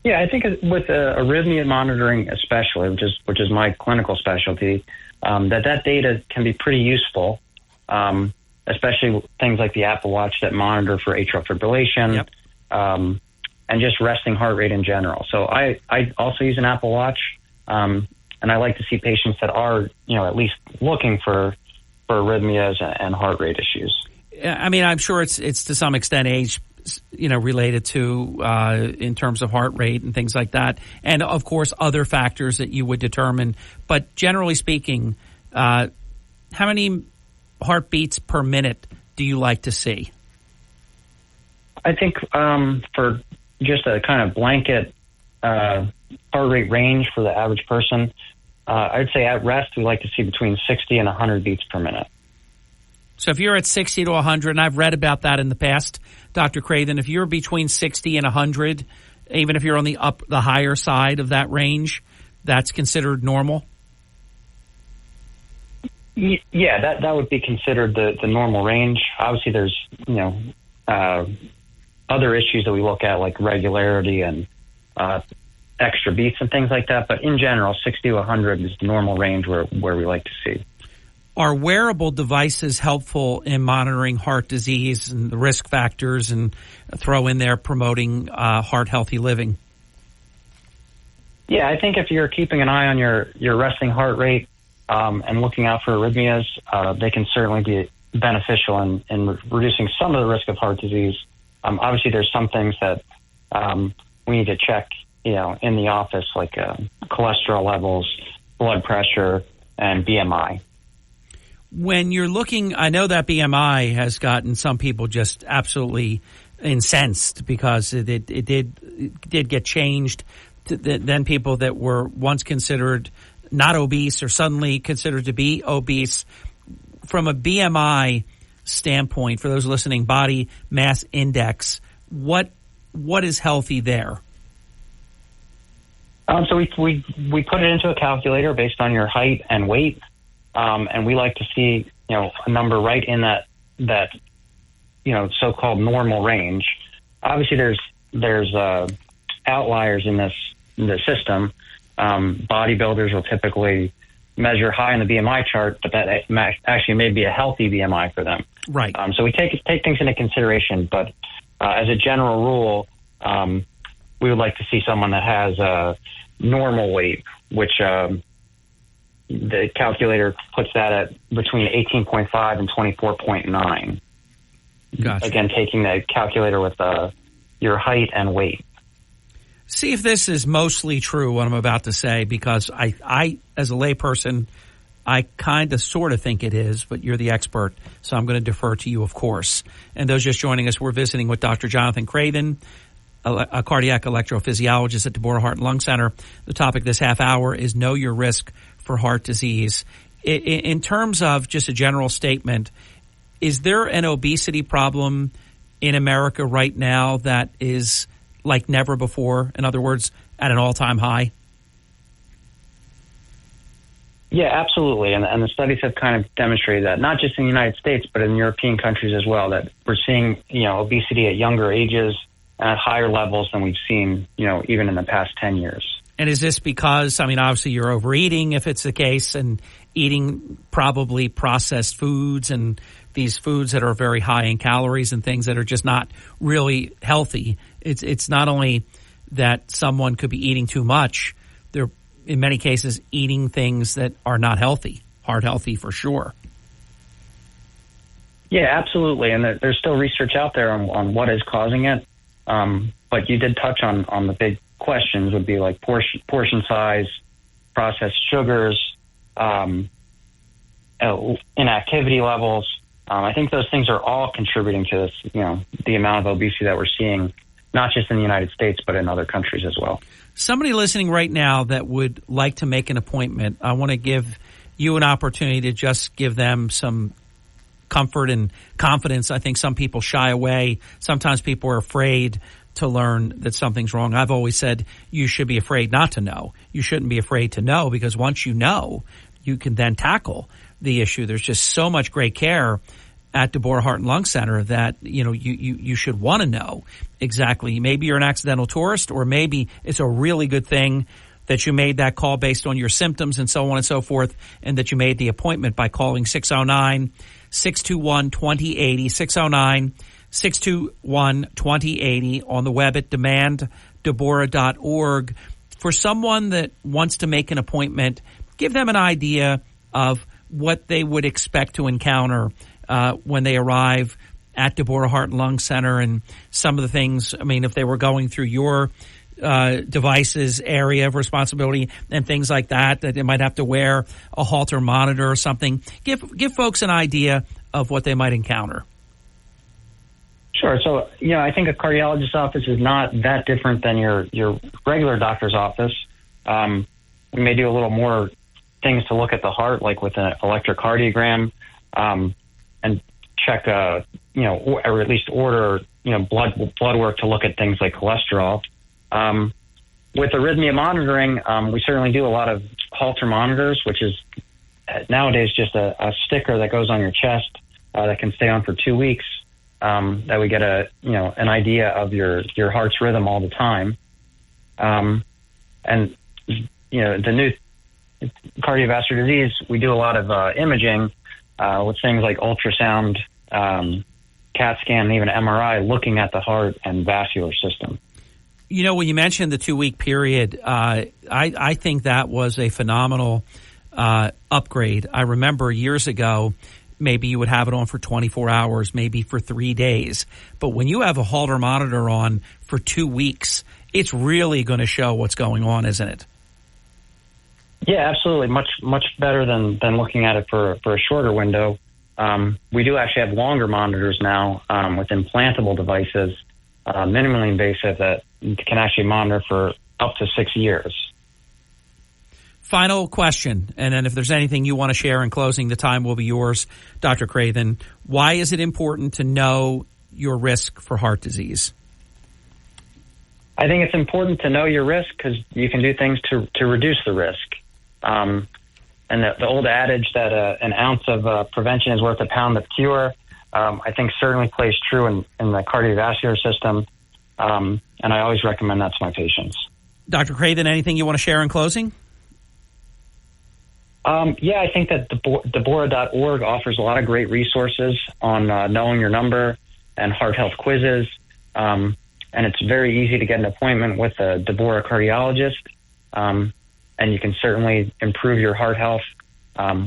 Yeah, I think with arrhythmia monitoring especially, which is my clinical specialty, that data can be pretty useful, especially things like the Apple Watch that monitor for atrial fibrillation, and just resting heart rate in general. So I also use an Apple Watch, and I like to see patients that are, at least looking for arrhythmias and heart rate issues. I mean, I'm sure it's to some extent age, related to in terms of heart rate and things like that. And, of course, other factors that you would determine. But generally speaking, how many heartbeats per minute do you like to see? I think for just a kind of blanket heart rate range for the average person, I'd say at rest we like to see between 60 and 100 beats per minute. So if you're at 60 to 100, and I've read about that in the past, Dr. Craven, if you're between 60 and 100, even if you're on the higher side of that range, that's considered normal? Yeah, that would be considered the normal range. Obviously, there's, other issues that we look at, like regularity and extra beats and things like that. But in general, 60 to 100 is the normal range where we like to see. Are wearable devices helpful in monitoring heart disease and the risk factors, and throw in there promoting heart healthy living? Yeah, I think if you're keeping an eye on your resting heart rate and looking out for arrhythmias, they can certainly be beneficial in reducing some of the risk of heart disease. Obviously, there's some things that we need to check, in the office, like cholesterol levels, blood pressure, and BMI. When you're looking, I know that BMI has gotten some people just absolutely incensed because it did get changed. Then people that were once considered not obese are suddenly considered to be obese. From a BMI standpoint, for those listening, body mass index, what is healthy there? So we put it into a calculator based on your height and weight. And we like to see, a number right in that so-called normal range. Obviously, there's outliers in the system. Bodybuilders will typically measure high in the BMI chart, but that actually may be a healthy BMI for them. Right. So we take things into consideration, but as a general rule, we would like to see someone that has a normal weight, which the calculator puts that at between 18.5 and 24.9. Gotcha. Again, taking the calculator with your height and weight. See if this is mostly true, what I'm about to say, because I as a layperson, I kind of sort of think it is, but you're the expert, so I'm going to defer to you, of course. And those just joining us, we're visiting with Dr. Jonathan Craven, a cardiac electrophysiologist at DeBoer Heart and Lung Center. The topic this half hour is Know Your Risk for Heart Disease. In terms of just a general statement, is there an obesity problem in America right now that is like never before? In other words, at an all-time high? Yeah, absolutely. And the studies have kind of demonstrated that, not just in the United States, but in European countries as well, that we're seeing, obesity at younger ages and at higher levels than we've seen, even in the past 10 years. And is this because, obviously you're overeating if it's the case, and eating probably processed foods and these foods that are very high in calories and things that are just not really healthy. It's not only that someone could be eating too much, they're in many cases eating things that are not healthy, heart healthy for sure. Yeah, absolutely. And there's still research out there on what is causing it. But you did touch on the big questions would be like portion size, processed sugars, inactivity levels. I think those things are all contributing to this, the amount of obesity that we're seeing, not just in the United States, but in other countries as well. Somebody listening right now that would like to make an appointment, I want to give you an opportunity to just give them some comfort and confidence. I think some people shy away. Sometimes people are afraid to learn that something's wrong. I've always said you should be afraid not to know. You shouldn't be afraid to know, because once you know, you can then tackle the issue. There's just so much great care at Deborah Heart and Lung Center that, you should want to know exactly. Maybe you're an accidental tourist, or maybe it's a really good thing that you made that call based on your symptoms and so on and so forth, and that you made the appointment by calling 609-621-2080, 609-621-2080 on the web at demanddeborah.org. For someone that wants to make an appointment, give them an idea of what they would expect to encounter when they arrive at Deborah Heart and Lung Center, and some of the things, if they were going through your devices area of responsibility and things like that they might have to wear a Holter monitor or something. Give folks an idea of what they might encounter. Sure. So, I think a cardiologist's office is not that different than your regular doctor's office. We may do a little more things to look at the heart, like with an electrocardiogram, and check, or at least order, blood work to look at things like cholesterol. With arrhythmia monitoring, we certainly do a lot of Holter monitors, which is nowadays just a sticker that goes on your chest that can stay on for 2 weeks. That we get an idea of your heart's rhythm all the time. And the new cardiovascular disease, we do a lot of imaging with things like ultrasound, CAT scan, and even MRI, looking at the heart and vascular system. When you mentioned the 2 week period, I think that was a phenomenal upgrade. I remember years ago, maybe you would have it on for 24 hours, maybe for 3 days. But when you have a Holter monitor on for 2 weeks, it's really going to show what's going on, isn't it? Yeah, absolutely. Much better than looking at it for a shorter window. We do actually have longer monitors now with implantable devices, minimally invasive, that can actually monitor for up to 6 years. Final question, and then if there's anything you want to share in closing, the time will be yours, Dr. Craven. Why is it important to know your risk for heart disease? I think it's important to know your risk because you can do things to reduce the risk. And the old adage that an ounce of prevention is worth a pound of cure, I think certainly plays true in the cardiovascular system. And I always recommend that to my patients. Dr. Craven, anything you want to share in closing? Yeah, I think that Deborah.org offers a lot of great resources on knowing your number and heart health quizzes. And it's very easy to get an appointment with a Deborah cardiologist. And you can certainly improve your heart health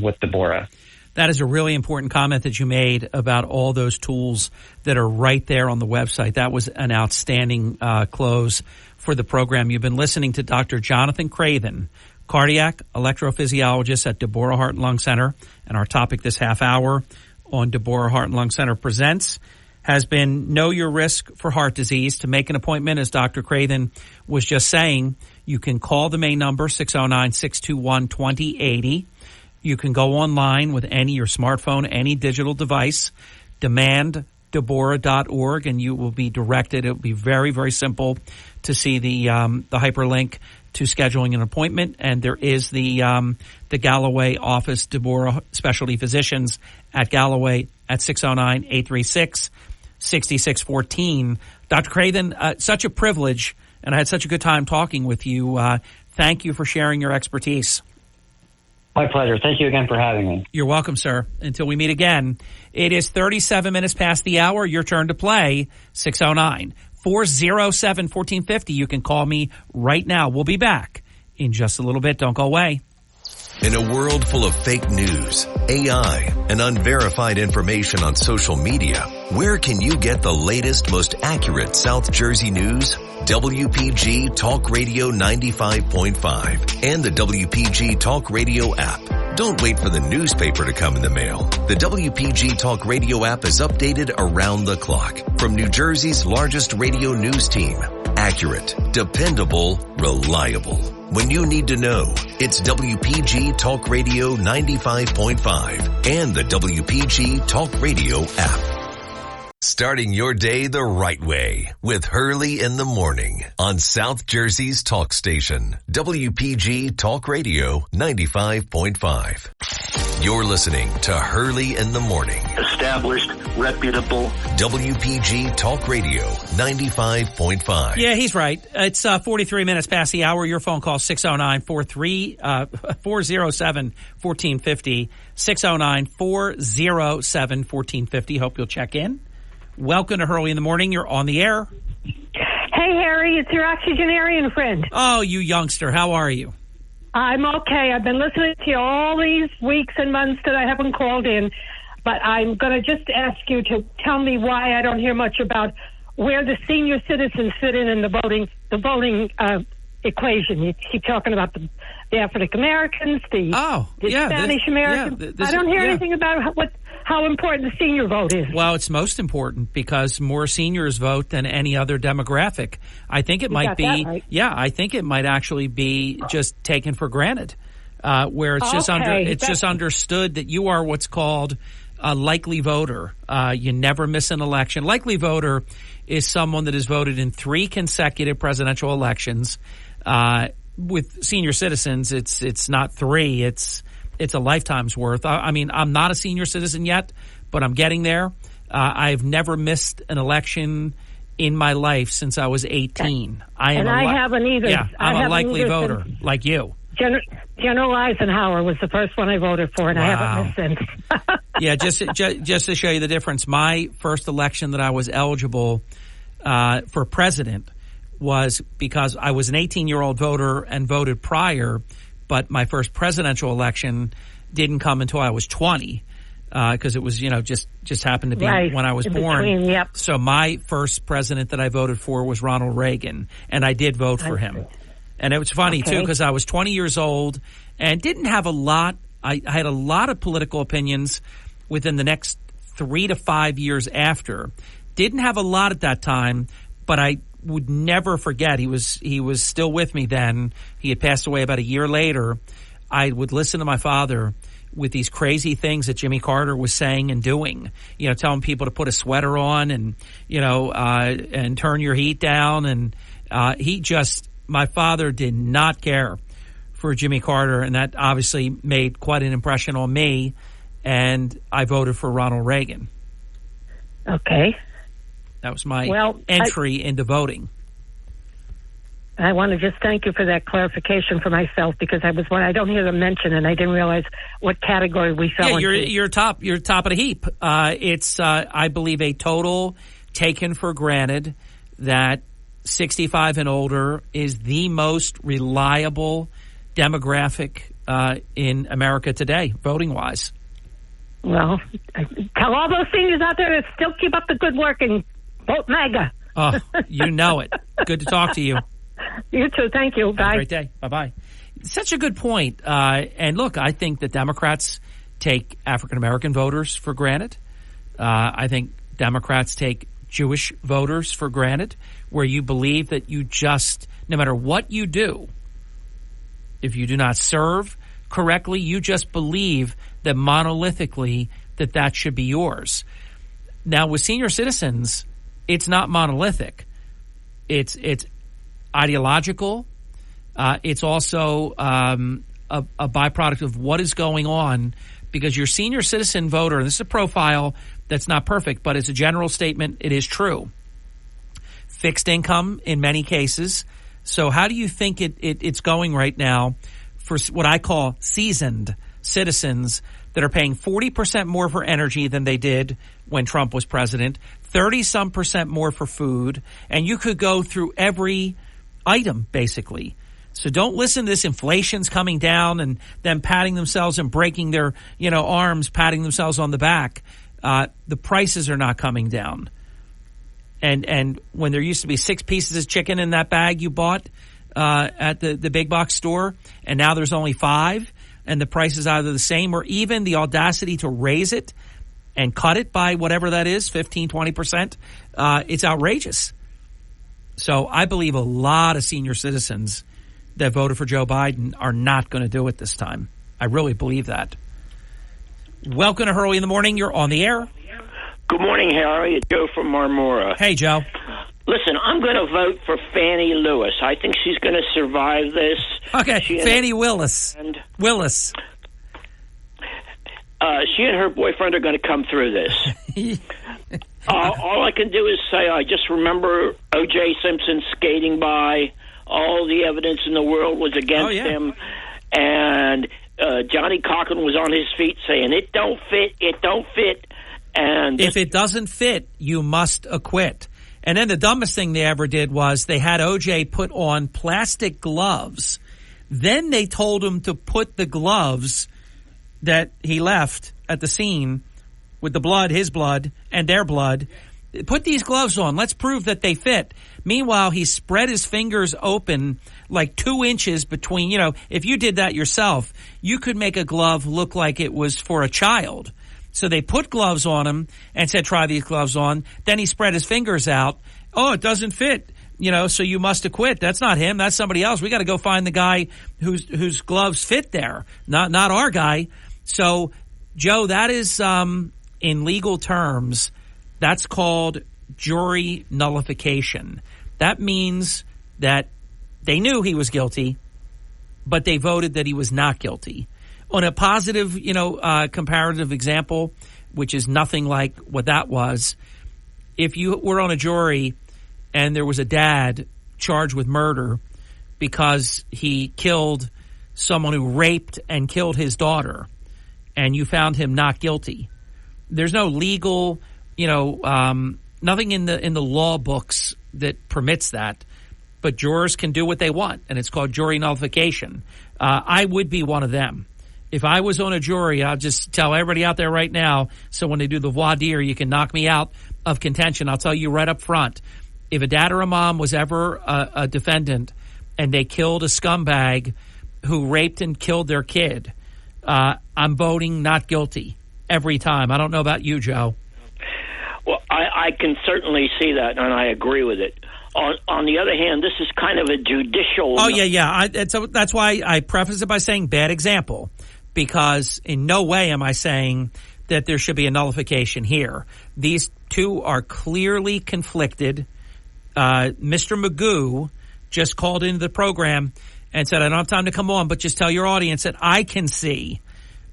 with Deborah. That is a really important comment that you made about all those tools that are right there on the website. That was an outstanding close for the program. You've been listening to Dr. Jonathan Craven, cardiac electrophysiologist at Deborah Heart and Lung Center. And our topic this half hour on Deborah Heart and Lung Center Presents has been Know Your Risk for Heart Disease. To make an appointment, as Dr. Craven was just saying, you can call the main number, 609-621-2080. You can go online with your smartphone, any digital device, demanddeborah.org, and you will be directed. It will be very, very simple to see the hyperlink to scheduling an appointment. And there is the Galloway office, Deborah Specialty Physicians at Galloway at 609-836-6614. Dr. Craven, such a privilege, and I had such a good time talking with you. Thank you for sharing your expertise. My pleasure. Thank you again for having me. You're welcome, sir. Until we meet again. It is 37 minutes past the hour. Your turn to play. 609-407-1450. You can call me right now. We'll be back in just a little bit. Don't go away. In a world full of fake news, AI, and unverified information on social media, where can you get the latest, most accurate South Jersey news? WPG Talk Radio 95.5 and the WPG Talk Radio app. Don't wait for the newspaper to come in the mail. The WPG Talk Radio app is updated around the clock from New Jersey's largest radio news team. Accurate, dependable, reliable. When you need to know, it's WPG Talk Radio 95.5 and the WPG Talk Radio app. Starting your day the right way with Hurley in the Morning on South Jersey's talk station, WPG Talk Radio 95.5. You're listening to Hurley in the Morning. Established, reputable. WPG Talk Radio 95.5. Yeah, he's right. It's 43 minutes past the hour. Your phone call 609-407-1450. 609-407-1450. Hope you'll check in. Welcome to Hurley in the Morning. You're on the air. Hey, Harry, it's your octogenarian friend. Oh, you youngster. How are you? I'm okay. I've been listening to you all these weeks and months that I haven't called in, but I'm going to just ask you to tell me why I don't hear much about where the senior citizens fit in the voting equation. You keep talking about the African Americans, the Spanish Americans. I don't hear anything about how important the senior vote is. Well, it's most important because more seniors vote than any other demographic. I think it might be, right. I think it might actually be just taken for granted, where it's just just understood that you are what's called a likely voter. You never miss an election. Likely voter is someone that has voted in 3 consecutive presidential elections. With senior citizens, it's not 3. It's a lifetime's worth. I mean, I'm not a senior citizen yet, but I'm getting there. I've never missed an election in my life since I was 18. I haven't either. Yeah, I'm a likely voter, like you. General Eisenhower was the first one I voted for, and I haven't missed since. Yeah, just to show you the difference, my first election that I was eligible for president was because I was an 18-year-old voter and voted prior, but my first presidential election didn't come until I was 20 because it was, just happened to be when I was born. Yep. So my first president that I voted for was Ronald Reagan, and I did vote for him. And it was funny, too, because I was 20 years old and didn't have a lot. I had a lot of political opinions within the next 3 to 5 years after. Didn't have a lot at that time, but I would never forget. He was still with me then. He had passed away about a year later. I would listen to my father with these crazy things that Jimmy Carter was saying and doing, telling people to put a sweater on and, and turn your heat down. And my father did not care for Jimmy Carter, and that obviously made quite an impression on me, and I voted for Ronald Reagan. Okay. That was my entry into voting. I want to just thank you for that clarification for myself, because I don't hear them mention, and I didn't realize what category we fell into. You're top of the heap. It's I believe a total taken for granted that 65 and older is the most reliable demographic in America today, voting wise. Well, tell all those seniors out there to still keep up the good work and vote MAGA. Oh, you know it. Good to talk to you. You too. Thank you. Bye. Have a great day. Bye-bye. Such a good point. And look, I think that Democrats take African-American voters for granted. I think Democrats take Jewish voters for granted, where you believe that you just, no matter what you do, if you do not serve correctly, you just believe that monolithically that should be yours. Now, with senior citizens, it's not monolithic. It's ideological. It's also a byproduct of what is going on, because your senior citizen voter, and this is a profile that's not perfect, but it's a general statement, it is true. Fixed income in many cases. So how do you think it's going right now for what I call seasoned citizens that are paying 40% more for energy than they did when Trump was president, 30-some% more for food, and you could go through every item, basically. So don't listen to this inflation's coming down and them patting themselves and breaking their, arms, patting themselves on the back. The prices are not coming down. And when there used to be 6 pieces of chicken in that bag you bought at the big box store, and now there's only 5, and the price is either the same or even the audacity to raise it and cut it by whatever that is, 15, 20%, it's outrageous. So I believe a lot of senior citizens that voted for Joe Biden are not going to do it this time. I really believe that. Welcome to Hurley in the Morning. You're on the air. Good morning, Harry. It's Joe from Marmora. Hey, Joe. Listen, I'm going to vote for Fannie Lewis. I think she's going to survive this. Okay, Fannie Willis. Willis. She and her boyfriend are going to come through this. All I can do is say I just remember O.J. Simpson skating by. All the evidence in the world was against him. And Johnny Cochran was on his feet saying, it don't fit. And if it doesn't fit, you must acquit. And then the dumbest thing they ever did was they had O.J. put on plastic gloves. Then they told him to put the gloves that he left at the scene with the blood, his blood, and their blood. Put these gloves on. Let's prove that they fit. Meanwhile, he spread his fingers open like 2 inches between, if you did that yourself, you could make a glove look like it was for a child. So they put gloves on him and said, try these gloves on. Then he spread his fingers out. Oh, it doesn't fit. So you must acquit. That's not him. That's somebody else. We got to go find the guy whose gloves fit there. Not our guy. So, Joe, that is, in legal terms, that's called jury nullification. That means that they knew he was guilty, but they voted that he was not guilty. On a positive, comparative example, which is nothing like what that was, if you were on a jury and there was a dad charged with murder because he killed someone who raped and killed his daughter, and you found him not guilty, there's no legal, nothing in the law books that permits that. But jurors can do what they want, and it's called jury nullification. I would be one of them. If I was on a jury, I'll just tell everybody out there right now, so when they do the voir dire, you can knock me out of contention. I'll tell you right up front, if a dad or a mom was ever a defendant and they killed a scumbag who raped and killed their kid, I'm voting not guilty every time. I don't know about you, Joe. Well, I can certainly see that, and I agree with it. On the other hand, this is kind of a judicial... Oh, yeah. That's why I preface it by saying bad example, because in no way am I saying that there should be a nullification here. These two are clearly conflicted. Mr. Magoo just called into the program and said, I don't have time to come on, but just tell your audience that I can see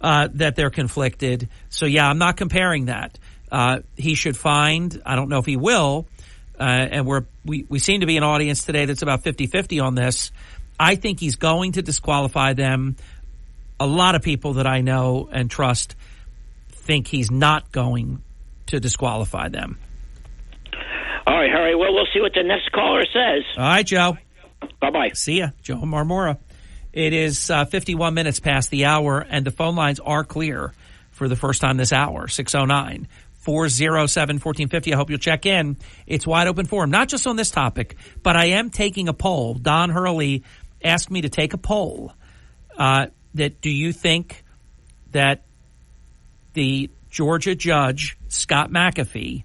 that they're conflicted. So, yeah, I'm not comparing that. He should find, I don't know if he will, and we seem to be an audience today that's about 50-50 on this. I think he's going to disqualify them. A lot of people that I know and trust think he's not going to disqualify them. All right, Harry. Well, we'll see what the next caller says. All right, Joe. Bye-bye. See ya. Joe Marmora. It is 51 minutes past the hour, and the phone lines are clear for the first time this hour, 609-407-1450. I hope you'll check in. It's wide open forum, not just on this topic, but I am taking a poll. Don Hurley asked me to take a poll. That do you think that the Georgia judge, Scott McAfee,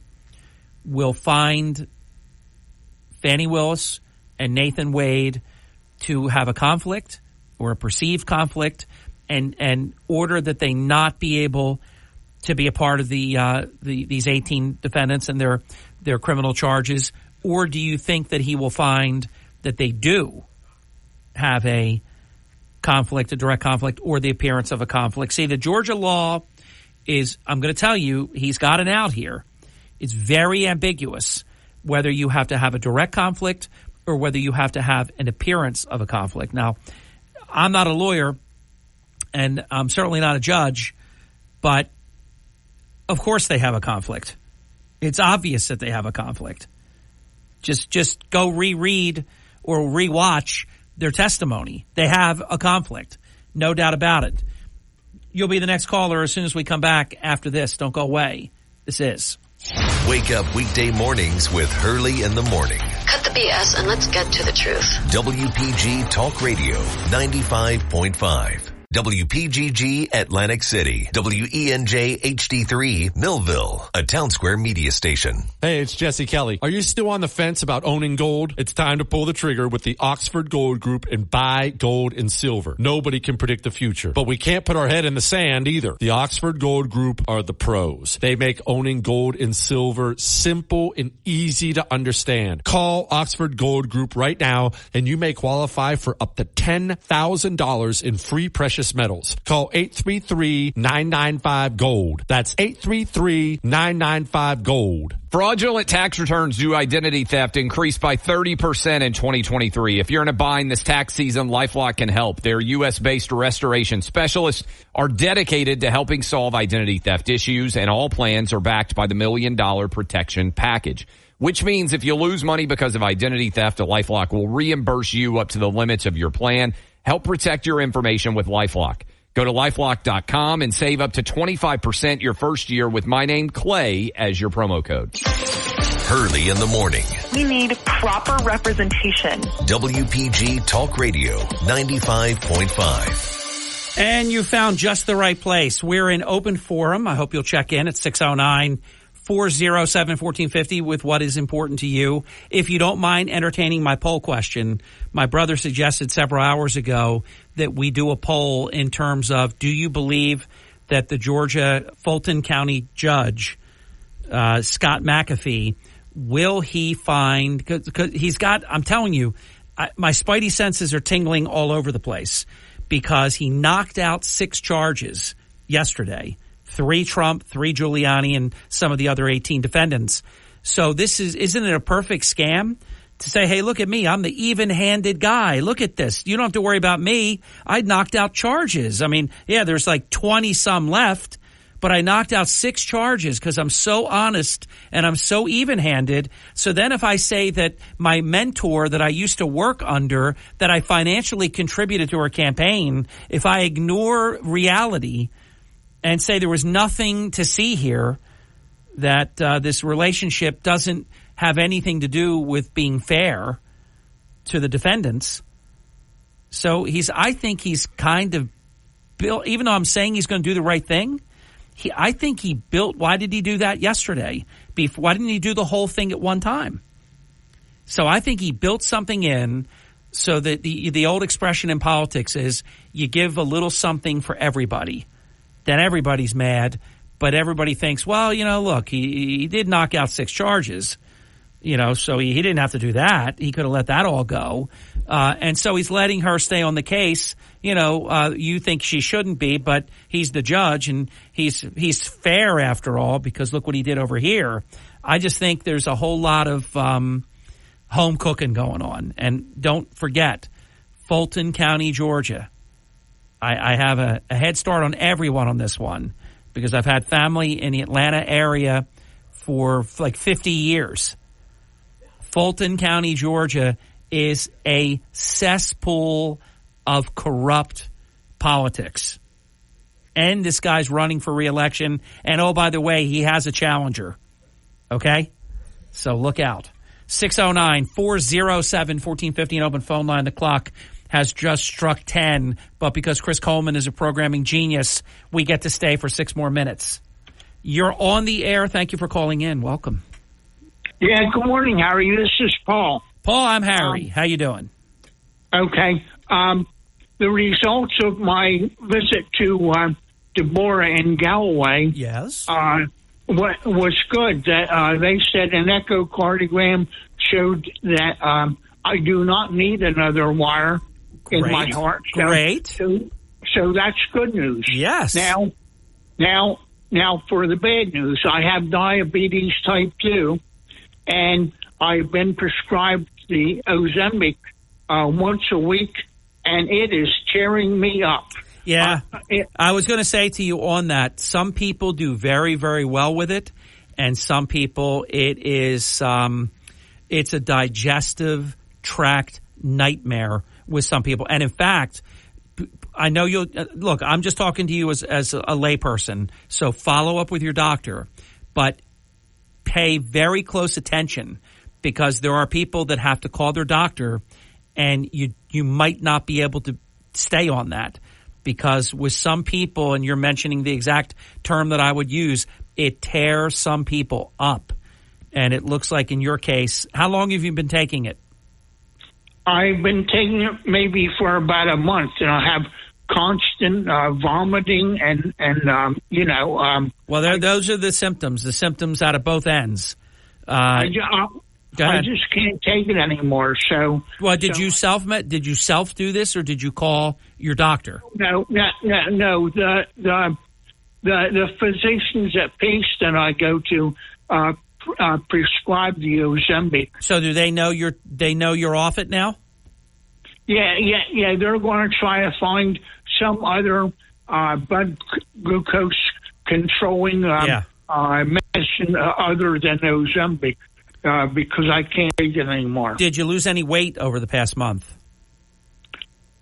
will find Fannie Willis and Nathan Wade to have a conflict or a perceived conflict and order that they not be able to be a part of these 18 defendants and their criminal charges? Or do you think that he will find that they do have a conflict, a direct conflict, or the appearance of a conflict? See, the Georgia law is, I'm going to tell you, he's got an out here. It's very ambiguous whether you have to have a direct conflict or whether you have to have an appearance of a conflict. Now, I'm not a lawyer, and I'm certainly not a judge, but of course they have a conflict. It's obvious that they have a conflict. Just go reread or rewatch their testimony. They have a conflict. No doubt about it. You'll be the next caller as soon as we come back after this. Don't go away. This is Wake Up weekday mornings with Hurley in the Morning. Cut the BS and let's get to the truth. WPG Talk Radio 95.5. WPGG Atlantic City. WENJ HD3 Millville. A Town Square media station. Hey, it's Jesse Kelly. Are you still on the fence about owning gold? It's time to pull the trigger with the Oxford Gold Group and buy gold and silver. Nobody can predict the future, but we can't put our head in the sand either. The Oxford Gold Group are the pros. They make owning gold and silver simple and easy to understand. Call Oxford Gold Group right now and you may qualify for up to $10,000 in free precious metals. Call 833-995-GOLD. That's 833-995-GOLD. Fraudulent tax returns due to identity theft increased by 30% in 2023. If you're in a bind this tax season, LifeLock can help. Their U.S.-based restoration specialists are dedicated to helping solve identity theft issues, and all plans are backed by the $1 Million Protection Package, which means if you lose money because of identity theft, LifeLock will reimburse you up to the limits of your plan. Help protect your information with LifeLock. Go to LifeLock.com and save up to 25% your first year with my name, Clay, as your promo code. Hurley in the Morning. We need proper representation. WPG Talk Radio 95.5. And you found just the right place. We're in open forum. I hope you'll check in at 609-407-1450 with what is important to you. If you don't mind entertaining my poll question, my brother suggested several hours ago that we do a poll in terms of, do you believe that the Georgia Fulton County judge, Scott McAfee, will he find, because he's got, I'm telling you, my spidey senses are tingling all over the place because he knocked out 6 charges yesterday. 3 Trump, 3 Giuliani, and some of the other 18 defendants. So isn't it a perfect scam to say, hey, look at me, I'm the even-handed guy. Look at this. You don't have to worry about me. I knocked out charges. I mean, yeah, there's like 20-some left, but I knocked out 6 charges because I'm so honest and I'm so even-handed. So then if I say that my mentor that I used to work under, that I financially contributed to her campaign, if I ignore reality and say there was nothing to see here, that this relationship doesn't have anything to do with being fair to the defendants. So I think he's kind of built, even though I'm saying he's going to do the right thing, I think he built, why did he do that yesterday? Why didn't he do the whole thing at one time? So I think he built something in so that the old expression in politics is you give a little something for everybody. Then everybody's mad, but everybody thinks, well, look, he did knock out 6 charges, so he didn't have to do that. He could have let that all go. And so he's letting her stay on the case. You think she shouldn't be, but he's the judge and he's fair after all, because look what he did over here. I just think there's a whole lot of home cooking going on. And don't forget, Fulton County, Georgia. I have a head start on everyone on this one because I've had family in the Atlanta area for like 50 years. Fulton County, Georgia is a cesspool of corrupt politics. And this guy's running for re-election. And oh, by the way, he has a challenger. Okay? So look out. 609-407-1450, an open phone line. The clock has just struck 10, but because Chris Coleman is a programming genius, we get to stay for 6 more minutes. You're on the air. Thank you for calling in. Welcome. Yeah, good morning, Harry. This is Paul. Paul, I'm Harry. How you doing? Okay. The results of my visit to Deborah in Galloway was good. That they said an echocardiogram showed that I do not need another wire in my heart. So, Great. So that's good news. Yes. Now for the bad news, I have diabetes type 2, and I've been prescribed the Ozempic once a week, and it is tearing me up. Yeah. I was going to say to you on that, some people do very, very well with it, and some people it is it's a digestive tract nightmare with some people. And in fact, I know you'll look, I'm just talking to you as a layperson, so follow up with your doctor, but pay very close attention, because there are people that have to call their doctor, and you might not be able to stay on that, because with some people, and you're mentioning the exact term that I would use, it tears some people up. And it looks like in your case, how long have you been taking it? I've been taking it maybe for about a month, and I have constant vomiting and well, those are the symptoms out of both ends. I just can't take it anymore. So, well, did you self do this, or did you call your doctor? No. The physicians at Payson I go to prescribe the Ozempic. So do they know you're off it now? Yeah. They're going to try to find some other blood glucose controlling medicine other than Ozempic, because I can't take it anymore. Did you lose any weight over the past month?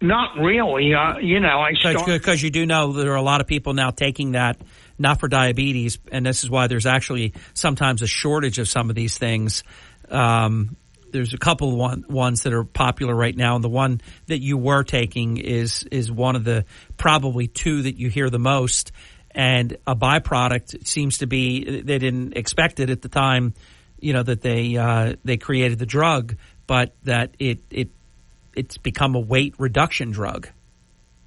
Not really. Because you do know there are a lot of people now taking that, not for diabetes, and this is why there's actually sometimes a shortage of some of these things. There's a couple ones that are popular right now, and the one that you were taking is one of the probably two that you hear the most. And a byproduct seems to be, they didn't expect it at the time, that they created the drug, but that it's become a weight reduction drug.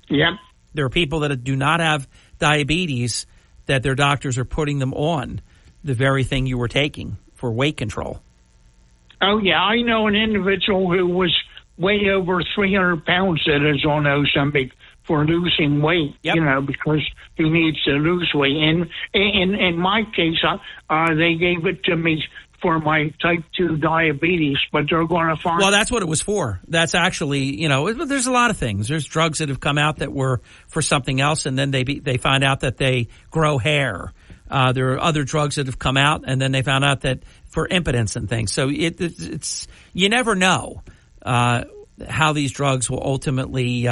Yep. There are people that do not have diabetes that their doctors are putting them on the very thing you were taking for weight control. Oh, yeah. I know an individual who was way over 300 pounds that is on Ozempic for losing weight, because he needs to lose weight. And in my case, they gave it to me for my type 2 diabetes, but they're going to find... Well, that's what it was for. That's actually, there's a lot of things. There's drugs that have come out that were for something else, and then they find out that they grow hair. There are other drugs that have come out, and then they found out that for impotence and things. So it's you never know how these drugs will ultimately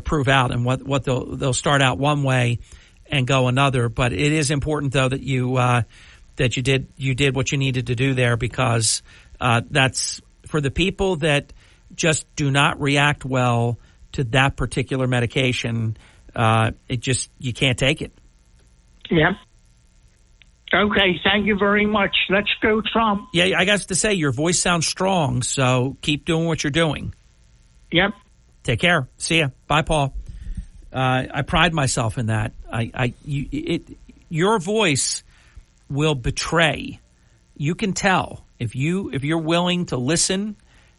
prove out, and what they'll start out one way and go another. But it is important, though, that you did what you needed to do there, because that's for the people that just do not react well to that particular medication. You can't take it. Yeah. Okay, thank you very much. Let's go, Trump. Yeah, I got to say, your voice sounds strong, so keep doing what you're doing. Yep. Take care. See ya. Bye, Paul. I pride myself in that. Your voice will betray. You can tell if you're willing to listen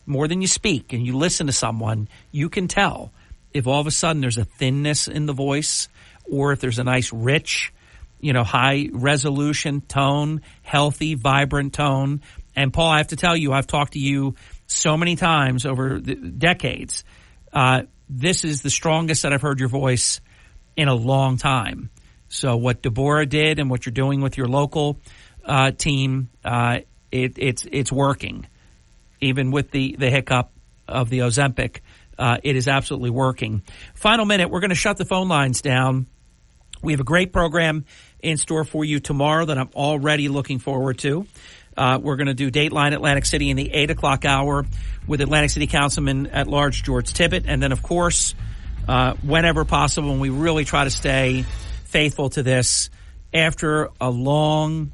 more than you speak, and you listen to someone, you can tell if all of a sudden there's a thinness in the voice, or if there's a nice rich, high resolution tone, healthy, vibrant tone. And Paul, I have to tell you, I've talked to you so many times over the decades. This is the strongest that I've heard your voice in a long time. So what Deborah did and what you're doing with your local team, it's working. Even with the hiccup of the Ozempic, it is absolutely working. Final minute, we're going to shut the phone lines down. We have a great program in store for you tomorrow that I'm already looking forward to. We're going to do Dateline Atlantic City in the 8 o'clock hour with Atlantic City Councilman at Large George Tibbett. And then, of course, whenever possible, and we really try to stay faithful to this, after a long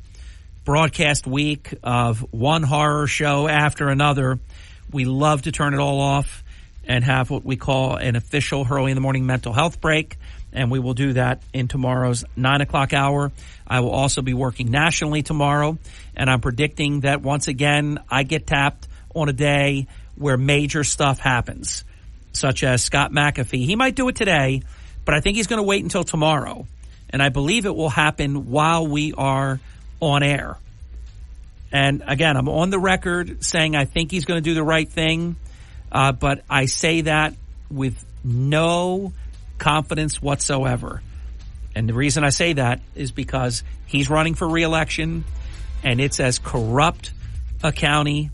broadcast week of one horror show after another, we love to turn it all off and have what we call an official Hurley in the Morning mental health break. And we will do that in tomorrow's 9 o'clock hour. I will also be working nationally tomorrow, and I'm predicting that once again I get tapped on a day where major stuff happens, such as Scott McAfee. He might do it today, but I think he's going to wait until tomorrow. And I believe it will happen while we are on air. And again, I'm on the record saying I think he's going to do the right thing, but I say that with no confidence whatsoever. And the reason I say that is because he's running for re-election, and it's as corrupt a county